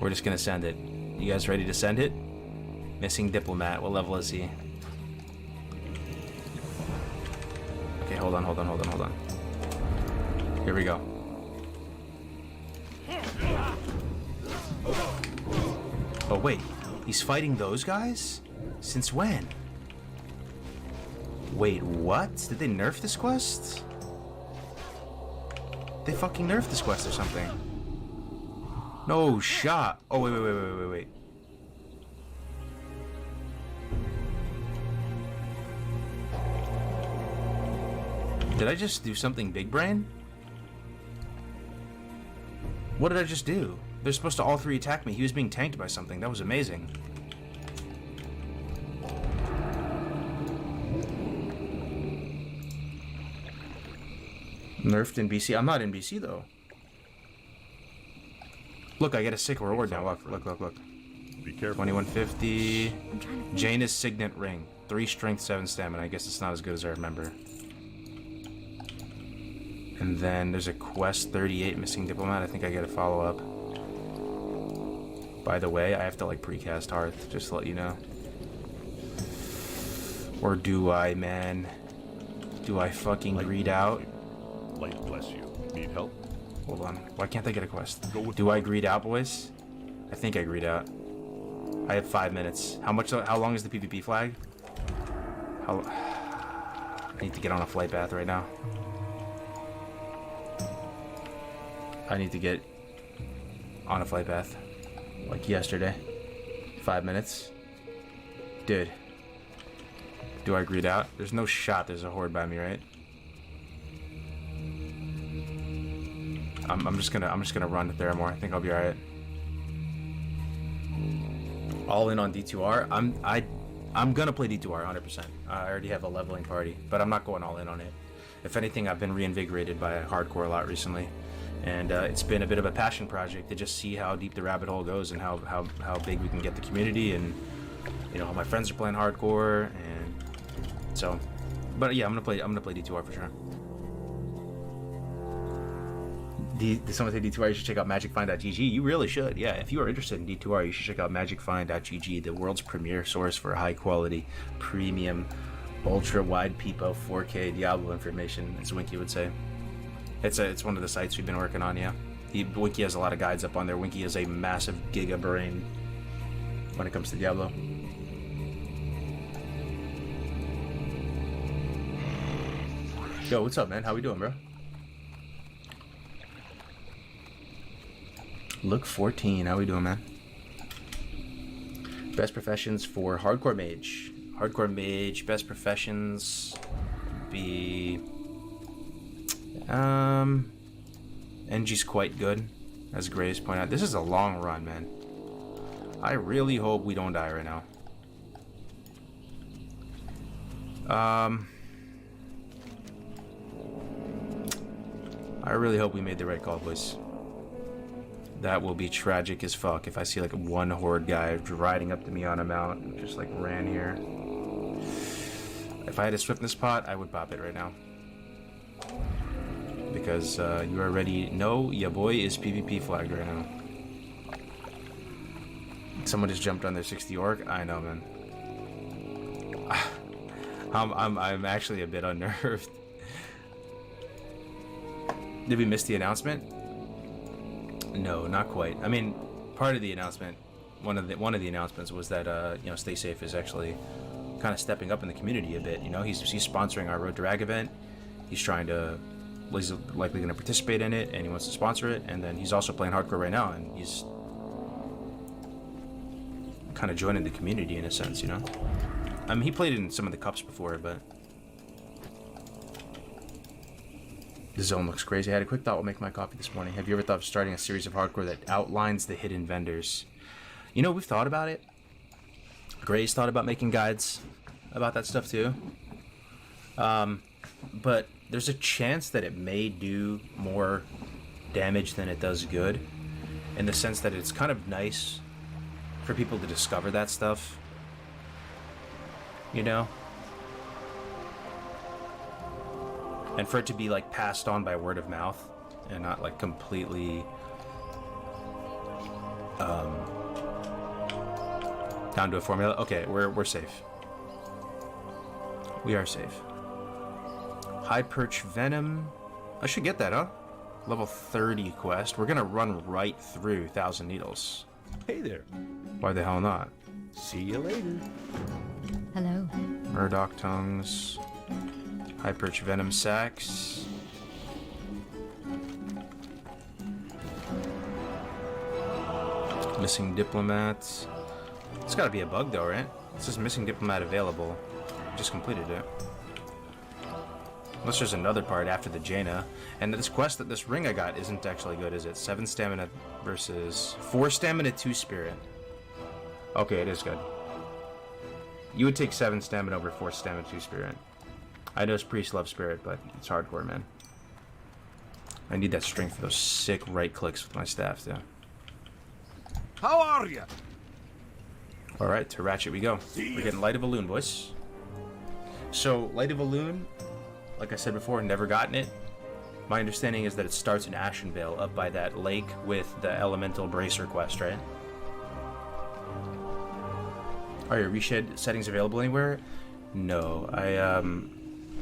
[SPEAKER 5] We're just gonna send it. You guys ready to send it? Missing diplomat. What level is he? Okay, hold on. Here we go. Oh, wait. He's fighting those guys? Since when? Wait, what? Did they nerf this quest? They fucking nerfed this quest or something. No shot. Oh, wait. Did I just do something big brain? What did I just do? They're supposed to all three attack me. He was being tanked by something. That was amazing. Nerfed in BC? I'm not in BC though. Look, I get a sick reward now. Look.
[SPEAKER 3] Be careful.
[SPEAKER 5] 2150. Janus Signet Ring. 3 strength, 7 stamina. I guess it's not as good as I remember. And then there's a quest 38, missing diplomat. I think I get a follow-up. By the way, I have to like precast Hearth, just to let you know. Or do I, man? Do I fucking greed out?
[SPEAKER 3] Light bless you. Need help?
[SPEAKER 5] Hold on. Why can't I get a quest?
[SPEAKER 3] Go with
[SPEAKER 5] Do I greed out, boys? I think I greed out. I have 5 minutes. How long is the PvP flag? I need to get on a flight path right now. I need to get on a flight path. Like yesterday. 5 minutes. Dude. Do I greed out? There's no shot there's a horde by me, right? I'm just gonna run to Theramore. I think I'll be alright. All in on D2R. I'm gonna play D2R 100%. I already have a leveling party, but I'm not going all in on it. If anything, I've been reinvigorated by hardcore a lot recently. And it's been a bit of a passion project to just see how deep the rabbit hole goes and how big we can get the community, and you know, how my friends are playing hardcore, and so But yeah, I'm gonna play D2R for sure. Did someone say D2R? You should check out magicfind.gg. You really should. Yeah, if you are interested in D2R, you should check out magicfind.gg, the world's premier source for high quality, premium, ultra wide peepo 4K Diablo information, as Winky would say. It's one of the sites we've been working on. Yeah, Winky has a lot of guides up on there. Winky is a massive giga brain when it comes to Diablo. Yo, what's up, man? How we doing, bro? Look 14. How we doing, man? Best professions for hardcore mage. Hardcore mage. Best professions be NG's quite good, as Graves pointed out. This is a long run, man. I really hope we don't die right now. I really hope we made the right call, boys. That will be tragic as fuck if I see like one horde guy riding up to me on a mount and just like ran here. If I had a swiftness pot, I would pop it right now. Because you already know your boy is PvP flagged right now. Someone just jumped on their 60 orc. I know, man. I'm actually a bit unnerved. Did we miss the announcement? No, not quite. I mean, part of the announcement, one of the announcements was that you know, Stay Safe is actually kind of stepping up in the community a bit. You know, he's sponsoring our Road to Rag event. He's likely going to participate in it, and he wants to sponsor it. And then he's also playing hardcore right now, and he's kind of joining the community in a sense, you know. I mean, he played in some of the cups before, but the zone looks crazy. I had a quick thought while making my coffee this morning. Have you ever thought of starting a series of hardcore that outlines the hidden vendors? You know, we've thought about it. Gray's thought about making guides about that stuff too. But there's a chance that it may do more damage than it does good, in the sense that it's kind of nice for people to discover that stuff, you know? And for it to be like passed on by word of mouth and not like completely down to a formula. Okay, we're safe. We are safe. High Perch Venom. I should get that, huh? Level 30 quest. We're gonna run right through 1,000 Needles.
[SPEAKER 3] Hey there.
[SPEAKER 5] Why the hell not?
[SPEAKER 3] See you later.
[SPEAKER 4] Hello.
[SPEAKER 5] Murdoch Tongues. High Perch Venom Sacks. Missing Diplomats. It's gotta be a bug though, right? It says missing Diplomat available. Just completed it. Unless there's another part after the Jaina. And this ring I got isn't actually good, is it? 7 stamina versus 4 stamina, 2 spirit. Okay, it is good. You would take 7 stamina over 4 stamina, 2 spirit. I know priests love spirit, but it's hardcore, man. I need that strength for those sick right clicks with my staff, too.
[SPEAKER 3] How are you?
[SPEAKER 5] Alright, to Ratchet we go. We're getting Light of a Loon, boys. So, Light of a Loon, like I said before, never gotten it. My understanding is that it starts in Ashenvale, up by that lake with the Elemental Bracer quest, right? Are your reshed settings available anywhere? No,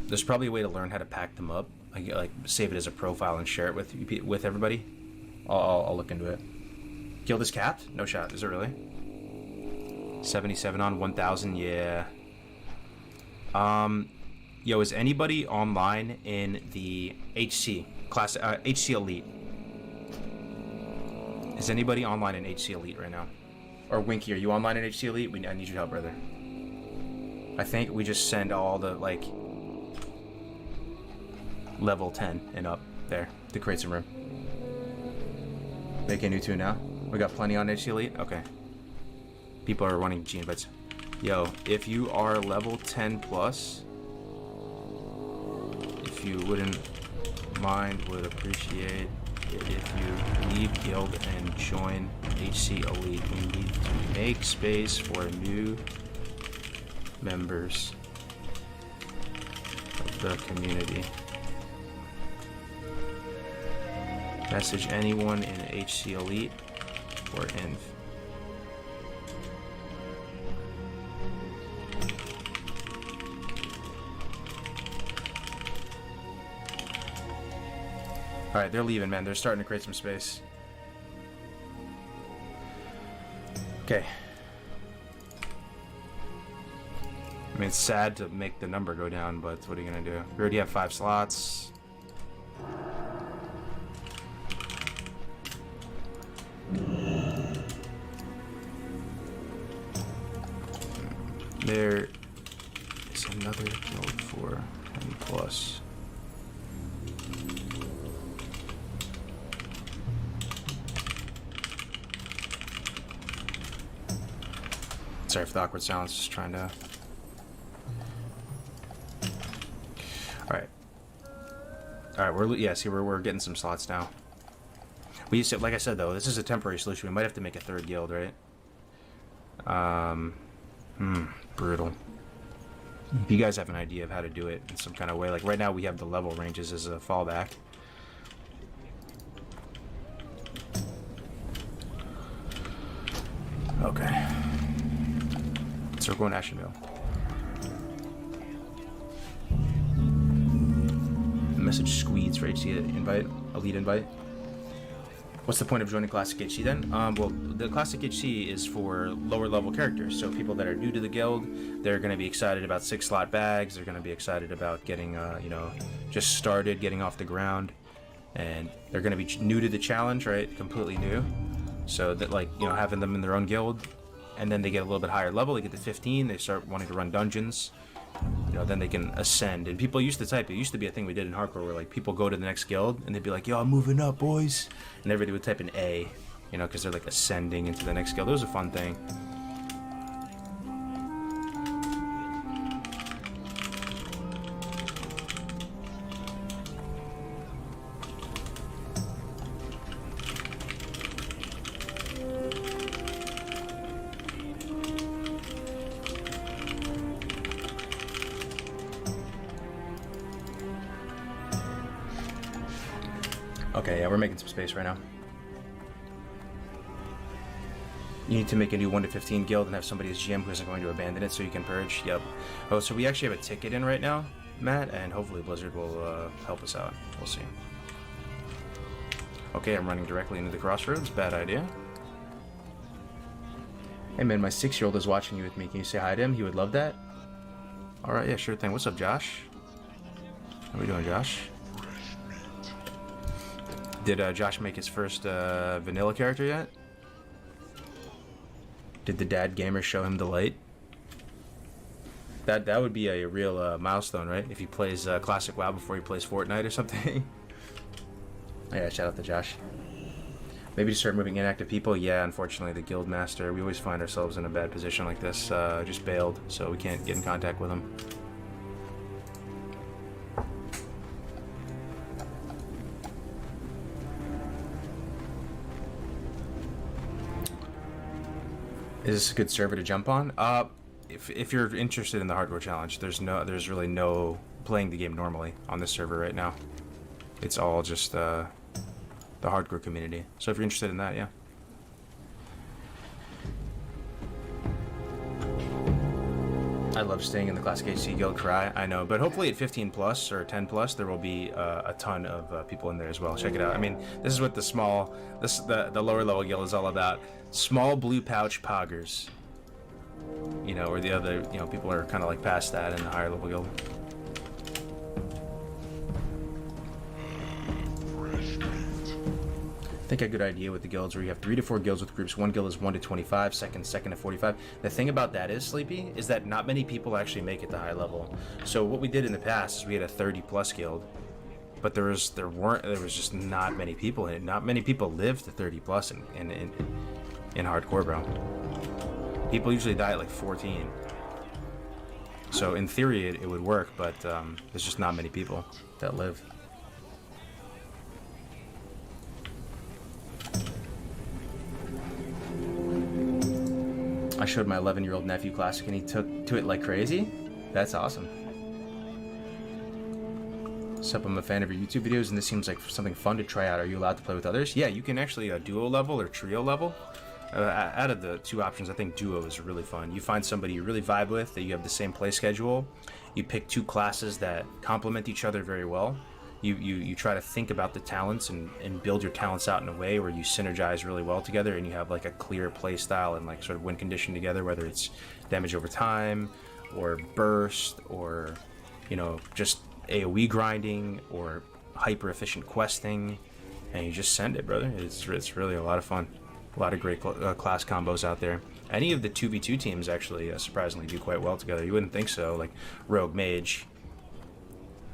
[SPEAKER 5] there's probably a way to learn how to pack them up. Like save it as a profile and share it with everybody. I'll look into it. Guild is capped? No shot. Is it really? 77 on 1,000. Yeah. Yo, is anybody online in the HC class? HC Elite. Is anybody online in HC Elite right now? Or Winky, are you online in HC Elite? I need your help, brother. I think we just send all the like level 10 and up there to create some room. Make a new tune now. We got plenty on HC Elite. Okay. People are wanting G invites. Yo, if you are level 10 plus, if you wouldn't mind, would appreciate it if you leave guild and join HC Elite. We need to make space for new members. the community. Message anyone in HC Elite or Inv. Alright, they're leaving, man. They're starting to create some space. Okay. I mean, it's sad to make the number go down, but what are you gonna do? We already have 5 slots. There is another guild for 10 plus. Sorry for the awkward silence, just trying to... Alright. Alright, yeah, see, we're getting some slots now. We used to, like I said though, this is a temporary solution. We might have to make a 3rd guild, right? Brutal. If you guys have an idea of how to do it in some kind of way, like right now we have the level ranges as a fallback. Okay. So we're going to Ashenville. Message Squeeds for HC invite, elite invite. What's the point of joining Classic HC then? Well, the Classic HC is for lower level characters, so people that are new to the guild, they're going to be excited about 6-slot bags, they're going to be excited about getting, you know, just started, getting off the ground, and they're going to be new to the challenge, right? Completely new. So that, like, you know, having them in their own guild, and then they get a little bit higher level, they get to 15, they start wanting to run dungeons. You know, then they can ascend. And people used to type, it used to be a thing we did in hardcore where like people go to the next guild and they'd be like, yo, I'm moving up, boys. And everybody would type an A, you know, because they're like ascending into the next guild. It was a fun thing. Okay, yeah, we're making some space right now. You need to make a new 1 to 15 guild and have somebody as GM who isn't going to abandon it so you can purge. Yep. Oh, so we actually have a ticket in right now, Matt, and hopefully Blizzard will help us out. We'll see. Okay, I'm running directly into the crossroads. Bad idea. Hey man, my 6-year-old is watching you with me. Can you say hi to him? He would love that. Alright, yeah, sure thing. What's up, Josh? How we doing, Josh? Did Josh make his first vanilla character yet? Did the dad gamer show him the light? That would be a real milestone, right? If he plays Classic WoW before he plays Fortnite or something. Yeah, shout out to Josh. Maybe to start moving inactive people? Yeah, unfortunately, the guild master, we always find ourselves in a bad position like this. Just bailed, so we can't get in contact with him. Is this a good server to jump on? If you're interested in the hardcore challenge, there's really no playing the game normally on this server right now. It's all just the hardcore community. So if you're interested in that, yeah. I love staying in the Classic HC Guild. Cry, I know, but hopefully at 15 plus or 10 plus, there will be a ton of people in there as well. Check it out. I mean, this is what the lower level guild is all about. Small blue pouch poggers. You know, or the other, you know, people are kind of like past that in the higher level guild. I think a good idea with the guilds where you have 3 to 4 guilds with groups. One guild is 1 to 25, second to 45. The thing about that is, Sleepy, is that not many people actually make it to high level. So what we did in the past is we had a 30 plus guild, but there was just not many people in it. Not many people live to 30 plus in hardcore, bro. People usually die at like 14. So in theory it would work, but there's just not many people that live. I showed my 11-year-old nephew Classic and he took to it like crazy. That's awesome. Sup, I'm a fan of your YouTube videos, and this seems like something fun to try out. Are you allowed to play with others? Yeah, you can actually duo level or trio level. Out of the two options, I think duo is really fun. You find somebody you really vibe with, that you have the same play schedule. You pick two classes that complement each other very well. You try to think about the talents and build your talents out in a way where you synergize really well together, and you have like a clear play style and like sort of win condition together, whether it's damage over time or burst or, you know, just AoE grinding or hyper efficient questing, and you just send it, brother. It's really a lot of fun. A lot of great class combos out there. Any of the 2v2 teams actually surprisingly do quite well together. You wouldn't think so, like Rogue Mage.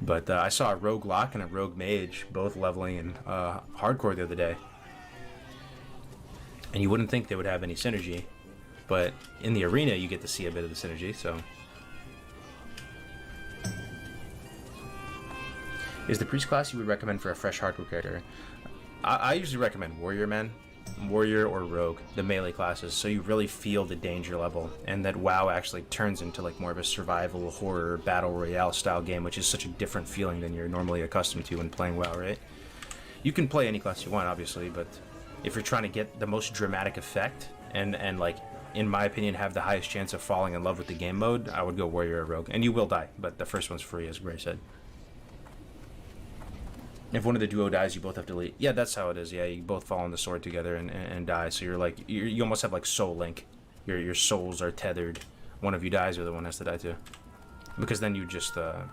[SPEAKER 5] But I saw a Rogue Lock and a Rogue Mage both leveling in Hardcore the other day. And you wouldn't think they would have any synergy. But in the arena, you get to see a bit of the synergy, so... Is the Priest class you would recommend for a fresh Hardcore character? I usually recommend Warrior, man. Warrior or Rogue, the melee classes, so you really feel the danger level, and that WoW actually turns into like more of a survival horror battle royale style game, which is such a different feeling than you're normally accustomed to when playing WoW, right? You can play any class you want, obviously, but if you're trying to get the most dramatic effect and like, in my opinion, have the highest chance of falling in love with the game mode, I would go Warrior or Rogue, and you will die, but the first one's free, as Gray said. If one of the duo dies, you both have to leave. Yeah, that's how it is. Yeah, you both fall on the sword together and die. So you're like, you almost have like soul link. Your souls are tethered. One of you dies, the other one has to die too. Because then you just have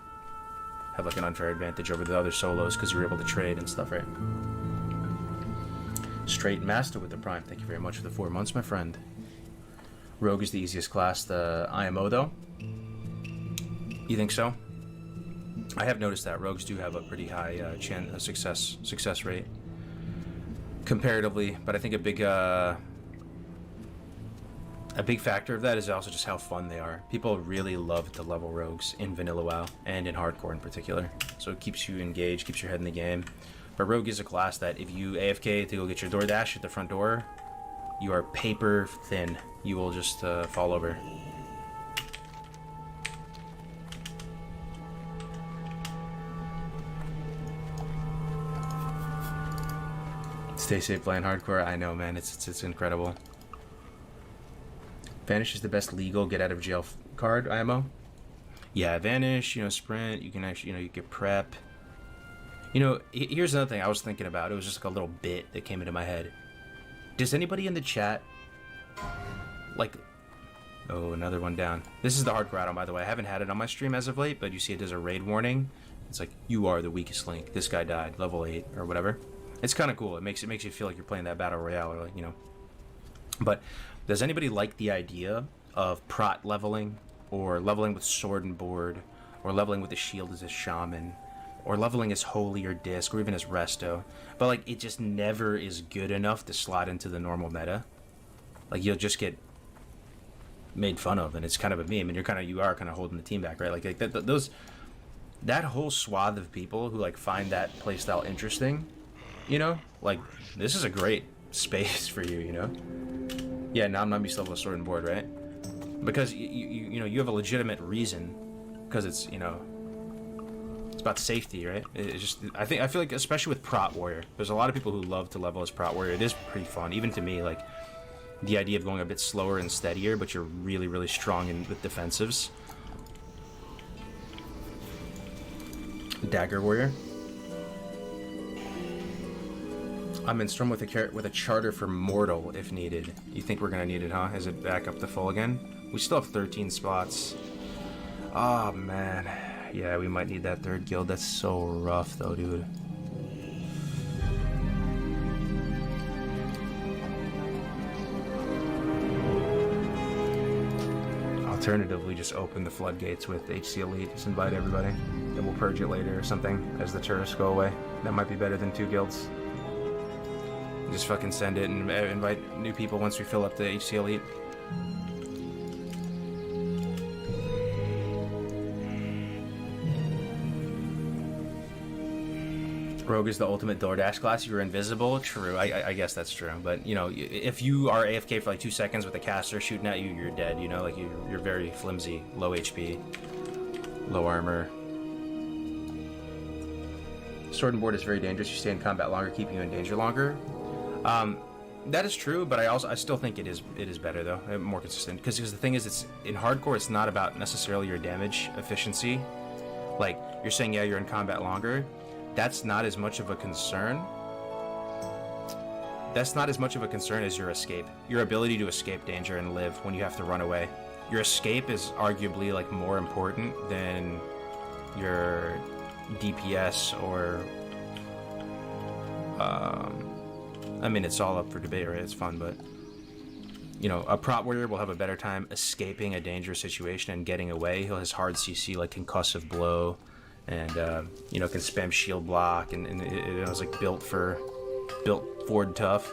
[SPEAKER 5] like an unfair advantage over the other solos because you're able to trade and stuff, right? Straight Master with the Prime. Thank you very much for the 4 months, my friend. Rogue is the easiest class. The IMO though. You think so? I have noticed that rogues do have a pretty high success rate comparatively, but I think a big factor of that is also just how fun they are. People really love to level rogues in vanilla WoW and in hardcore in particular, so it keeps you engaged, keeps your head in the game. But rogue is a class that if you AFK to go get your DoorDash at the front door, you are paper thin. You will just fall over. Stay safe playing hardcore. I know, man. It's incredible. Vanish is the best legal get out of jail card, IMO. Yeah, Vanish. You know, Sprint. You can actually, you know, you get prep. You know, here's another thing I was thinking about. It was just like a little bit that came into my head. Does anybody in the chat like? Oh, another one down. This is the hardcore add-on, by the way. I haven't had it on my stream as of late, but you see it does a raid warning. It's like, you are the weakest link. This guy died, level 8 or whatever. It's kind of cool. It makes you feel like you're playing that battle royale, or like, you know. But does anybody like the idea of prot leveling, or leveling with sword and board, or leveling with a shield as a shaman, or leveling as holy or disc, or even as resto? But like, it just never is good enough to slot into the normal meta. Like, you'll just get made fun of, and it's kind of a meme, and you are kind of holding the team back, right? Like that whole swath of people who like find that playstyle interesting. You know, like, this is a great space for you, you know? Yeah, now I'm not used to level sword and board, right? Because, you know, you have a legitimate reason. Because it's, you know, it's about safety, right? It's just, I feel like, especially with Prot Warrior, there's a lot of people who love to level as Prot Warrior. It is pretty fun, even to me, like, the idea of going a bit slower and steadier, but you're really, really strong with defensives. Dagger Warrior. I'm in Storm with a charter for Mortal if needed. You think we're gonna need it, huh? Is it back up to full again? We still have 13 spots. Oh man, yeah, we might need that third guild. That's so rough though, dude. Alternatively, just open the floodgates with HC Elite. Just invite everybody, and we'll purge it later or something as the tourists go away. That might be better than 2 guilds. Just fucking send it and invite new people once we fill up the HC Elite. Rogue is the ultimate DoorDash class. You're invisible. True, I guess that's true. But, you know, if you are AFK for like 2 seconds with a caster shooting at you, you're dead, you know? Like, you're very flimsy, low HP, low armor. Sword and board is very dangerous. You stay in combat longer, keeping you in danger longer. That is true, but I still think it is better though, more consistent. Because the thing is, it's in hardcore. It's not about necessarily your damage efficiency. Like you're saying, yeah, you're in combat longer. That's not as much of a concern. That's not as much of a concern as your escape. Your ability to escape danger and live when you have to run away. Your escape is arguably like more important than your DPS or I mean, it's all up for debate, right? It's fun, but you know, a prot warrior will have a better time escaping a dangerous situation and getting away. He'll has hard CC like concussive blow, and you know, can spam shield block, and it was like built Ford tough.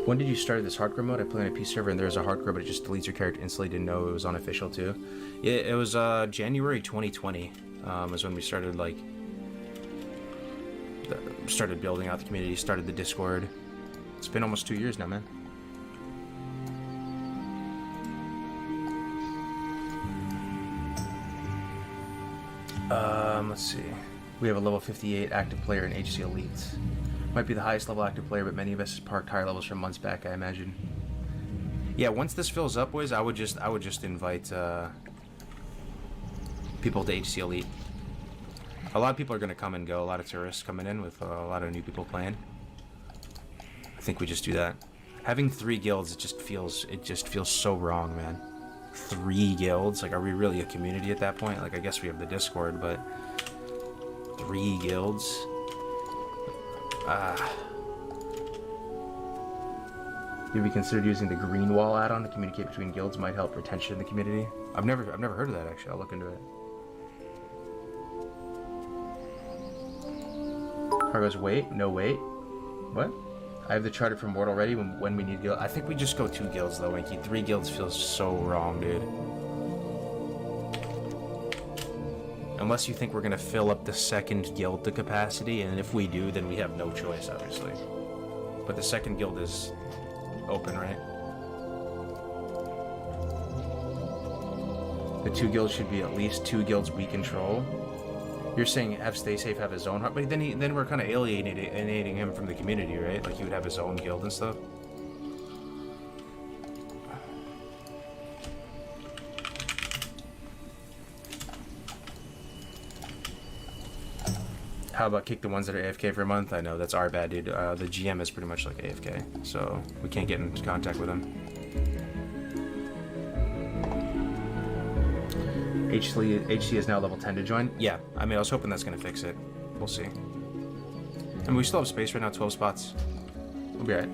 [SPEAKER 5] When did you start this hardcore mode? I play on a PC server and there's a hardcore, but it just deletes your character instantly. Didn't know it was unofficial too. It was January 2020 was when we started started building out the community, started the Discord. It's been almost 2 years now, man. Let's see. We have a level 58 active player in HC Elite. Might be the highest level active player, but many of us parked higher levels from months back, I imagine. Yeah, once this fills up, boys, I would just invite people to HC Elite. A lot of people are gonna come and go. A lot of tourists coming in with a lot of new people playing. I think we just do that. Having 3 guilds, it just feels so wrong, man. 3 guilds? Like, are we really a community at that point? Like, I guess we have the Discord, but 3 guilds? Have you considered using the green wall add-on to communicate between guilds? Might help retention in the community. I've never heard of that actually. I'll look into it. Cargo's wait, no wait. What? I have the charter for Mortal ready when we need guild. I think we just go 2 guilds though, Winky. 3 guilds feels so wrong, dude. Unless you think we're gonna fill up the 2nd guild to capacity, and if we do, then we have no choice, obviously. But the 2nd guild is open, right? The 2 guilds should be at least 2 guilds we control. You're saying have Stay Safe have his own heart, but then we're kind of alienating him from the community, right? Like he would have his own guild and stuff. How about kick the ones that are AFK for a month? I know, that's our bad, dude. The GM is pretty much like AFK, so we can't get into contact with him. HC is now level 10 to join? Yeah, I mean, I was hoping that's going to fix it. We'll see. I mean, we still have space right now, 12 spots. We'll be alright.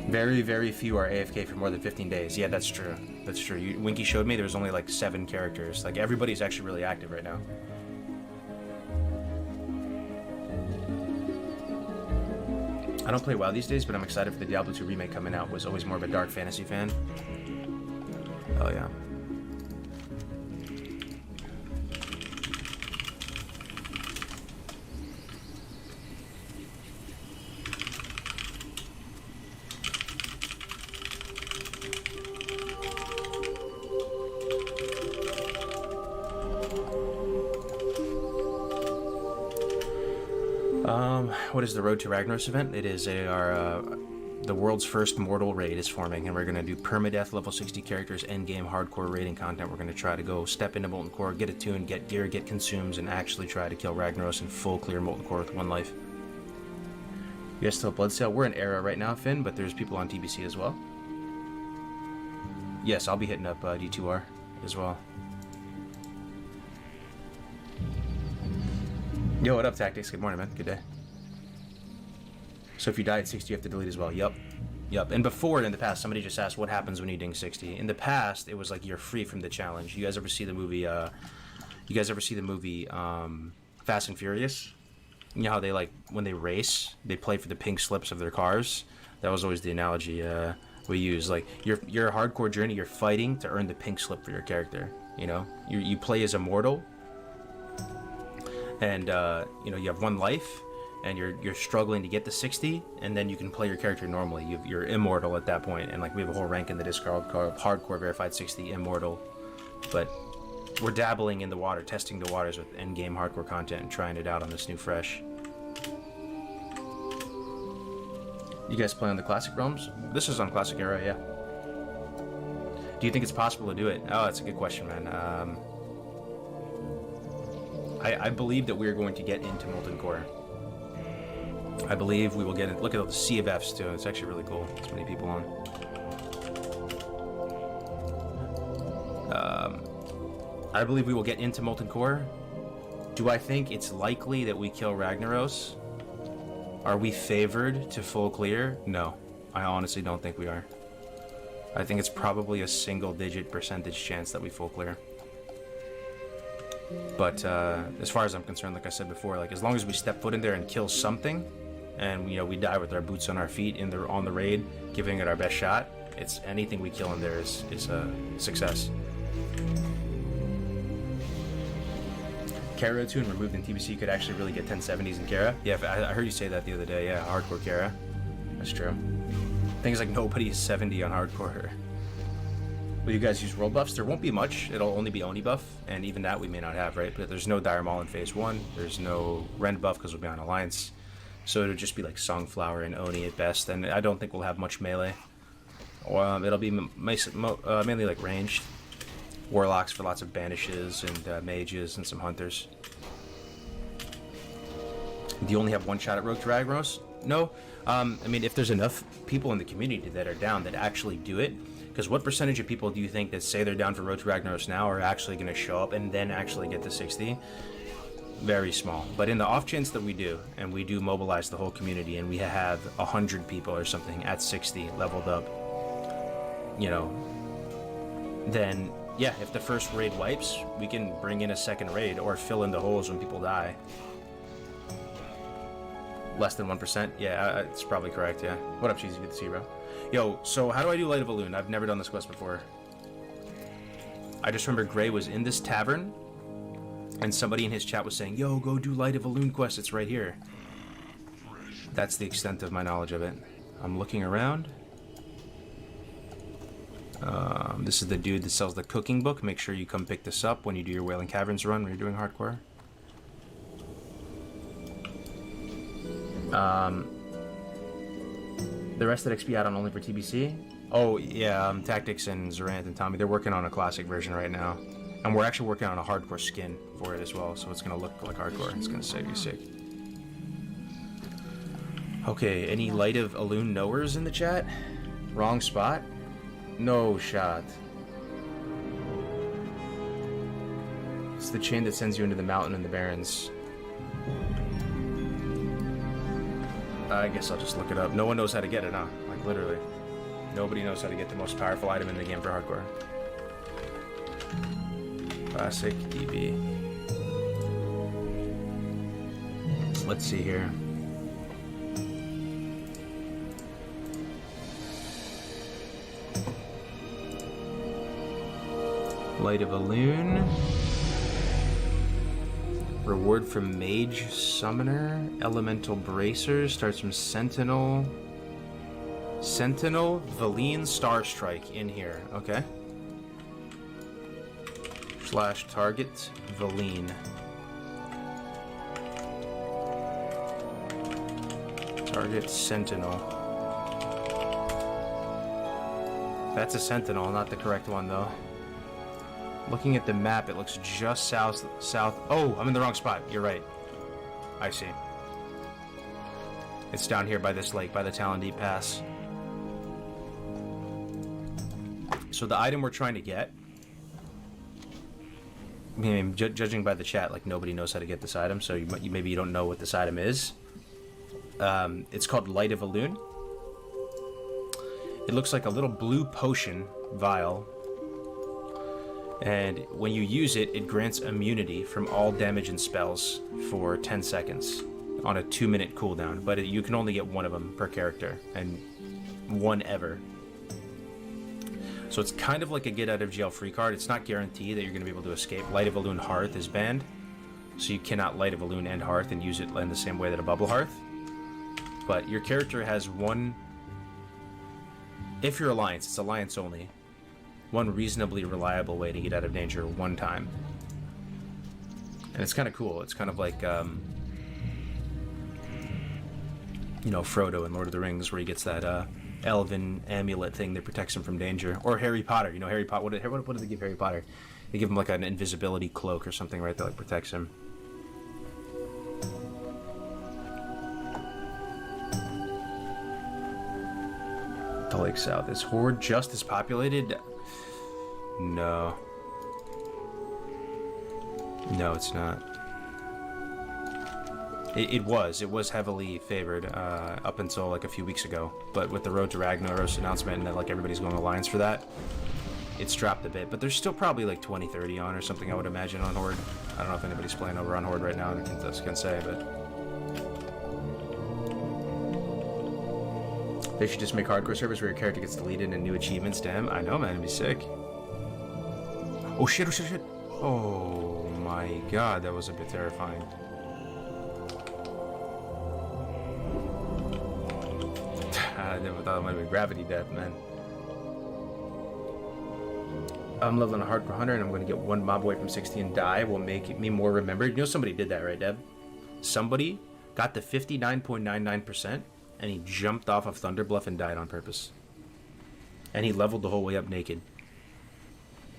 [SPEAKER 5] Very, very few are AFK for more than 15 days. Yeah, that's true. That's true. Winky showed me there was only like 7 characters. Like, everybody's actually really active right now. I don't play WoW these days, but I'm excited for the Diablo 2 remake coming out. Was always more of a dark fantasy fan. Oh yeah. What is the Road to Ragnaros event? It is the world's first mortal raid is forming, and we're going to do permadeath level 60 characters, endgame hardcore raiding content. We're going to try to go step into Molten Core, get attuned, get gear, get consumes, and actually try to kill Ragnaros in full clear Molten Core with 1 life. You guys still have Bloodsail? We're in Era right now, Finn, but there's people on TBC as well. Yes, I'll be hitting up D2R as well. Yo, what up, Tactics? Good morning, man. Good day. So if you die at 60, you have to delete as well. Yup. And before, in the past, somebody just asked what happens when you ding 60. In the past, it was like you're free from the challenge. You guys ever see the movie, Fast and Furious? You know how they, like, when they race, they play for the pink slips of their cars? That was always the analogy we use. Like, your hardcore journey, you're fighting to earn the pink slip for your character, you know? You play as a mortal, and, you know, you have 1 life. and you're struggling to get to 60, and then you can play your character normally. You're immortal at that point, and like we have a whole rank in the Discord called Hardcore Verified 60 Immortal. But we're dabbling in the water, testing the waters with endgame hardcore content and trying it out on this new fresh. You guys play on the Classic Realms? This is on Classic Era, yeah. Do you think it's possible to do it? Oh, that's a good question, man. I believe that we're going to get into Molten Core. I believe we will get it. Look at the sea of Fs too. It's actually really cool. There's many people on. I believe we will get into Molten Core. Do I think it's likely that we kill Ragnaros? Are we favored to full clear? No. I honestly don't think we are. I think it's probably a single-digit percentage chance that we full clear. But as far as I'm concerned, like I said before, like as long as we step foot in there and kill something, and we die with our boots on our feet on the raid, giving it our best shot, it's anything we kill in there is a success. Kara tune removed in TBC could actually really get 1070s in Kara. Yeah, I heard you say that the other day. Yeah, hardcore Kara. That's true. Things like nobody is 70 on hardcore. Will you guys use world buffs? There won't be much. It'll only be Oni buff, and even that we may not have, right? But there's no Dire Maul in phase 1. There's no Rend buff because we'll be on Alliance. So it'll just be like Songflower and Oni at best, and I don't think we'll have much melee. It'll be mainly like ranged. Warlocks for lots of banishes and mages and some hunters. Do you only have one shot at Rogue to Ragnaros? No. I mean, if there's enough people in the community that are down that actually do it, because what percentage of people do you think that say they're down for Road to Ragnaros now are actually going to show up and then actually get to 60? Very small. But in the off chance that we do, and we do mobilize the whole community, and we have 100 people or something at 60 leveled up, then yeah, if the first raid wipes, we can bring in a second raid or fill in the holes when people die. Less than 1%? Yeah, it's probably correct, yeah. What up, Cheesy? Good to see you, bro. Yo, so how do I do Light of Elune? I've never done this quest before. I just remember Gray was in this tavern, and somebody in his chat was saying, yo, go do Light of Elune quest, it's right here. That's the extent of my knowledge of it. I'm looking around. This is the dude that sells the cooking book. Make sure you come pick this up when you do your Wailing Caverns run, when you're doing hardcore. The rest of XP add-on only for TBC? Oh, yeah, Tactics and Zorant and Tommy, they're working on a classic version right now. And we're actually working on a hardcore skin for it as well, so it's going to look like hardcore. It's going to save you sick. Okay, any Light of Elune knowers in the chat? Wrong spot? No shot. It's the chain that sends you into the mountain and the barrens. I guess I'll just look it up. No one knows how to get it, huh? Like, literally. Nobody knows how to get the most powerful item in the game for hardcore. Classic DB. Let's see here. Light of Elune. Reward from Mage Summoner. Elemental Bracers. Starts from Sentinel. Sentinel, Valine, Star Strike in here. Okay. / target Valine. Target Sentinel. That's a Sentinel, not the correct one though. Looking at the map, it looks just south. Oh, I'm in the wrong spot. You're right. I see. It's down here by this lake, by the Talon Deep Pass. So the item we're trying to get, I mean, judging by the chat, like nobody knows how to get this item, so maybe you don't know what this item is. It's called Light of Elune. It looks like a little blue potion vial. And when you use it, it grants immunity from all damage and spells for 10 seconds on a 2-minute cooldown. But you can only get one of them per character, and one ever. So it's kind of like a get out of jail free card. It's not guaranteed that you're going to be able to escape. Light of Elune Hearth is banned. so you cannot light a balloon and hearth and use it in the same way that a bubble hearth. But your character has one, if you're Alliance, it's Alliance only, one reasonably reliable way to get out of danger one time. And it's kind of cool. It's kind of like, you know, Frodo in Lord of the Rings, where he gets that elven amulet thing that protects him from danger. Or Harry Potter. You know, Harry Potter. What did they give Harry Potter? They give him like an invisibility cloak or something, right? That like protects him. The Lake South. Is Horde just as populated? No. No, it's not. It was heavily favored up until like a few weeks ago, but with the Road to Ragnaros announcement and that like everybody's going Alliance for that, it's dropped a bit. But there's still probably like 20-30 on or something, I would imagine, on Horde. I don't know if anybody's playing over on Horde right now, I can say, but they should just make hardcore servers where your character gets deleted and new achievements. Damn, I know, man, it'd be sick. Oh shit! Oh shit! Shit! Oh my god, that was a bit terrifying. I never thought it might be gravity death, man. I'm leveling a hardcore hunter and I'm going to get one mob away from 60 and die will make me more remembered. You know somebody did that, right, Deb? Somebody got to 59.99% and he jumped off of Thunder Bluff and died on purpose. And he leveled the whole way up naked.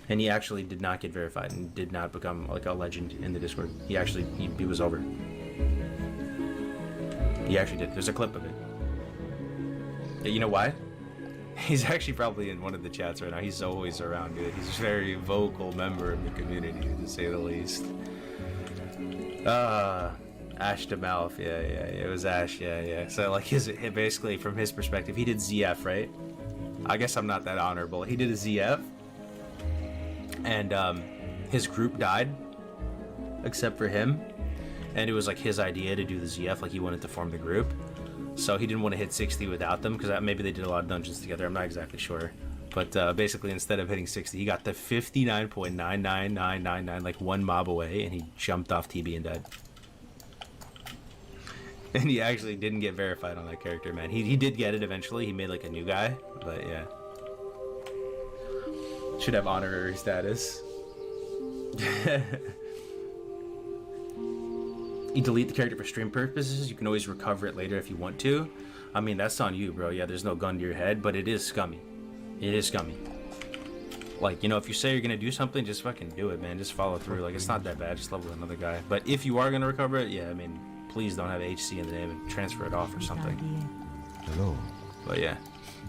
[SPEAKER 5] And he actually did not get verified and did not become like a legend in the Discord. He actually, he was over. He actually did. There's a clip of it. You know why? He's actually probably in one of the chats right now. He's always around, dude. He's a very vocal member of the community, to say the least. Ash to Malf, yeah, it was Ash, yeah. So, like, basically, from his perspective, he did ZF, right? I guess I'm not that honorable. He did a ZF, and his group died, except for him, and it was, like, his idea to do the ZF, like, he wanted to form the group. So he didn't want to hit 60 without them, because maybe they did a lot of dungeons together. I'm not exactly sure. But basically, instead of hitting 60, he got the 59.99999, like one mob away, and he jumped off TB and died. And he actually didn't get verified on that character, man. He did get it eventually. He made like a new guy, but yeah. Should have honorary status. You delete the character for stream purposes, you can always recover it later if you want to. I mean, that's on you, bro. Yeah, there's no gun to your head, but it is scummy. It is scummy. Like, you know, if you say you're gonna do something, just fucking do it, man. Just follow through. Like, it's not that bad. Just level another guy. But if you are gonna recover it, yeah, I mean, please don't have HC in the name and transfer it off or something.
[SPEAKER 6] Hello.
[SPEAKER 5] But yeah.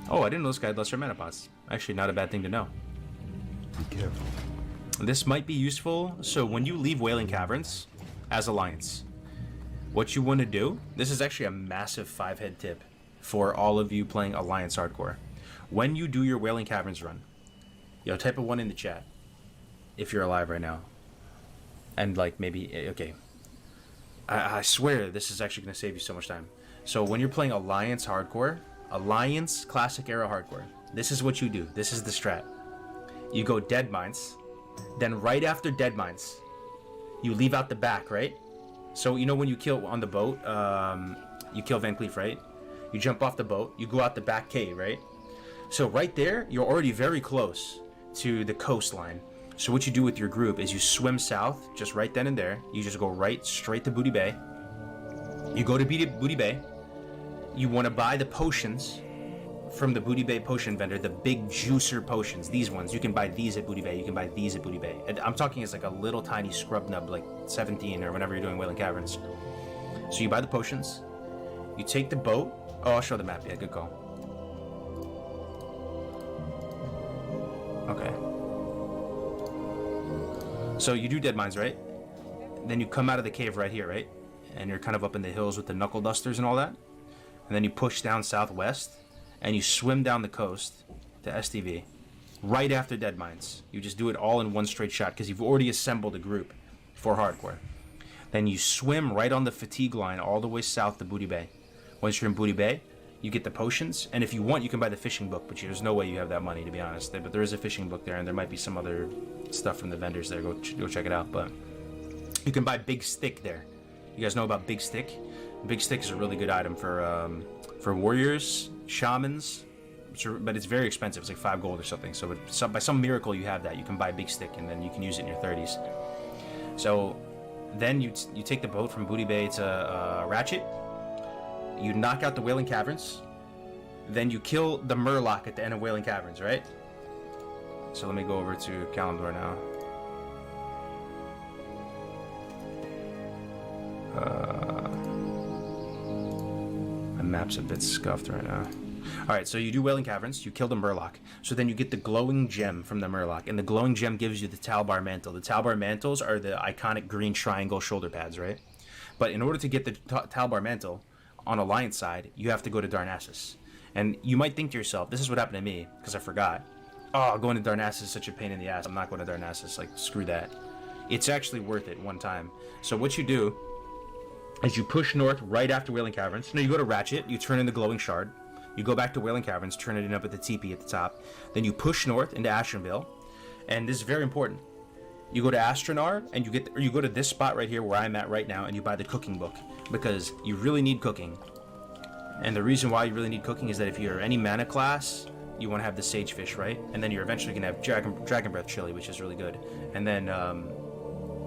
[SPEAKER 5] Oh, I didn't know this guy had lesser mana pots. Actually, not a bad thing to know.
[SPEAKER 6] Be careful.
[SPEAKER 5] This might be useful. So when you leave Wailing Caverns as Alliance, what you want to do, this is actually a massive 5-head tip for all of you playing Alliance Hardcore. When you do your Wailing Caverns run, yo, type a 1 in the chat if you're alive right now. And like maybe, okay. I swear this is actually going to save you so much time. So when you're playing Alliance Hardcore, Alliance Classic Era Hardcore, this is what you do. This is the strat. You go Dead Mines, then right after Dead Mines, you leave out the back, right? So, you know when you kill on the boat, you kill Van Cleef, right? You jump off the boat, you go out the back cave, right? So right there, you're already very close to the coastline. So what you do with your group is you swim south, just right then and there. You just go right straight to Booty Bay. You go to Booty Bay. You want to buy the potions from the Booty Bay potion vendor, the big juicer potions. These ones, you can buy these at Booty Bay. You can buy these at Booty Bay. And I'm talking as like a little tiny scrub nub, like 17 or whenever you're doing Wailing Caverns. So you buy the potions. You take the boat. Oh, I'll show the map. Yeah, good call. Okay. So you do Dead Mines, right? Then you come out of the cave right here, right? And you're kind of up in the hills with the knuckle dusters and all that. And then you push down southwest. And you swim down the coast to STV right after Dead Mines. You just do it all in one straight shot because you've already assembled a group for Hardcore. Then you swim right on the fatigue line all the way south to Booty Bay. Once you're in Booty Bay, you get the potions, and if you want, you can buy the fishing book, but there's no way you have that money, to be honest. But there is a fishing book there, and there might be some other stuff from the vendors there. Go check it out. But You can buy Big Stick there. You guys know about Big Stick? Big Stick is a really good item for warriors, shamans, but it's very expensive. It's like 5 gold or something. So by some miracle you have that, you can buy Big Stick and then you can use it in your 30s. So then you take the boat from Booty Bay to Ratchet. You knock out the Wailing Caverns. Then you kill the Murloc at the end of Wailing Caverns, right? So let me go over to Kalimdor now. My map's a bit scuffed right now. Alright, so you do Wailing Caverns, you kill the Murloc. So then you get the glowing gem from the Murloc, and the glowing gem gives you the Talbar Mantle. The Talbar Mantles are the iconic green triangle shoulder pads, right? But in order to get the Talbar Mantle on Alliance side, you have to go to Darnassus. And you might think to yourself, this is what happened to me, because I forgot. Oh, going to Darnassus is such a pain in the ass. I'm not going to Darnassus, like, screw that. It's actually worth it one time. So what you do is you push north right after Wailing Caverns. No, you go to Ratchet, you turn in the glowing shard. You go back to Wailing Caverns, turn it in up at the teepee at the top. Then you push north into Ashtonville. And this is very important. You go to Astronar, and you go to this spot right here where I'm at right now, and you buy the cooking book. Because you really need cooking. And the reason why you really need cooking is that if you're any mana class, you want to have the sagefish, right? And then you're eventually going to have dragon breath chili, which is really good. And then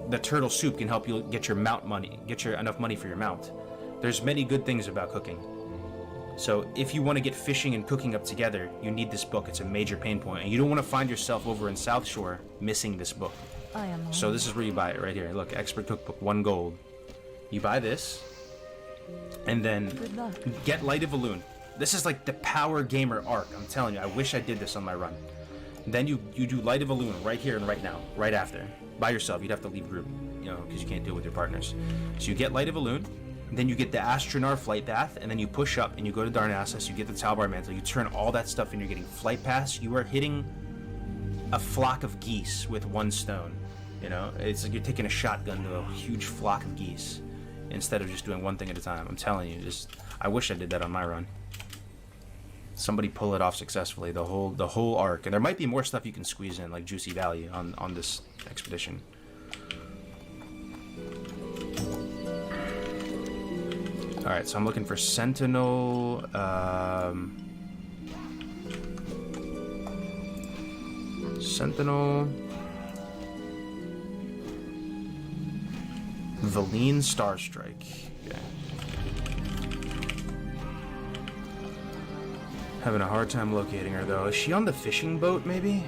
[SPEAKER 5] the turtle soup can help you get your mount money, enough money for your mount. There's many good things about cooking. So if you want to get fishing and cooking up together, you need this book. It's a major pain point, and you don't want to find yourself over in South Shore missing this book.
[SPEAKER 4] I am.
[SPEAKER 5] So this is where you buy it right here. Look, expert cookbook, 1 gold. You buy this, and then get Light of Elune. This is like the power gamer arc. I'm telling you, I wish I did this on my run. Then you do Light of Elune right here and right now, right after. By yourself, you'd have to leave group, you know, because you can't do it with your partners. So you get Light of Elune, then you get the Astronar Flight Path, and then you push up and you go to Darnassus, you get the Talbar Mantle, you turn all that stuff and you're getting Flight Paths. You are hitting a flock of geese with 1 stone. You know, it's like you're taking a shotgun to a huge flock of geese instead of just doing one thing at a time. I'm telling you, I wish I did that on my run. Somebody pull it off successfully, the whole arc. And there might be more stuff you can squeeze in, like Juicy Valley on this expedition. Alright, so I'm looking for Sentinel, Valine Starstrike. Okay. Having a hard time locating her, though. Is she on the fishing boat, maybe?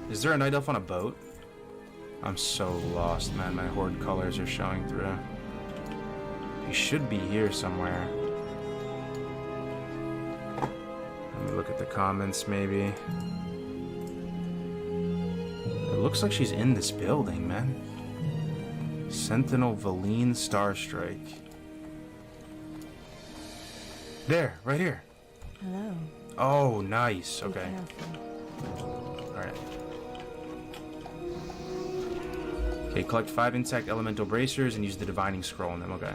[SPEAKER 5] Is there a night elf on a boat? I'm so lost, man. My horde colors are showing through. He should be here somewhere. Let me look at the comments, maybe. It looks like she's in this building, man. Sentinel Valine Starstrike. There, right here.
[SPEAKER 4] Hello.
[SPEAKER 5] Oh, nice. Okay. Alright. Okay, collect 5 intact elemental bracers and use the divining scroll on them. Okay.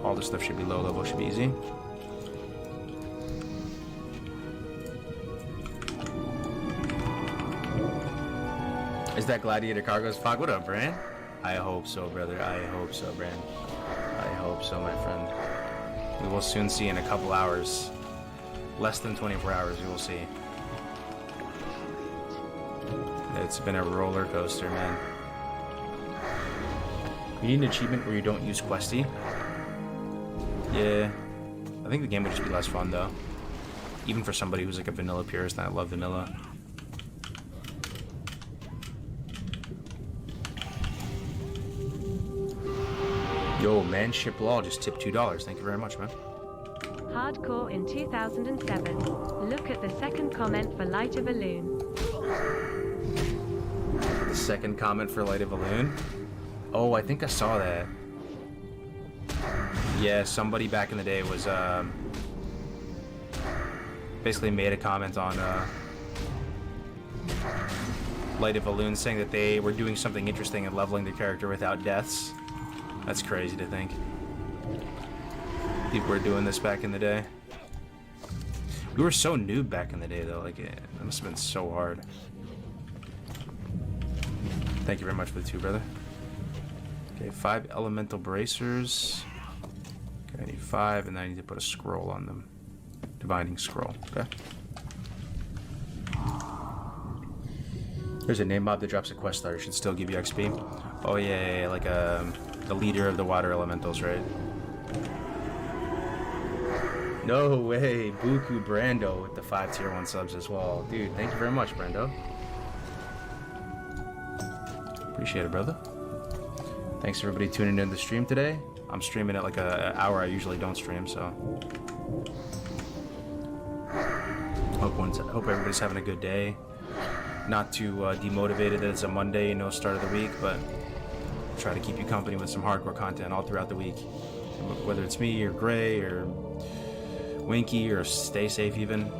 [SPEAKER 5] All this stuff should be low level, should be easy. Is that Gladiator Cargo's fog? What up, Bran? I hope so, brother. I hope so, Bran. I hope so, my friend. We will soon see in a couple hours. Less than 24 hours, we will see. It's been a roller coaster, man. You need an achievement where you don't use Questy. Yeah. I think the game would just be less fun, though. Even for somebody who's like a vanilla purist, and I love vanilla. Yo, man, Ship Law just tipped $2. Thank you very much, man.
[SPEAKER 2] Hardcore in 2007. Look at the second comment for Light of a Loon.
[SPEAKER 5] The second comment for Light of a Loon? Oh, I think I saw that. Yeah, somebody back in the day was, basically made a comment on, Light of a Loon, saying that they were doing something interesting and leveling their character without deaths. That's crazy to think. People were doing this back in the day. We were so noob back in the day, though. Like, it must have been so hard. Thank you very much for the 2, brother. Okay, 5 elemental bracers. Okay, I need 5, and then I need to put a scroll on them. Divining scroll. Okay. There's a name mob that drops a quest star. Should still give you XP. Oh yeah, like the leader of the water elementals, right? No way, Buku Brando with the 5 tier 1 subs as well. Dude, thank you very much, Brando. Appreciate it, brother. Thanks everybody tuning in the stream today. I'm streaming at like an hour I usually don't stream, so hope everybody's having a good day. Not too demotivated that it's a Monday, no start of the week, but try to keep you company with some hardcore content all throughout the week. Whether it's me or Gray or Winky or Stay Safe even.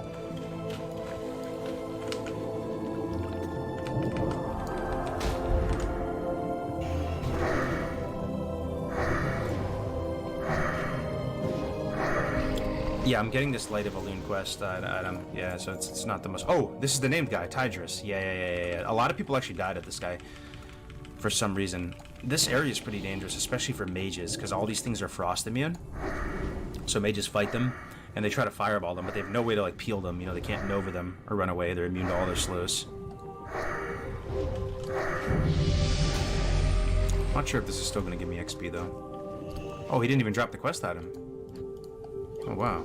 [SPEAKER 5] Yeah, I'm getting this Light of Elune quest item. Yeah, so it's not the most... Oh, this is the named guy, Tidris. Yeah. A lot of people actually died at this guy for some reason. This area is pretty dangerous, especially for mages, because all these things are frost immune. So mages fight them, and they try to fireball them, but they have no way to like peel them. You know, they can't Nova them or run away. They're immune to all their slows. Not sure if this is still going to give me XP, though. Oh, he didn't even drop the quest item. Oh, wow.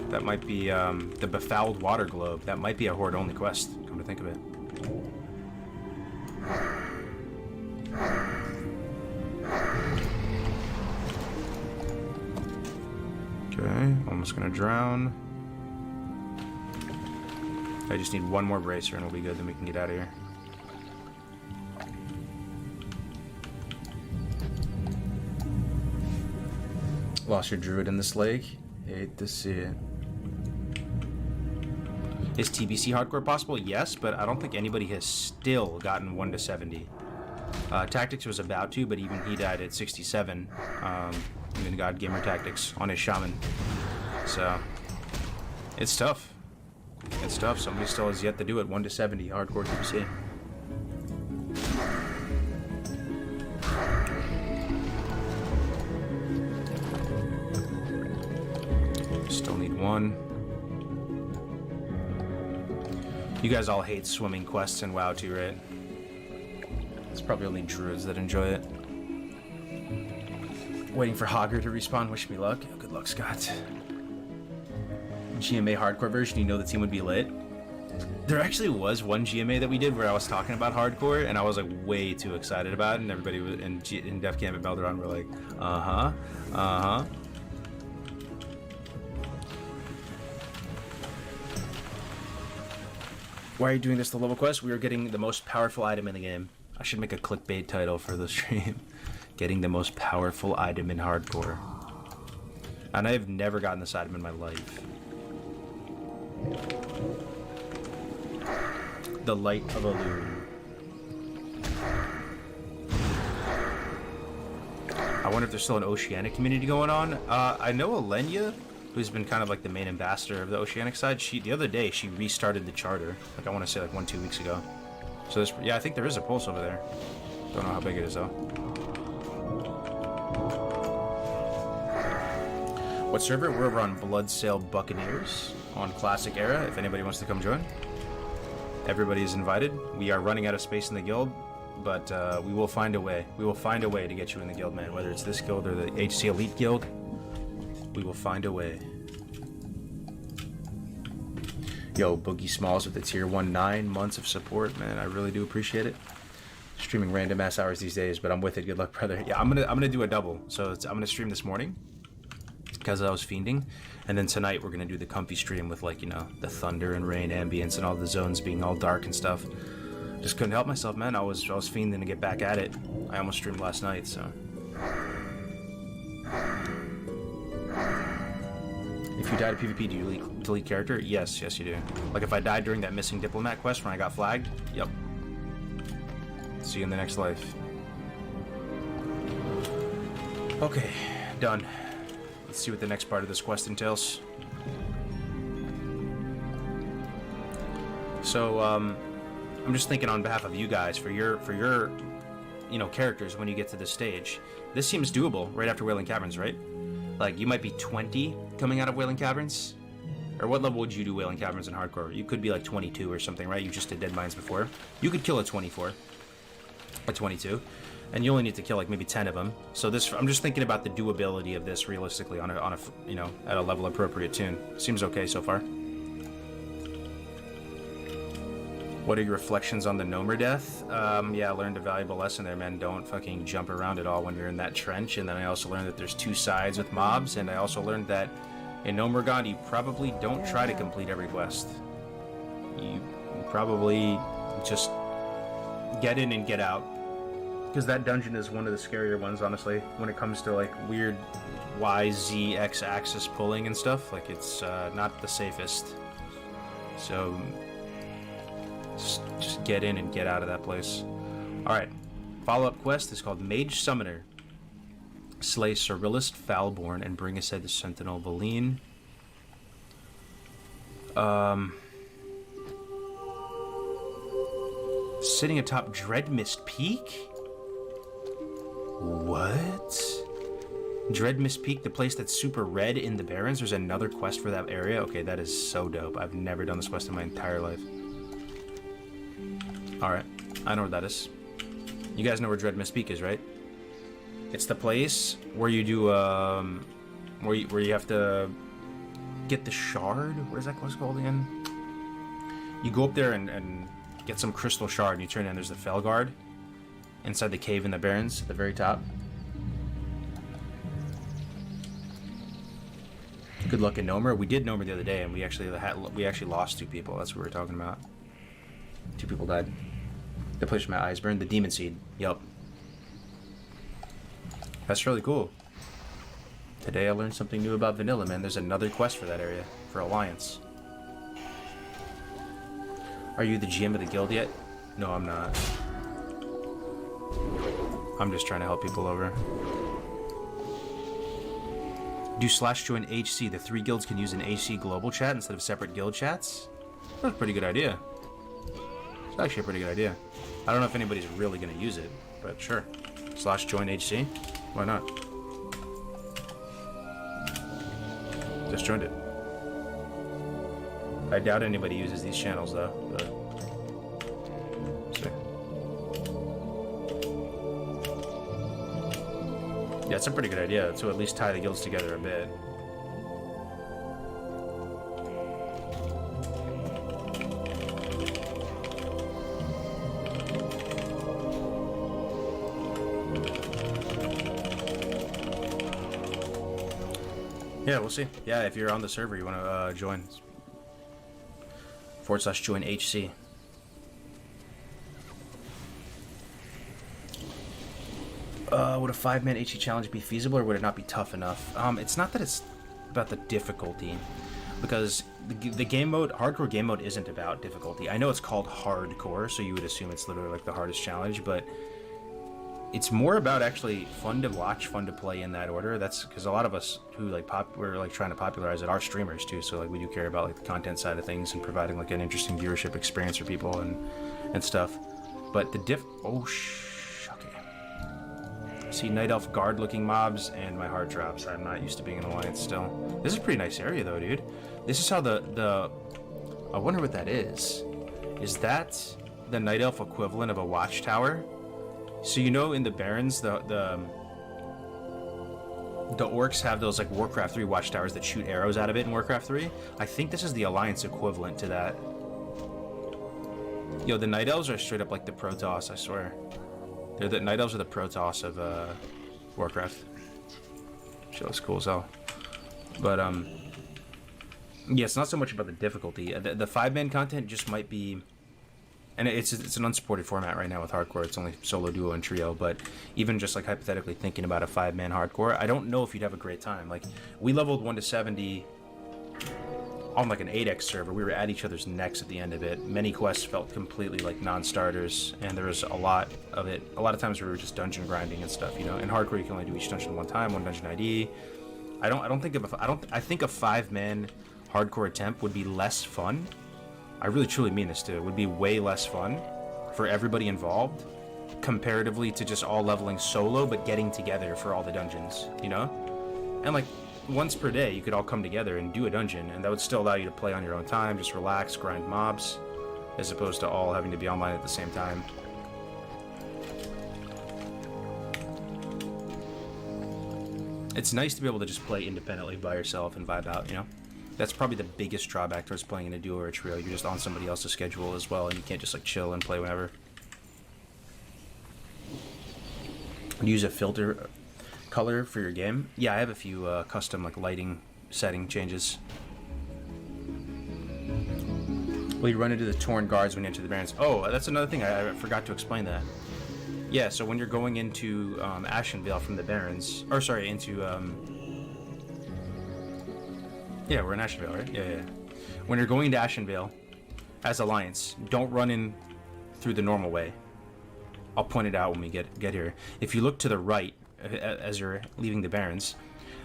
[SPEAKER 5] That might be the Befouled Water Globe. That might be a Horde-only quest, come to think of it. Okay, almost gonna drown. I just need one more bracer and we'll be good, then we can get out of here. Lost your druid in this lake. Hate to see it. Is TBC hardcore possible? Yes, but I don't think anybody has still gotten 1 to 70. Tactics was about to, but even he died at 67. Even God Gamer Tactics on his Shaman. So, it's tough. It's tough. Somebody still has yet to do it. 1 to 70 hardcore TBC. Still need 1. You guys all hate swimming quests in WoW too, right? It's probably only druids that enjoy it. Waiting for Hogger to respawn. Wish me luck. Good luck, Scott. GMA hardcore version, you know the team would be lit. There actually was one GMA that we did where I was talking about hardcore, and I was like way too excited about it, and everybody was in Def Camp and Belderon were like, uh-huh. Why are you doing this to level quest? We are getting the most powerful item in the game. I should make a clickbait title for the stream. Getting the most powerful item in hardcore. And I have never gotten this item in my life. The Light of Elune. I wonder if there's still an Oceanic community going on. I know Alenia, who's been kind of like the main ambassador of the Oceanic side, the other day she restarted the charter. Like I want to say like 1-2 weeks ago. So this, yeah, I think there is a pulse over there. Don't know how big it is though. What server? We're over on Bloodsail Buccaneers on Classic Era, if anybody wants to come join. Everybody is invited. We are running out of space in the guild, but we will find a way. We will find a way to get you in the guild, man. Whether it's this guild or the HC Elite Guild, we will find a way. Yo, Boogie Smalls with the tier 1 9 months of support, man. I really do appreciate it. Streaming random ass hours these days, but I'm with it. Good luck, brother. Yeah, I'm gonna do a double. So I'm gonna stream this morning because I was fiending, and then tonight we're gonna do the comfy stream with, like, you know, the thunder and rain ambience and all the zones being all dark and stuff. Just couldn't help myself, man. I was fiending to get back at it. I almost streamed last night, so. If you die to PvP, do you delete character? Yes, you do. Like if I died during that missing diplomat quest when I got flagged, yep. See you in the next life. Okay, done. Let's see what the next part of this quest entails. So, I'm just thinking on behalf of you guys, for your characters when you get to this stage. This seems doable right after Wailing Caverns, right? Like, you might be 20 coming out of Wailing Caverns. Or what level would you do Wailing Caverns in hardcore? You could be like 22 or something, right? You just did Dead Mines before. You could kill a 24. A 22. And you only need to kill like maybe 10 of them. So this, I'm just thinking about the doability of this realistically on a at a level appropriate tune. Seems okay so far. What are your reflections on the Nomer death? Yeah, I learned a valuable lesson there, man. Don't fucking jump around at all when you're in that trench. And then I also learned that there's two sides with mobs. And I also learned that in Nomergon, you probably don't try to complete every quest. You probably just get in and get out. Because that dungeon is one of the scarier ones, honestly, when it comes to like weird Y, Z, X axis pulling and stuff. Like, it's not the safest. So just get in and get out of that place. Alright, follow-up quest is called Mage Summoner. Slay Cerilist Foulborn and bring aside the Sentinel Valine. Sitting atop Dreadmist Peak? What? Dreadmist Peak, the place that's super red in the Barrens. There's another quest for that area. Okay, that is so dope. I've never done this quest in my entire life. Alright, I know where that is. You guys know where Dreadmist Peak is, right? It's the place where you do, where you have to get the shard. What is that quest called again? You go up there and get some crystal shard, and you turn in. There's the Felguard inside the cave in the Barrens at the very top. Good luck in Nomer. We did Nomer the other day, and we actually lost 2 people. That's what we were talking about. 2 people died. The place where my eyes burned. The Demon Seed. Yup. That's really cool. Today I learned something new about Vanilla, man. There's another quest for that area, for Alliance. Are you the GM of the guild yet? No, I'm not. I'm just trying to help people over. Do /join HC. The 3 guilds can use an HC global chat instead of separate guild chats? That's a pretty good idea. It's actually a pretty good idea. I don't know if anybody's really going to use it, but sure. /join HC? Why not? Just joined it. I doubt anybody uses these channels though, but see. Yeah, it's a pretty good idea to at least tie the guilds together a bit. Yeah, we'll see. Yeah, if you're on the server, you want to join. /join HC. Would a 5-man HC challenge be feasible, or would it not be tough enough? It's not that it's about the difficulty, because the game mode, hardcore game mode, isn't about difficulty. I know it's called hardcore, so you would assume it's literally like the hardest challenge, but it's more about actually fun to watch, fun to play in that order. That's because a lot of us who we're like trying to popularize it are streamers too, so like we do care about like the content side of things and providing like an interesting viewership experience for people and stuff. But the see Night Elf guard looking mobs and my heart drops. I'm not used to being in Alliance still. This is a pretty nice area though, dude. This is how the I wonder what that is. Is that the Night Elf equivalent of a watchtower? So you know in the Barrens, the orcs have those like Warcraft 3 watchtowers that shoot arrows out of it in Warcraft 3. I think this is the Alliance equivalent to that. Yo, the Night Elves are straight up like the Protoss, I swear. The Night Elves are the Protoss of Warcraft. Shit looks cool as hell. But yeah, it's not so much about the difficulty. The 5-man content just might be. And it's an unsupported format right now with hardcore. It's only solo, duo, and trio. But even just like hypothetically thinking about a 5-man hardcore, I don't know if you'd have a great time. Like we leveled 1 to 70 on like an 8x server. We were at each other's necks at the end of it. Many quests felt completely like non-starters, and there was a lot of it. A lot of times we were just dungeon grinding and stuff. You know, in hardcore you can only do each dungeon one time, one dungeon ID. I think a 5-man hardcore attempt would be less fun. I really truly mean this too. It would be way less fun for everybody involved comparatively to just all leveling solo, but getting together for all the dungeons, you know? And like once per day, you could all come together and do a dungeon, and that would still allow you to play on your own time, just relax, grind mobs, as opposed to all having to be online at the same time. It's nice to be able to just play independently by yourself and vibe out, you know? That's probably the biggest drawback towards playing in a duo or a trio. You're just on somebody else's schedule as well, and you can't just like chill and play whenever. Use a filter color for your game. Yeah, I have a few custom like lighting setting changes. Well, you run into the torn guards when you enter the Barrens. Oh, that's another thing. I forgot to explain that. Yeah, so when you're going into Ashenvale from the Barrens, or sorry, into yeah, we're in Ashenvale, right? Yeah. When you're going to Ashenvale as Alliance, don't run in through the normal way. I'll point it out when we get here. If you look to the right as you're leaving the Barrens,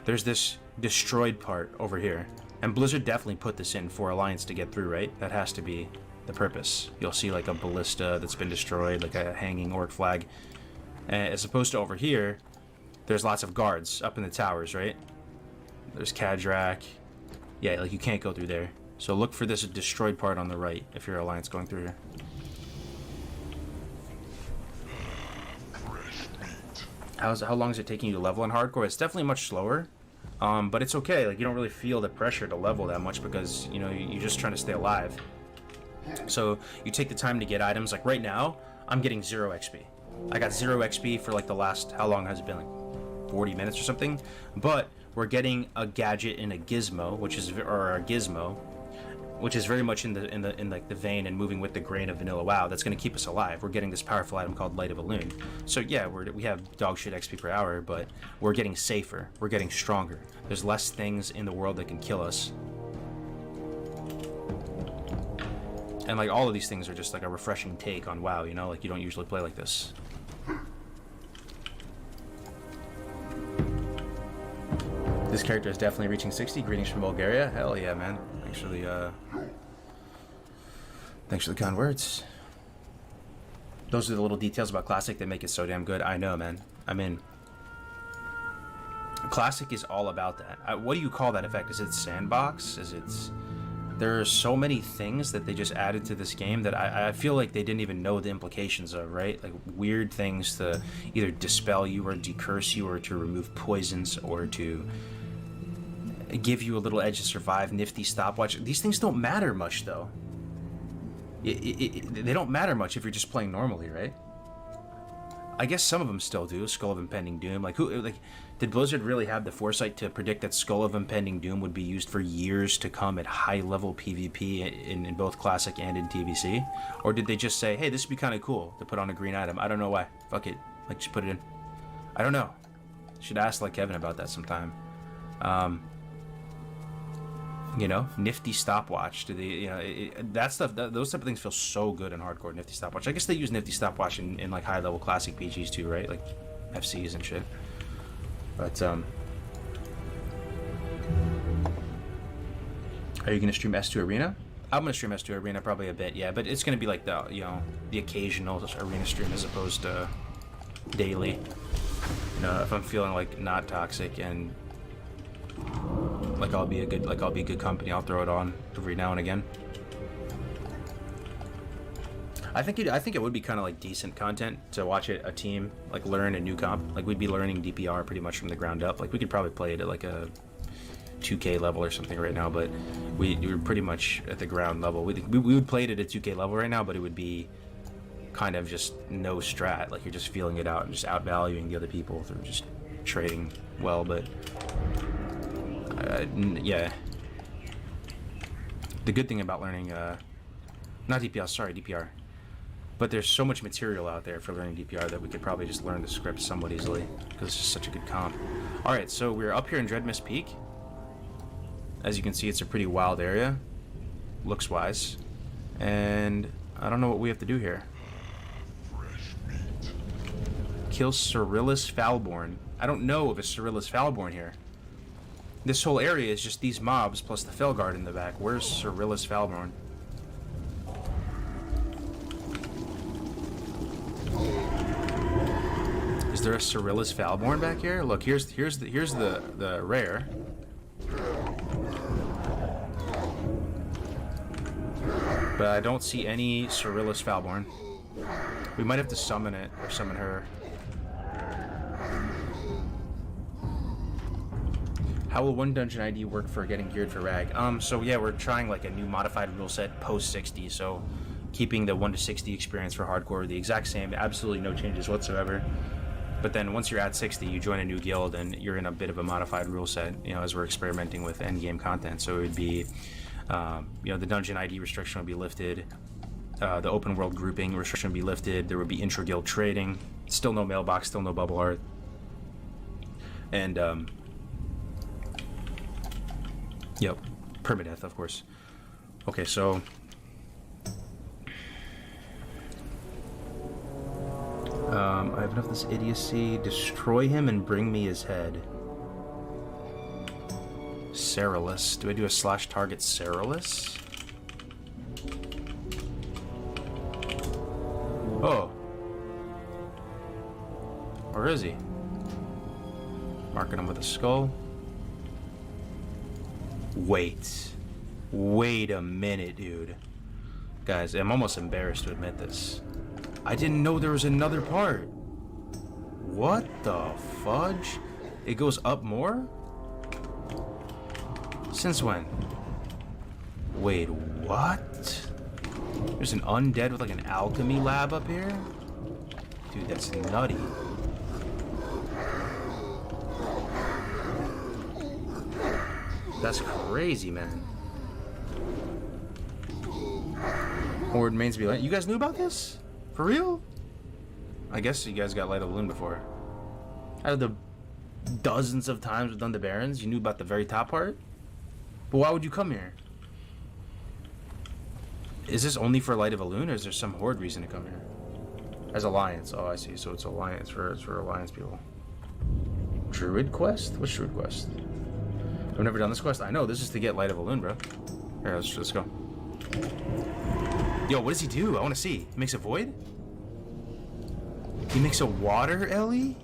[SPEAKER 5] there's this destroyed part over here. And Blizzard definitely put this in for Alliance to get through, right? That has to be the purpose. You'll see like a ballista that's been destroyed, like a hanging orc flag. As opposed to over here, there's lots of guards up in the towers, right? There's Kadrak. Yeah, like you can't go through there. So look for this destroyed part on the right if you're Alliance going through here. How long is it taking you to level in hardcore? It's definitely much slower, but it's okay. Like you don't really feel the pressure to level that much because you know you're just trying to stay alive. So you take the time to get items. Like right now, I'm getting 0 XP. I got 0 XP for like the last, how long has it been? Like 40 minutes or something. But we're getting a gadget and a gizmo, which is very much in like the vein and moving with the grain of vanilla WoW. That's going to keep us alive. We're getting this powerful item called Light of a Loon. So yeah, we have dog shit XP per hour, but we're getting safer. We're getting stronger. There's less things in the world that can kill us. And like all of these things are just like a refreshing take on WoW, you know? Like you don't usually play like this. This character is definitely reaching 60. Greetings from Bulgaria. Hell yeah, man. Actually, thanks for the kind words. Those are the little details about Classic that make it so damn good. I know, man. I mean, Classic is all about that. What do you call that effect? Is it sandbox? There are so many things that they just added to this game that I feel like they didn't even know the implications of, right? Like weird things to either dispel you or decurse you or to remove poisons or to give you a little edge to survive, nifty stopwatch. These things don't matter much, though. They don't matter much if you're just playing normally, right? I guess some of them still do. Skull of Impending Doom. Did Blizzard really have the foresight to predict that Skull of Impending Doom would be used for years to come at high-level PvP in both Classic and in TBC? Or did they just say, hey, this would be kind of cool to put on a green item? I don't know why. Fuck it. Like, just put it in. I don't know. Should ask, like, Kevin about that sometime. You know, nifty stopwatch. Do they, you know, that stuff, those type of things feel so good in hardcore. Nifty stopwatch. I guess they use nifty stopwatch in like high level classic PGs too, right? Like FCs and shit. But are you gonna stream S2 Arena? I'm gonna stream S2 Arena probably a bit, yeah. But it's gonna be like the occasional arena stream as opposed to daily. You know, if I'm feeling like not toxic and like I'll be good company, I'll throw it on every now and again. I think it would be kind of like decent content to watch a team like learn a new comp. Like we'd be learning DPR pretty much from the ground up. Like we could probably play it at like a 2K level or something right now, but we're pretty much at the ground level. We would play it at a 2K level right now, but it would be kind of just no strat. Like you're just feeling it out and just outvaluing the other people through just trading well, but. Yeah. The good thing about learning, not DPR, sorry, DPR. But there's so much material out there for learning DPR that we could probably just learn the script somewhat easily, because it's just such a good comp. Alright, so we're up here in Dreadmist Peak. As you can see, it's a pretty wild area, looks-wise. And I don't know what we have to do here. Kill Cyrillus Falborn. I don't know if it's Cyrillus Falborn here. This whole area is just these mobs plus the Felguard in the back. Where's Cyrillus Falborn? Is there a Cyrillus Falborn back here? Look, here's the rare. But I don't see any Cyrillus Falborn. We might have to summon it or summon her. How will one dungeon ID work for getting geared for rag? So yeah, we're trying like a new modified rule set post 60, so keeping the 1 to 60 experience for hardcore the exact same, absolutely no changes whatsoever. But then once you're at 60, you join a new guild and you're in a bit of a modified rule set, you know, as we're experimenting with endgame content. So it would be, you know, the dungeon ID restriction would be lifted, the open world grouping restriction would be lifted, there would be intra-guild trading, still no mailbox, still no bubble art, and yep, permadeath, of course. Okay, so I have enough of this idiocy. Destroy him and bring me his head. Cyrillus. Do I do a slash target Cyrillus? Oh. Where is he? Marking him with a skull. Wait a minute, dude. Guys, I'm almost embarrassed to admit this. I didn't know there was another part. What the fudge? It goes up more? Since when? Wait, what? There's an undead with like an alchemy lab up here? Dude, that's nutty. That's crazy, man. Horde mains be like, you guys knew about this? For real? I guess you guys got Light of Balloon before. Out of the dozens of times we've done the Barons, you knew about the very top part? But why would you come here? Is this only for Light of Balloon, or is there some Horde reason to come here? As Alliance. Oh, I see. So it's Alliance it's for Alliance people. Druid quest? What's Druid quest? I've never done this quest. I know, this is to get Light of Balloon, bro. Here, let's go. Yo, what does he do? I want to see. He makes a void? He makes a water Ellie?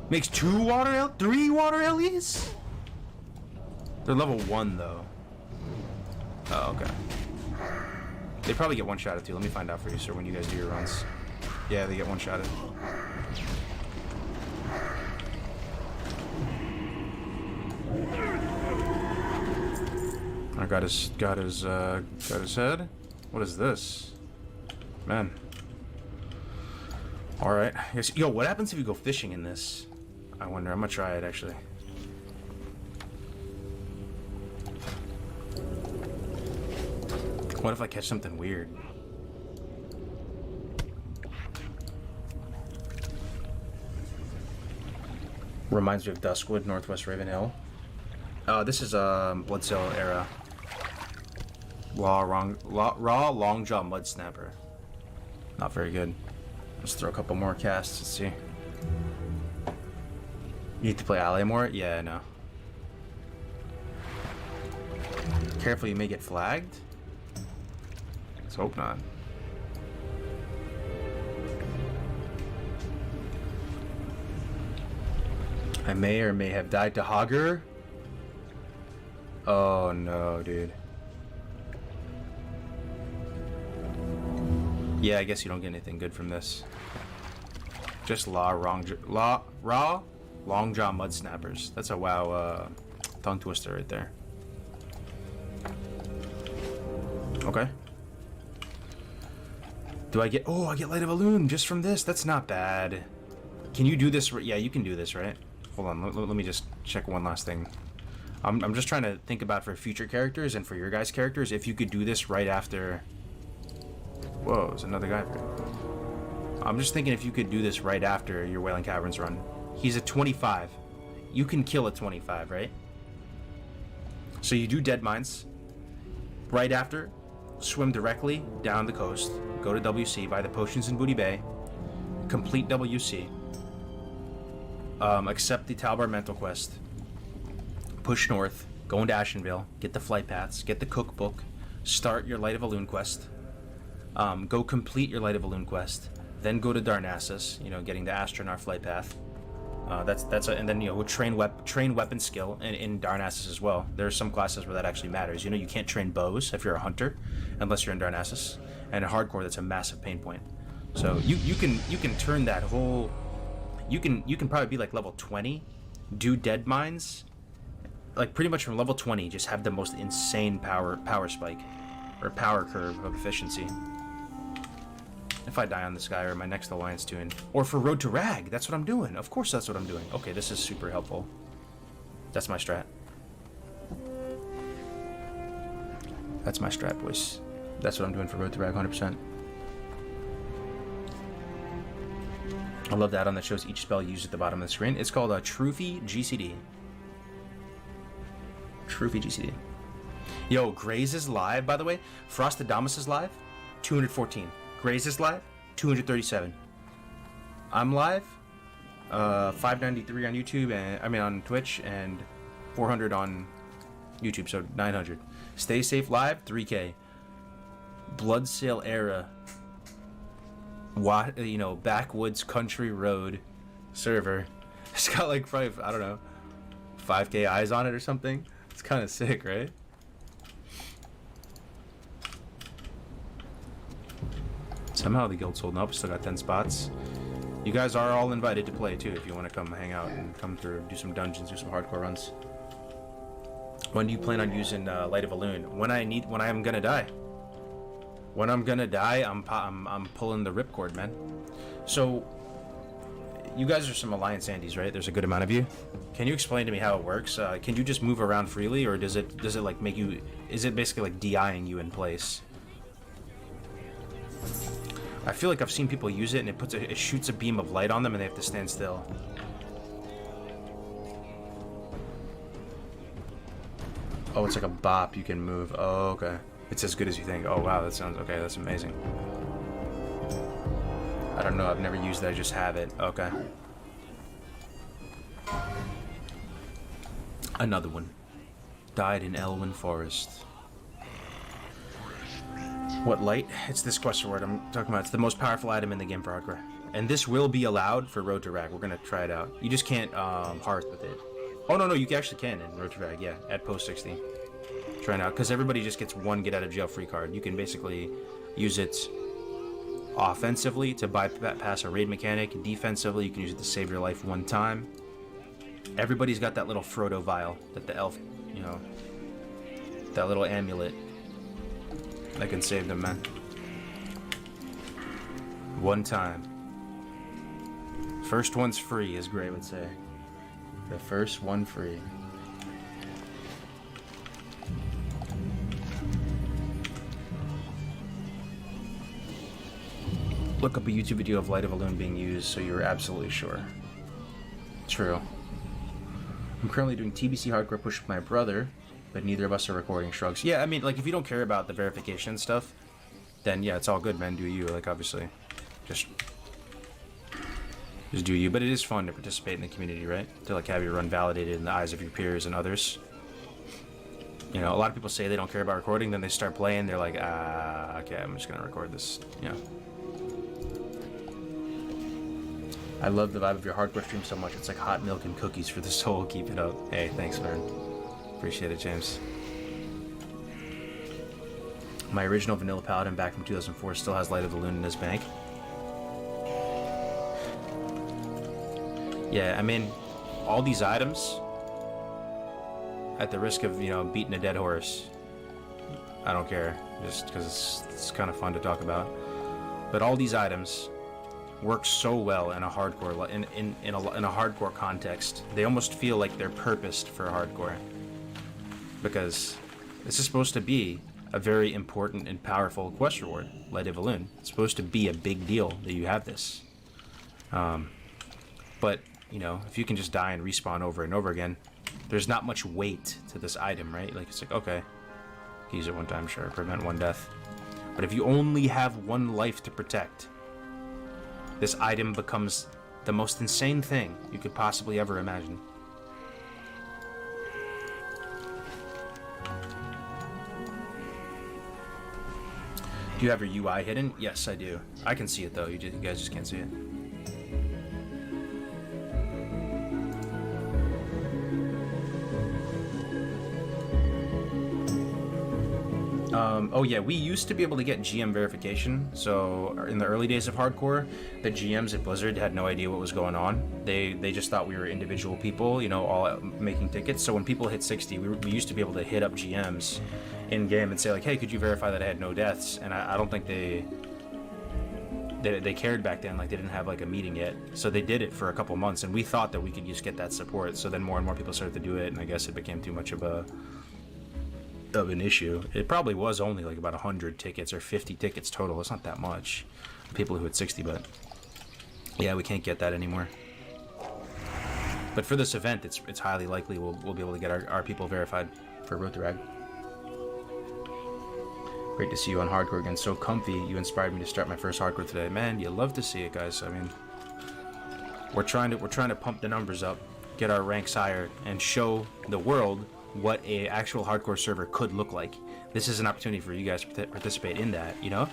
[SPEAKER 5] Makes 2 water L 3 water Ellies? They're level 1 though. Oh, okay. They probably get one-shotted too. Let me find out for you, sir, when you guys do your runs. Yeah, they get one-shotted. I got his head. What is this? Man. Alright. Yo, what happens if you go fishing in this? I wonder. I'm gonna try it, actually. What if I catch something weird? Reminds me of Duskwood, Northwest Ravenhill. This is Bloodsail era. Raw Longjaw Mud Snapper. Not very good. Let's throw a couple more casts. Let's see. You need to play ally more? Yeah, I know. Careful, you may get flagged. Let's hope not. I may or may have died to Hogger. Oh no, dude. Yeah, I guess you don't get anything good from this. Just raw Longjaw Mud Snappers. That's a WoW tongue twister right there. Okay. Do I get... Oh, I get Light of Balloon just from this. That's not bad. Can you do this? Yeah, you can do this, right? Hold on. Let me just check one last thing. I'm just trying to think about for future characters and for your guys' characters, if you could do this right after... Whoa, there's another guy there. I'm just thinking if you could do this right after your Wailing Caverns run. He's a 25. You can kill a 25, right? So you do Dead Mines. Right after, swim directly down the coast. Go to WC, buy the potions in Booty Bay. Complete WC. Accept the Talbar Mental Quest. Push north. Go into Ashenvale. Get the flight paths. Get the cookbook. Start your Light of Balloon quest. Go complete your Light of Balloon quest. then go to Darnassus, you know, getting the astronaut flight path. And then, you know, we'll train weapon skill in Darnassus as well. There are some classes where that actually matters. You know, you can't train bows if you're a hunter unless you're in Darnassus, and in hardcore that's a massive pain point. So you can turn that whole, you can probably be like level 20, do dead mines, like pretty much from level 20, just have the most insane power spike or power curve of efficiency. If I die on this guy or my next alliance tune. Or for Road to Rag, that's what I'm doing. Of course that's what I'm doing. Okay, this is super helpful. That's my strat. That's my strat, boys. That's what I'm doing for Road to Rag, 100%. I love that on that shows each spell used at the bottom of the screen. It's called a Trophy GCD. Trophy GCD. Yo, Graze is live, by the way. Frostadamus is live, 214. Graze is live, 237. I'm live, 593 on YouTube, and I mean on Twitch, and 400 on YouTube, so 900. Stay Safe live, 3K. Bloodsail era, you know, backwoods country road server. It's got like probably, I don't know, 5K eyes on it or something. It's kind of sick, right? Somehow the guild's holding up. Still got 10 spots. You guys are all invited to play too if you want to come hang out and come through, do some dungeons, do some hardcore runs. When do you plan on using Light of a Loon? When I am gonna die. When I'm gonna die, I'm pulling the ripcord, man. So you guys are some Alliance Andes, right? There's a good amount of you. Can you explain to me how it works? Can you just move around freely, or does it like make you? Is it basically like DIing you in place? I feel like I've seen people use it, and it shoots a beam of light on them, and they have to stand still. Oh, it's like a bop. You can move. Oh, okay. It's as good as you think. Oh, wow. That sounds okay. That's amazing. I don't know. I've never used that. I just have it. Okay. Another one. Died in Elwyn Forest. What light? It's this question word I'm talking about. It's the most powerful item in the game for hardcore. And this will be allowed for Road to Rag. We're going to try it out. You just can't hearth with it. Oh, no, you actually can in Road to Rag, yeah, at post 60. Try it out, because everybody just gets one get out of jail free card. You can basically use it offensively to bypass a raid mechanic. Defensively, you can use it to save your life one time. Everybody's got that little Frodo vial that the elf, you know, that little amulet that can save them, man. One time. First one's free, as Gray would say. The first one free. Look up a YouTube video of Light of a Loon being used so you're absolutely sure. True. I'm currently doing TBC hardcore push with my brother, but neither of us are recording shrugs. Yeah, I mean, like, if you don't care about the verification stuff, then yeah, it's all good, man. Do you, like, obviously. Just do you. But it is fun to participate in the community, right? To, like, have your run validated in the eyes of your peers and others. You know, a lot of people say they don't care about recording, then they start playing, they're like, okay, I'm just gonna record this, you know. I love the vibe of your hardcore stream so much. It's like hot milk and cookies for the soul. Keep it up. Hey, thanks, man. Appreciate it, James. My original Vanilla Paladin back from 2004 still has Light of the Loon in his bank. Yeah, I mean, all these items, at the risk of, you know, beating a dead horse, I don't care, just because it's kind of fun to talk about. But all these items work so well in a hardcore in a hardcore context. They almost feel like they're purposed for hardcore, because this is supposed to be a very important and powerful quest reward, Light of a Loon. It's supposed to be a big deal that you have this. But you know, if you can just die and respawn over and over again, there's not much weight to this item, right? Like, it's like, okay, use it one time, sure, prevent one death. But if you only have one life to protect, this item becomes the most insane thing you could possibly ever imagine. Do you have your UI hidden? Yes, I do. I can see it though. You guys just can't see it. Oh yeah, we used to be able to get GM verification. So in the early days of hardcore, the GMs at Blizzard had no idea what was going on. They just thought we were individual people, you know, all making tickets. So when people hit 60, we used to be able to hit up GMs in game and say like, hey, could you verify that I had no deaths? And I don't think they cared back then. Like they didn't have like a meeting yet, so they did it for a couple months, and we thought that we could just get that support. So then more and more people started to do it, and I guess it became too much of an issue. It probably was only like about 100 tickets or 50 tickets total. It's not that much people who hit 60, but yeah, we can't get that anymore. But for this event, it's highly likely we'll be able to get our people verified for Road to Rag. Great to see you on hardcore again. So comfy. You inspired me to start my first hardcore today. Man, you love to see it, guys. I mean, we're trying to pump the numbers up, get our ranks higher, and show the world what a actual hardcore server could look like. This is an opportunity for you guys to participate in that, you know?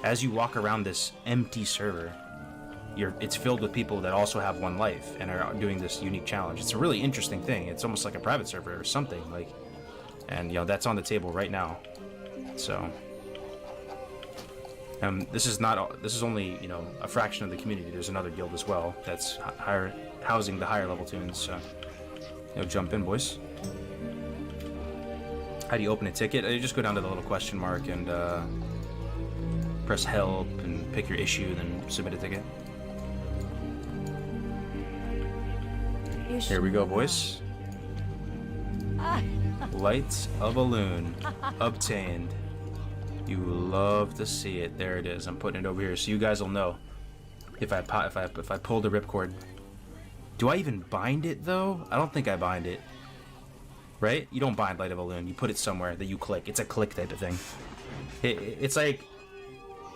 [SPEAKER 5] As you walk around this empty server, it's filled with people that also have one life and are doing this unique challenge. It's a really interesting thing. It's almost like a private server or something, like, and you know, that's on the table right now. So this is only, you know, a fraction of the community. There's another guild as well that's housing the higher level tunes. So, you know, jump in, boys. How do you open a ticket? You just go down to the little question mark and press help and pick your issue, then submit a ticket. Here we go, boys. Light of a loon obtained. You love to see it. There it is. I'm putting it over here so you guys will know if I pull the ripcord. Do I even bind it though? I don't think I bind it. Right? You don't bind Light of a Loon. You put it somewhere that you click. It's a click type of thing. It's like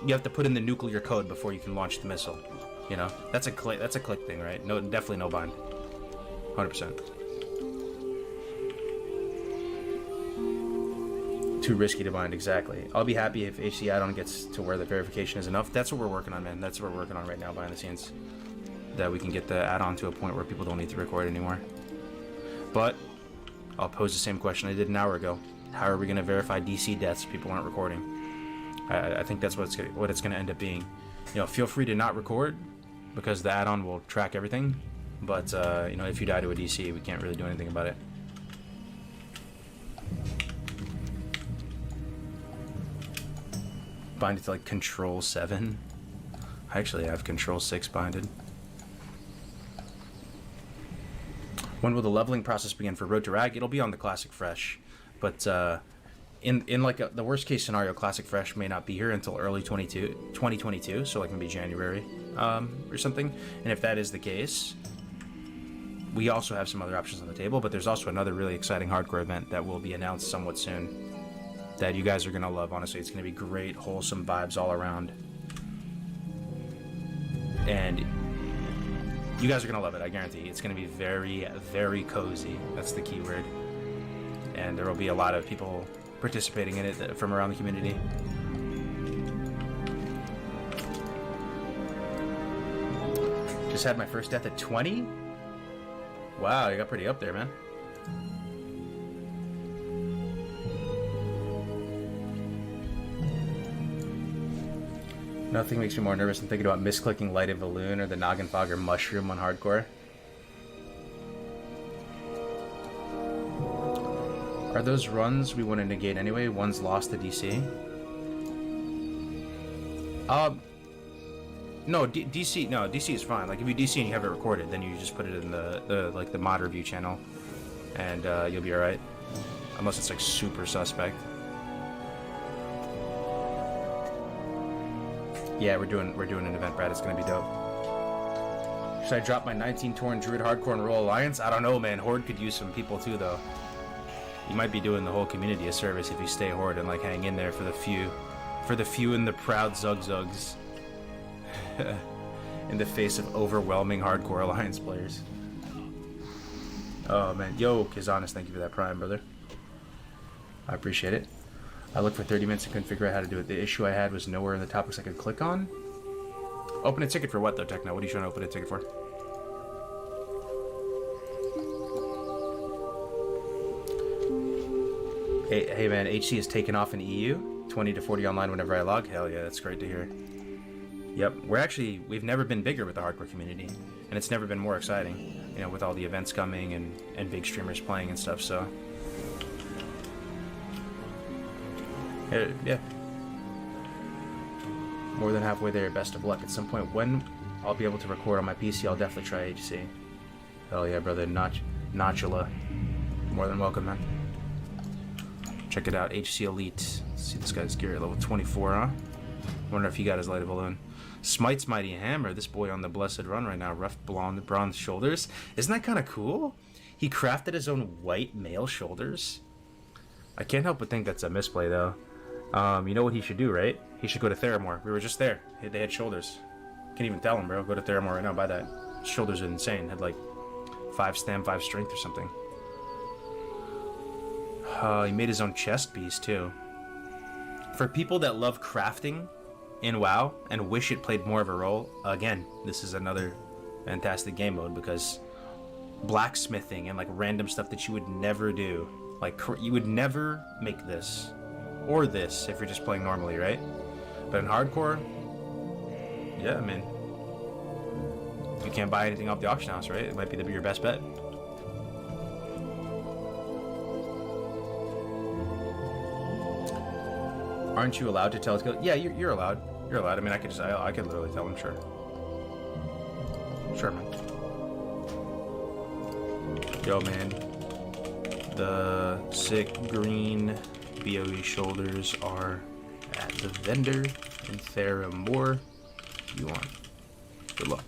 [SPEAKER 5] you have to put in the nuclear code before you can launch the missile. You know, that's a click thing, right? No, definitely no bind. 100%. Too risky to bind, exactly. I'll be happy if HC add-on gets to where the verification is enough. That's what we're working on, man. That's what we're working on right now behind the scenes. That we can get the add-on to a point where people don't need to record anymore. But I'll pose the same question I did an hour ago. How are we going to verify DC deaths if people aren't recording? I think that's what it's going to end up being. You know, feel free to not record because the add-on will track everything. But, you know, if you die to a DC, we can't really do anything about it. Bind it to, like, Control 7. I actually have Control 6 binded. When will the leveling process begin for Road to Rag? It'll be on the Classic Fresh, but in like the worst case scenario, Classic Fresh may not be here until early 2022, so like maybe January or something. And if that is the case, we also have some other options on the table, but there's also another really exciting hardcore event that will be announced somewhat soon that you guys are gonna love. Honestly, it's gonna be great, wholesome vibes all around, and you guys are gonna love it, I guarantee. It's gonna be very, very cozy. That's the key word. And there will be a lot of people participating in it from around the community. Just had my first death at 20? Wow, you got pretty up there, man. Nothing makes me more nervous than thinking about misclicking Light of a Loon or the Noggin Fogger Mushroom on hardcore. Are those runs we want to negate anyway? One's lost to DC? No, DC is fine. Like if you DC and you have it recorded, then you just put it in the mod review channel, and you'll be alright. Unless it's like super suspect. Yeah, we're doing an event, Brad. It's gonna be dope. Should I drop my 19 Torn Druid Hardcore and roll Alliance? I don't know, man. Horde could use some people too, though. You might be doing the whole community a service if you stay Horde and like hang in there for the few and the proud Zugzugs. In the face of overwhelming Hardcore Alliance players. Oh man, yo, Kizanis, thank you for that Prime, brother. I appreciate it. I looked for 30 minutes and couldn't figure out how to do it. The issue I had was nowhere in the topics I could click on. Open a ticket for what, though, Techno? What are you trying to open a ticket for? Hey man, HC is taken off in EU. 20 to 40 online whenever I log. Hell yeah, that's great to hear. Yep, we've never been bigger with the hardcore community. And it's never been more exciting. You know, with all the events coming and big streamers playing and stuff, so... Yeah. More than halfway there, best of luck. At some point when I'll be able to record on my PC, I'll definitely try HC. Hell yeah, brother. Notchula. More than welcome, man. Check it out, HC Elite. Let's see this guy's gear at level 24, huh? Wonder if he got his lighted balloon. Smite's Mighty Hammer, this boy on the blessed run right now. Rough blonde bronze shoulders. Isn't that kind of cool? He crafted his own white male shoulders. I can't help but think that's a misplay, though. You know what he should do, right? He should go to Theramore. We were just there. They had shoulders. Can't even tell him, bro. Go to Theramore right now, buy that. Shoulders are insane. Had like 5 stam, 5 strength or something. He made his own chest piece, too. For people that love crafting in WoW and wish it played more of a role, again, this is another fantastic game mode because blacksmithing and like random stuff that you would never do. Like, you would never make this. Or this, if you're just playing normally, right? But in hardcore, yeah, I mean, you can't buy anything off the auction house, right? It might be your best bet. Aren't you allowed to tell his guild? Yeah, you're allowed. You're allowed. I mean, I could literally tell him, sure. Sure, man. Yo, man. The sick green BOE shoulders are at the vendor in Theramore. You want. Good luck.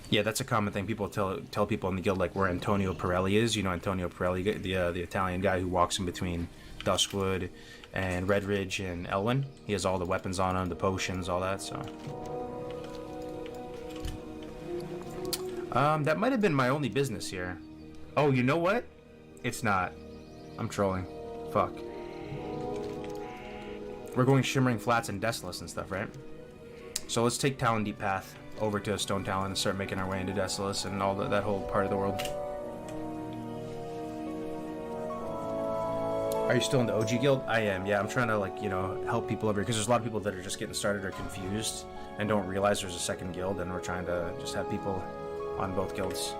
[SPEAKER 5] Yeah, that's a common thing. People tell people in the guild, like where Antonio Pirelli is. You know Antonio Pirelli, the Italian guy who walks in between Duskwood and Red Ridge and Elwyn. He has all the weapons on him, the potions, all that, so... that might have been my only business here. Oh, you know what? It's not. I'm trolling. Fuck. We're going Shimmering Flats and Desolus and stuff, right? So let's take Talon Deep Path over to Stone Talon and start making our way into Desolus and all that whole part of the world. Are you still in the OG guild? I am, yeah. I'm trying to, like, you know, help people over here because there's a lot of people that are just getting started or confused and don't realize there's a second guild, and we're trying to just have people on both guilds.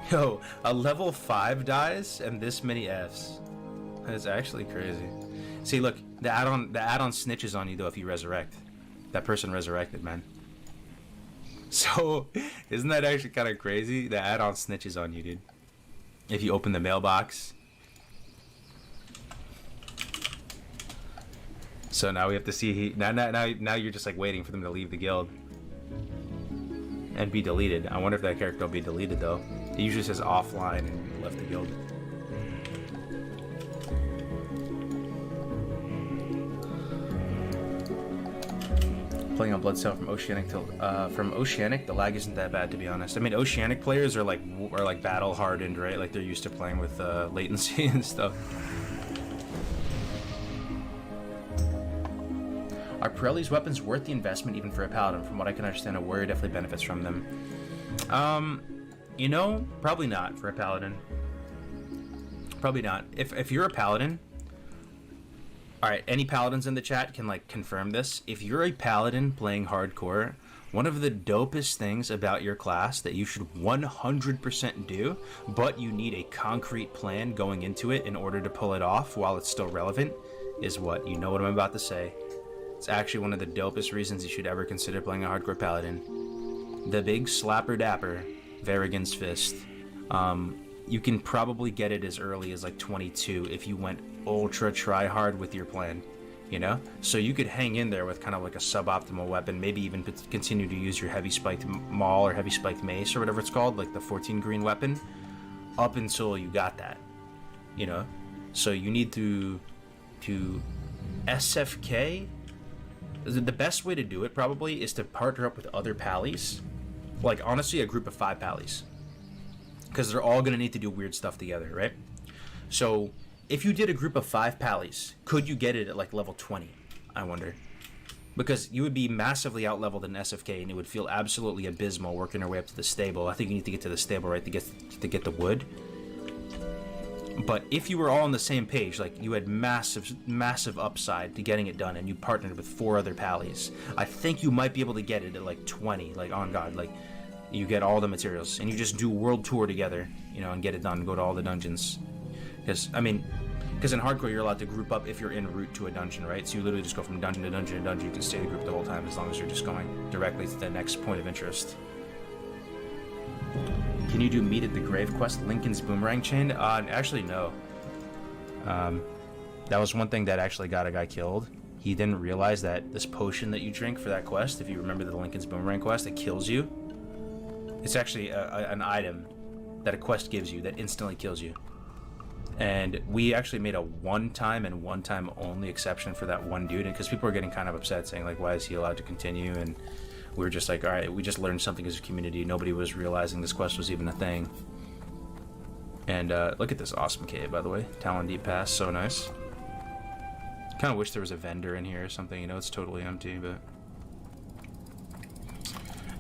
[SPEAKER 5] Yo, a level 5 dies and this many Fs. That's actually crazy. See, look, the add-on snitches on you though if you resurrect. That person resurrected, man. So, isn't that actually kind of crazy? The add-on snitches on you, dude. If you open the mailbox. So now we have to see now you're just like waiting for them to leave the guild and be deleted. I wonder if that character will be deleted though. It usually says offline and left the guild. Playing on Bloodsail from Oceanic from Oceanic, the lag isn't that bad to be honest. I mean, Oceanic players are like battle hardened, right? Like they're used to playing with latency and stuff. Are Pirelli's weapons worth the investment even for a paladin? From what I can understand, a warrior definitely benefits from them. You know, probably not for a paladin. Probably not. If you're a paladin, alright, any paladins in the chat can like confirm this. If you're a paladin playing hardcore, one of the dopest things about your class that you should 100% do, but you need a concrete plan going into it in order to pull it off while it's still relevant, is what? You know what I'm about to say. It's actually one of the dopest reasons you should ever consider playing a hardcore paladin. The big slapper dapper, Varigan's Fist. You can probably get it as early as like 22 if you went ultra try hard with your plan, you know? So you could hang in there with kind of like a suboptimal weapon, maybe even continue to use your heavy spiked maul or heavy spiked mace or whatever it's called, like the 14 green weapon, up until you got that, you know? So you need to SFK. The best way to do it probably is to partner up with other pallies, like honestly a group of 5 pallies, because they're all going to need to do weird stuff together, right? So if you did a group of 5 pallies, could you get it at like level 20? I wonder. Because you would be massively out-leveled in SFK, and it would feel absolutely abysmal working our way up to the stable. I think you need to get to the stable, right, to get the wood. But if you were all on the same page, like you had massive upside to getting it done, and you partnered with 4 other pallies, I think you might be able to get it at like 20, like on God, like you get all the materials, and you just do world tour together, you know, and get it done, and go to all the dungeons. Because in hardcore you're allowed to group up if you're en route to a dungeon, right? So you literally just go from dungeon to dungeon to dungeon. You can stay the group the whole time as long as you're just going directly to the next point of interest. Can you do meet at the grave quest, Lincoln's boomerang chain? Actually no. That was one thing that actually got a guy killed. He didn't realize that this potion that you drink for that quest, if you remember the Lincoln's boomerang quest, it kills you. It's actually an item that a quest gives you that instantly kills you. And we actually made a one-time and one-time only exception for that one dude, because people were getting kind of upset, saying like, why is he allowed to continue? And we were just like, all right, we just learned something as a community. Nobody was realizing this quest was even a thing. And look at this awesome cave, by the way. Talon Deep Pass, so nice. Kind of wish there was a vendor in here or something. You know, it's totally empty,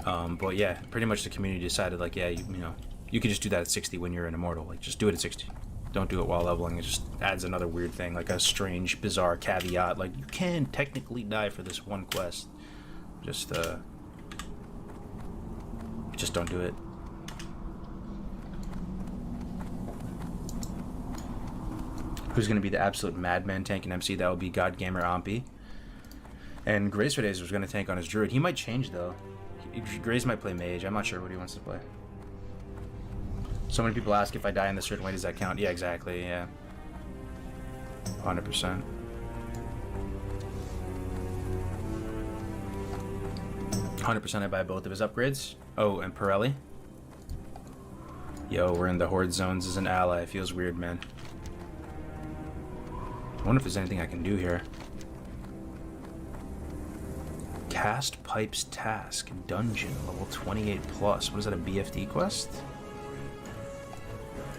[SPEAKER 5] but yeah, pretty much the community decided like, yeah, you know, you could just do that at 60 when you're an immortal. Like, just do it at 60. Don't do it while leveling. It just adds another weird thing, like a strange, bizarre caveat. Like, you can technically die for this one quest. Just don't do it. Who's going to be the absolute madman tanking MC? That would be God Gamer Ampy. And Grace for Days was going to tank on his druid. He might change, though. Grace might play mage. I'm not sure what he wants to play. So many people ask if I die in a certain way, does that count? Yeah, exactly, yeah. 100%. I buy both of his upgrades. Oh, and Pirelli. Yo, we're in the horde zones as an ally. Feels weird, man. I wonder if there's anything I can do here. Cast Pipes Task. Dungeon. Level 28 plus. What is that, a BFD quest?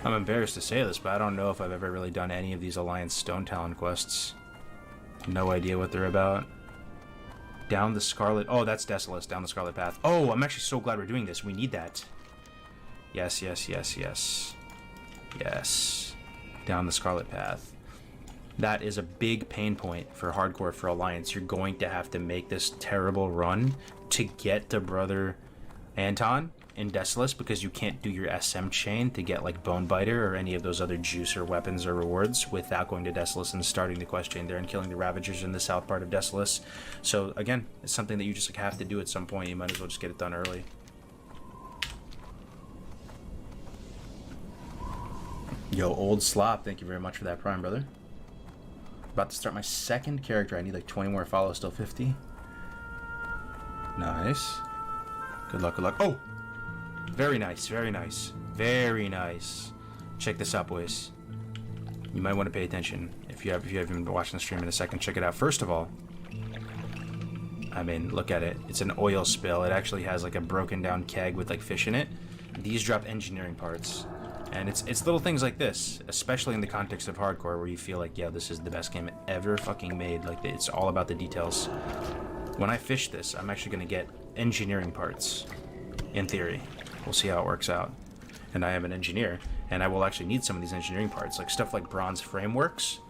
[SPEAKER 5] I'm embarrassed to say this, but I don't know if I've ever really done any of these Alliance Stone Talon quests. No idea what they're about. Down the Scarlet... Oh, that's Desolus. Down the Scarlet Path. Oh, I'm actually so glad we're doing this. We need that. Yes. Yes. Down the Scarlet Path. That is a big pain point for hardcore for Alliance. You're going to have to make this terrible run to get to Brother Anton in Desolus, because you can't do your SM chain to get like Bone Biter or any of those other juice or weapons or rewards without going to Desolus and starting the quest chain there and killing the Ravagers in the south part of Desolus. So again, it's something that you just like have to do at some point. You might as well just get it done early. Yo, Old Slop, thank you very much for that Prime, brother. About to start my second character. I need like 20 more follows, still 50. Nice. Good luck, good luck. Oh! Very nice, very nice. Very nice. Check this out, boys. You might want to pay attention. If you haven't been watching the stream in a second, check it out. First of all, I mean, look at it. It's an oil spill. It actually has like a broken down keg with like fish in it. These drop engineering parts. And it's little things like this, especially in the context of hardcore, where you feel like, yeah, this is the best game ever fucking made. Like, it's all about the details. When I fish this, I'm actually going to get engineering parts, in theory. We'll see how it works out. And I am an engineer, and I will actually need some of these engineering parts, like stuff like bronze frameworks,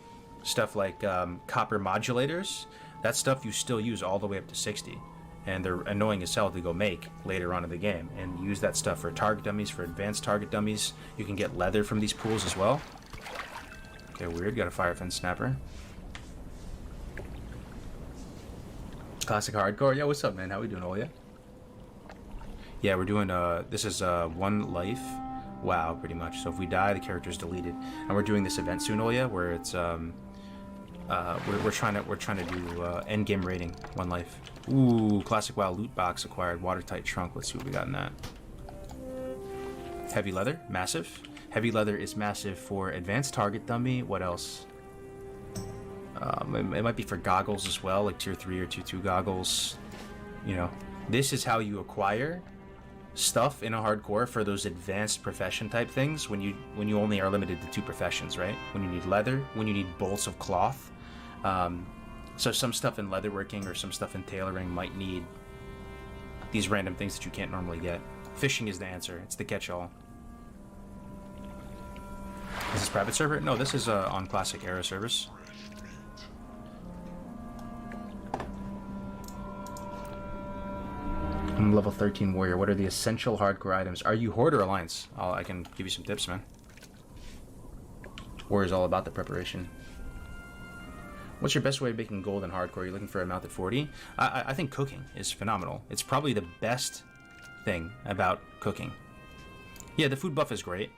[SPEAKER 5] stuff like copper modulators. That stuff you still use all the way up to 60. And they're annoying as hell to go make later on in the game. And use that stuff for target dummies, for advanced target dummies. You can get leather from these pools as well. Okay, weird. Got a fire fence snapper. Classic hardcore. Yeah, what's up, man? How we doing, Olia? Yeah, we're doing, this is, one life. Wow, pretty much. So if we die, the character's deleted. And we're doing this event soon, Olia, where it's, we're trying to do, end game rating, one life. Ooh, classic WoW loot box acquired, watertight trunk. Let's see what we got in that. Heavy leather, massive. Heavy leather is massive for advanced target dummy. What else? It might be for goggles as well, like tier 3 or tier 2 goggles. You know, this is how you acquire stuff in a hardcore for those advanced profession type things when you only are limited to 2 professions, right? When you need leather, when you need bolts of cloth. So some stuff in leatherworking or some stuff in tailoring might need these random things that you can't normally get. Fishing is the answer. It's the catch-all. Is this private server? No, this is on Classic Era service. I'm level 13 warrior. What are the essential hardcore items? Are you Horde or Alliance? I can give you some tips, man. Warrior's all about the preparation. What's your best way of making gold in hardcore? You're looking for a mount at 40? I think cooking is phenomenal. It's probably the best thing about cooking. Yeah, the food buff is great.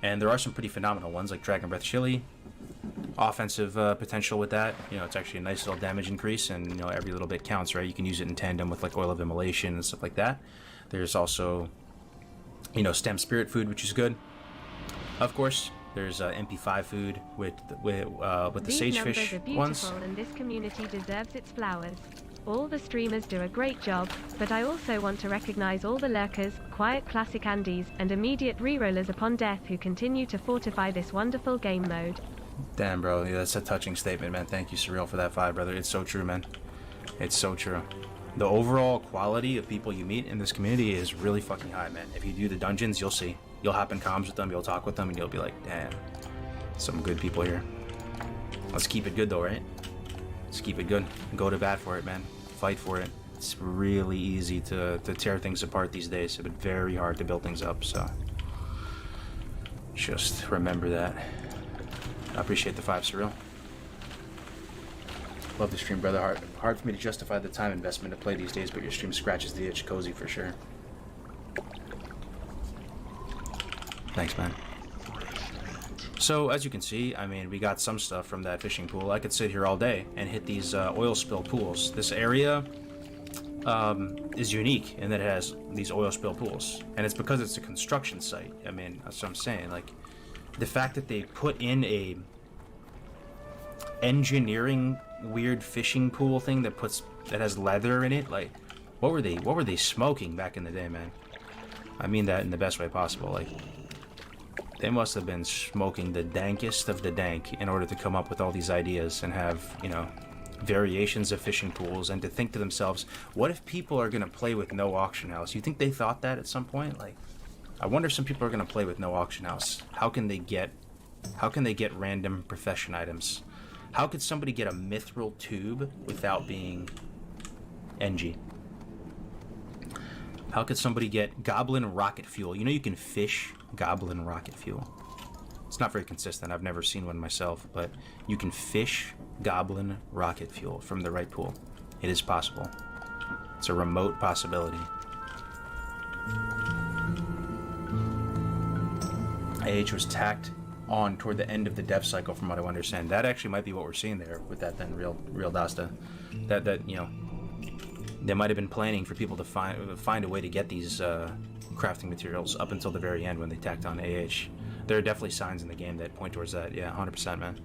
[SPEAKER 5] And there are some pretty phenomenal ones like Dragon Breath Chili. Offensive potential with that. You know, it's actually a nice little damage increase, and you know, every little bit counts, right? You can use it in tandem with like Oil of Immolation and stuff like that. There's also, you know, Stem Spirit food, which is good. Of course, there's MP5 food with the
[SPEAKER 2] These numbers
[SPEAKER 5] Sagefish
[SPEAKER 2] are beautiful,
[SPEAKER 5] ones.
[SPEAKER 2] and this community deserves its flowers. All the streamers do a great job, but I also want to recognize all the lurkers, quiet classic Andes, and immediate rerollers upon death who continue to fortify this wonderful game mode.
[SPEAKER 5] Damn, bro, yeah, that's a touching statement, man. Thank you, Surreal, for that 5, brother. It's so true, man. It's so true. The overall quality of people you meet in this community is really fucking high, man. If you do the dungeons, you'll see. You'll hop in comms with them, you'll talk with them, and you'll be like, damn, some good people here. Let's keep it good, though, right? Let's keep it good. Go to bat for it, man. Fight for it. It's really easy to tear things apart these days, but very hard to build things up, so just remember that. I appreciate the 5, Surreal. Love the stream, brother. Hard for me to justify the time investment to play these days, but your stream scratches the itch. Cozy for sure. Thanks, man. So, as you can see, I mean, we got some stuff from that fishing pool. I could sit here all day and hit these oil spill pools. This area is unique in that it has these oil spill pools. And it's because it's a construction site. I mean, that's what I'm saying. Like, the fact that they put in a engineering weird fishing pool thing that has leather in it, like, what were they smoking back in the day, man? I mean that in the best way possible. Like, they must have been smoking the dankest of the dank in order to come up with all these ideas and have, you know, variations of fishing pools, and to think to themselves, what if people are going to play with no auction house? You think they thought that at some point? Like, I wonder if some people are going to play with no auction house. How can they get random profession items? How could somebody get a mithril tube without being NG? How could somebody get goblin rocket fuel? You know you can fish goblin rocket fuel. It's not very consistent. I've never seen one myself, but you can fish goblin rocket fuel from the right pool. It is possible. It's a remote possibility. AH was tacked on toward the end of the dev cycle, from what I understand. That actually might be what we're seeing there with that then real Dasta. That you know, they might have been planning for people to find a way to get these crafting materials up until the very end when they tacked on AH. There are definitely signs in the game that point towards that. Yeah, 100%, man.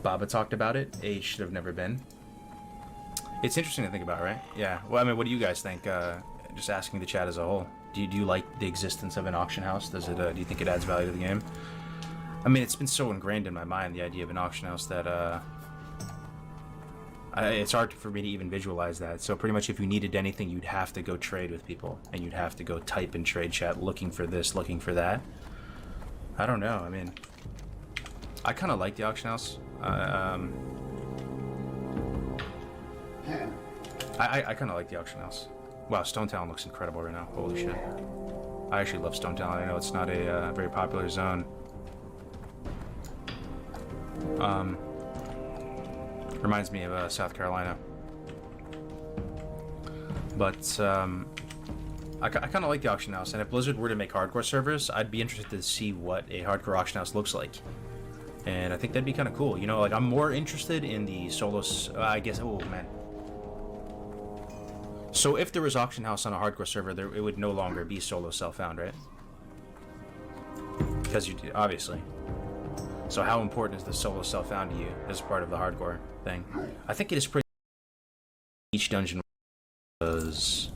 [SPEAKER 5] Baba talked about it. AH should have never been. It's interesting to think about, right? Yeah. Well, I mean, what do you guys think? Just asking the chat as a whole. Do you like the existence of an auction house? Does it? Do you think it adds value to the game? I mean, it's been so ingrained in my mind, the idea of an auction house, that it's hard for me to even visualize that. So pretty much if you needed anything, you'd have to go trade with people, and you'd have to go type in trade chat looking for this, looking for that. I don't know. I mean, I kind of like the auction house. I kind of like the auction house. Wow, Stone Town looks incredible right now. Holy shit. I actually love Stone Town. I know it's not a very popular zone. Reminds me of South Carolina. But I kind of like the auction house, and if Blizzard were to make hardcore servers, I'd be interested to see what a hardcore auction house looks like. And I think that'd be kind of cool. You know, like, I'm more interested in the solos. I guess. Oh man. So if there was auction house on a hardcore server, it would no longer be solo self-found, right? Because you obviously. So how important is the solo self found to you as part of the hardcore thing? I think it is pretty. Each dungeon was.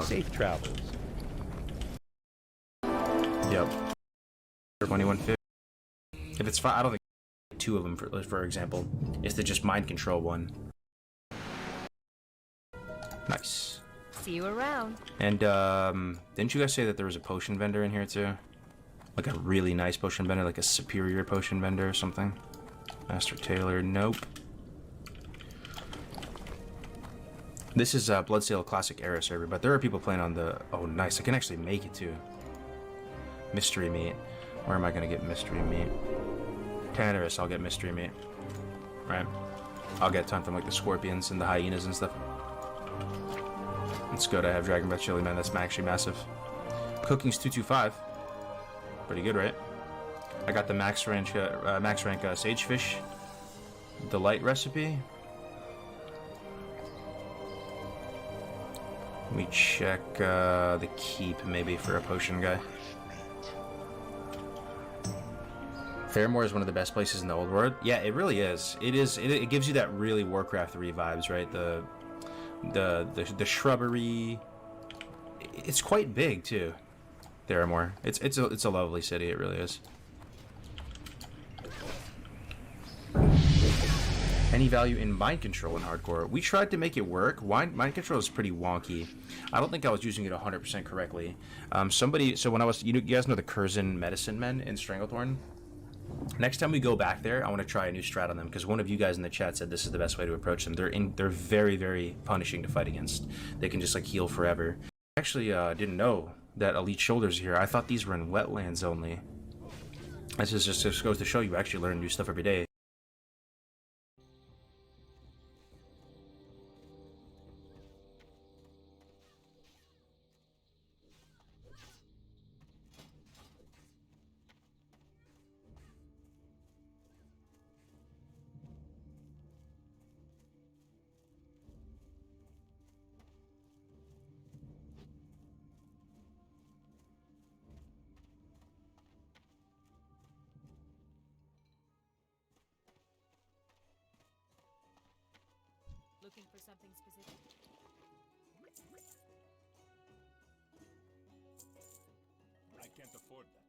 [SPEAKER 3] Safe travels.
[SPEAKER 5] Yep. 2150. If it's fine, I don't think two of them, for example, is the just mind control one. Nice.
[SPEAKER 7] See you around.
[SPEAKER 5] And didn't you guys say that there was a potion vendor in here too? Like a really nice potion vendor, like a superior potion vendor or something? Master Tailor, nope. This is Bloodsail Classic Era server, but there are people playing on the... Oh, nice. I can actually make it too. Mystery meat. Where am I going to get mystery meat? Tannerus, I'll get mystery meat. Right. I'll get a ton from like the scorpions and the hyenas and stuff. It's good I have Dragon Breath Chili, man. That's actually massive. Cooking's 225. Pretty good, right? I got the max rank sagefish delight recipe. Let me check the keep maybe for a potion guy. Fairmore is one of the best places in the old world. Yeah, it really is. It gives you that really Warcraft 3 vibes, right? The shrubbery. It's quite big too. Fairmore. It's a lovely city. It really is. Any value in mind control in hardcore? We tried to make it work. Mind control is pretty wonky. I don't think I was using it 100% correctly. So when I was, you guys know the Curzon medicine men in Stranglethorn? Next time we go back there, I want to try a new strat on them because one of you guys in the chat said this is the best way to approach them. They're very, very punishing to fight against. They can just like heal forever. I actually didn't know that Elite Shoulders are here. I thought these were in wetlands only. This just goes to show you actually learn new stuff every day.
[SPEAKER 7] Looking for something specific?
[SPEAKER 3] I can't afford that.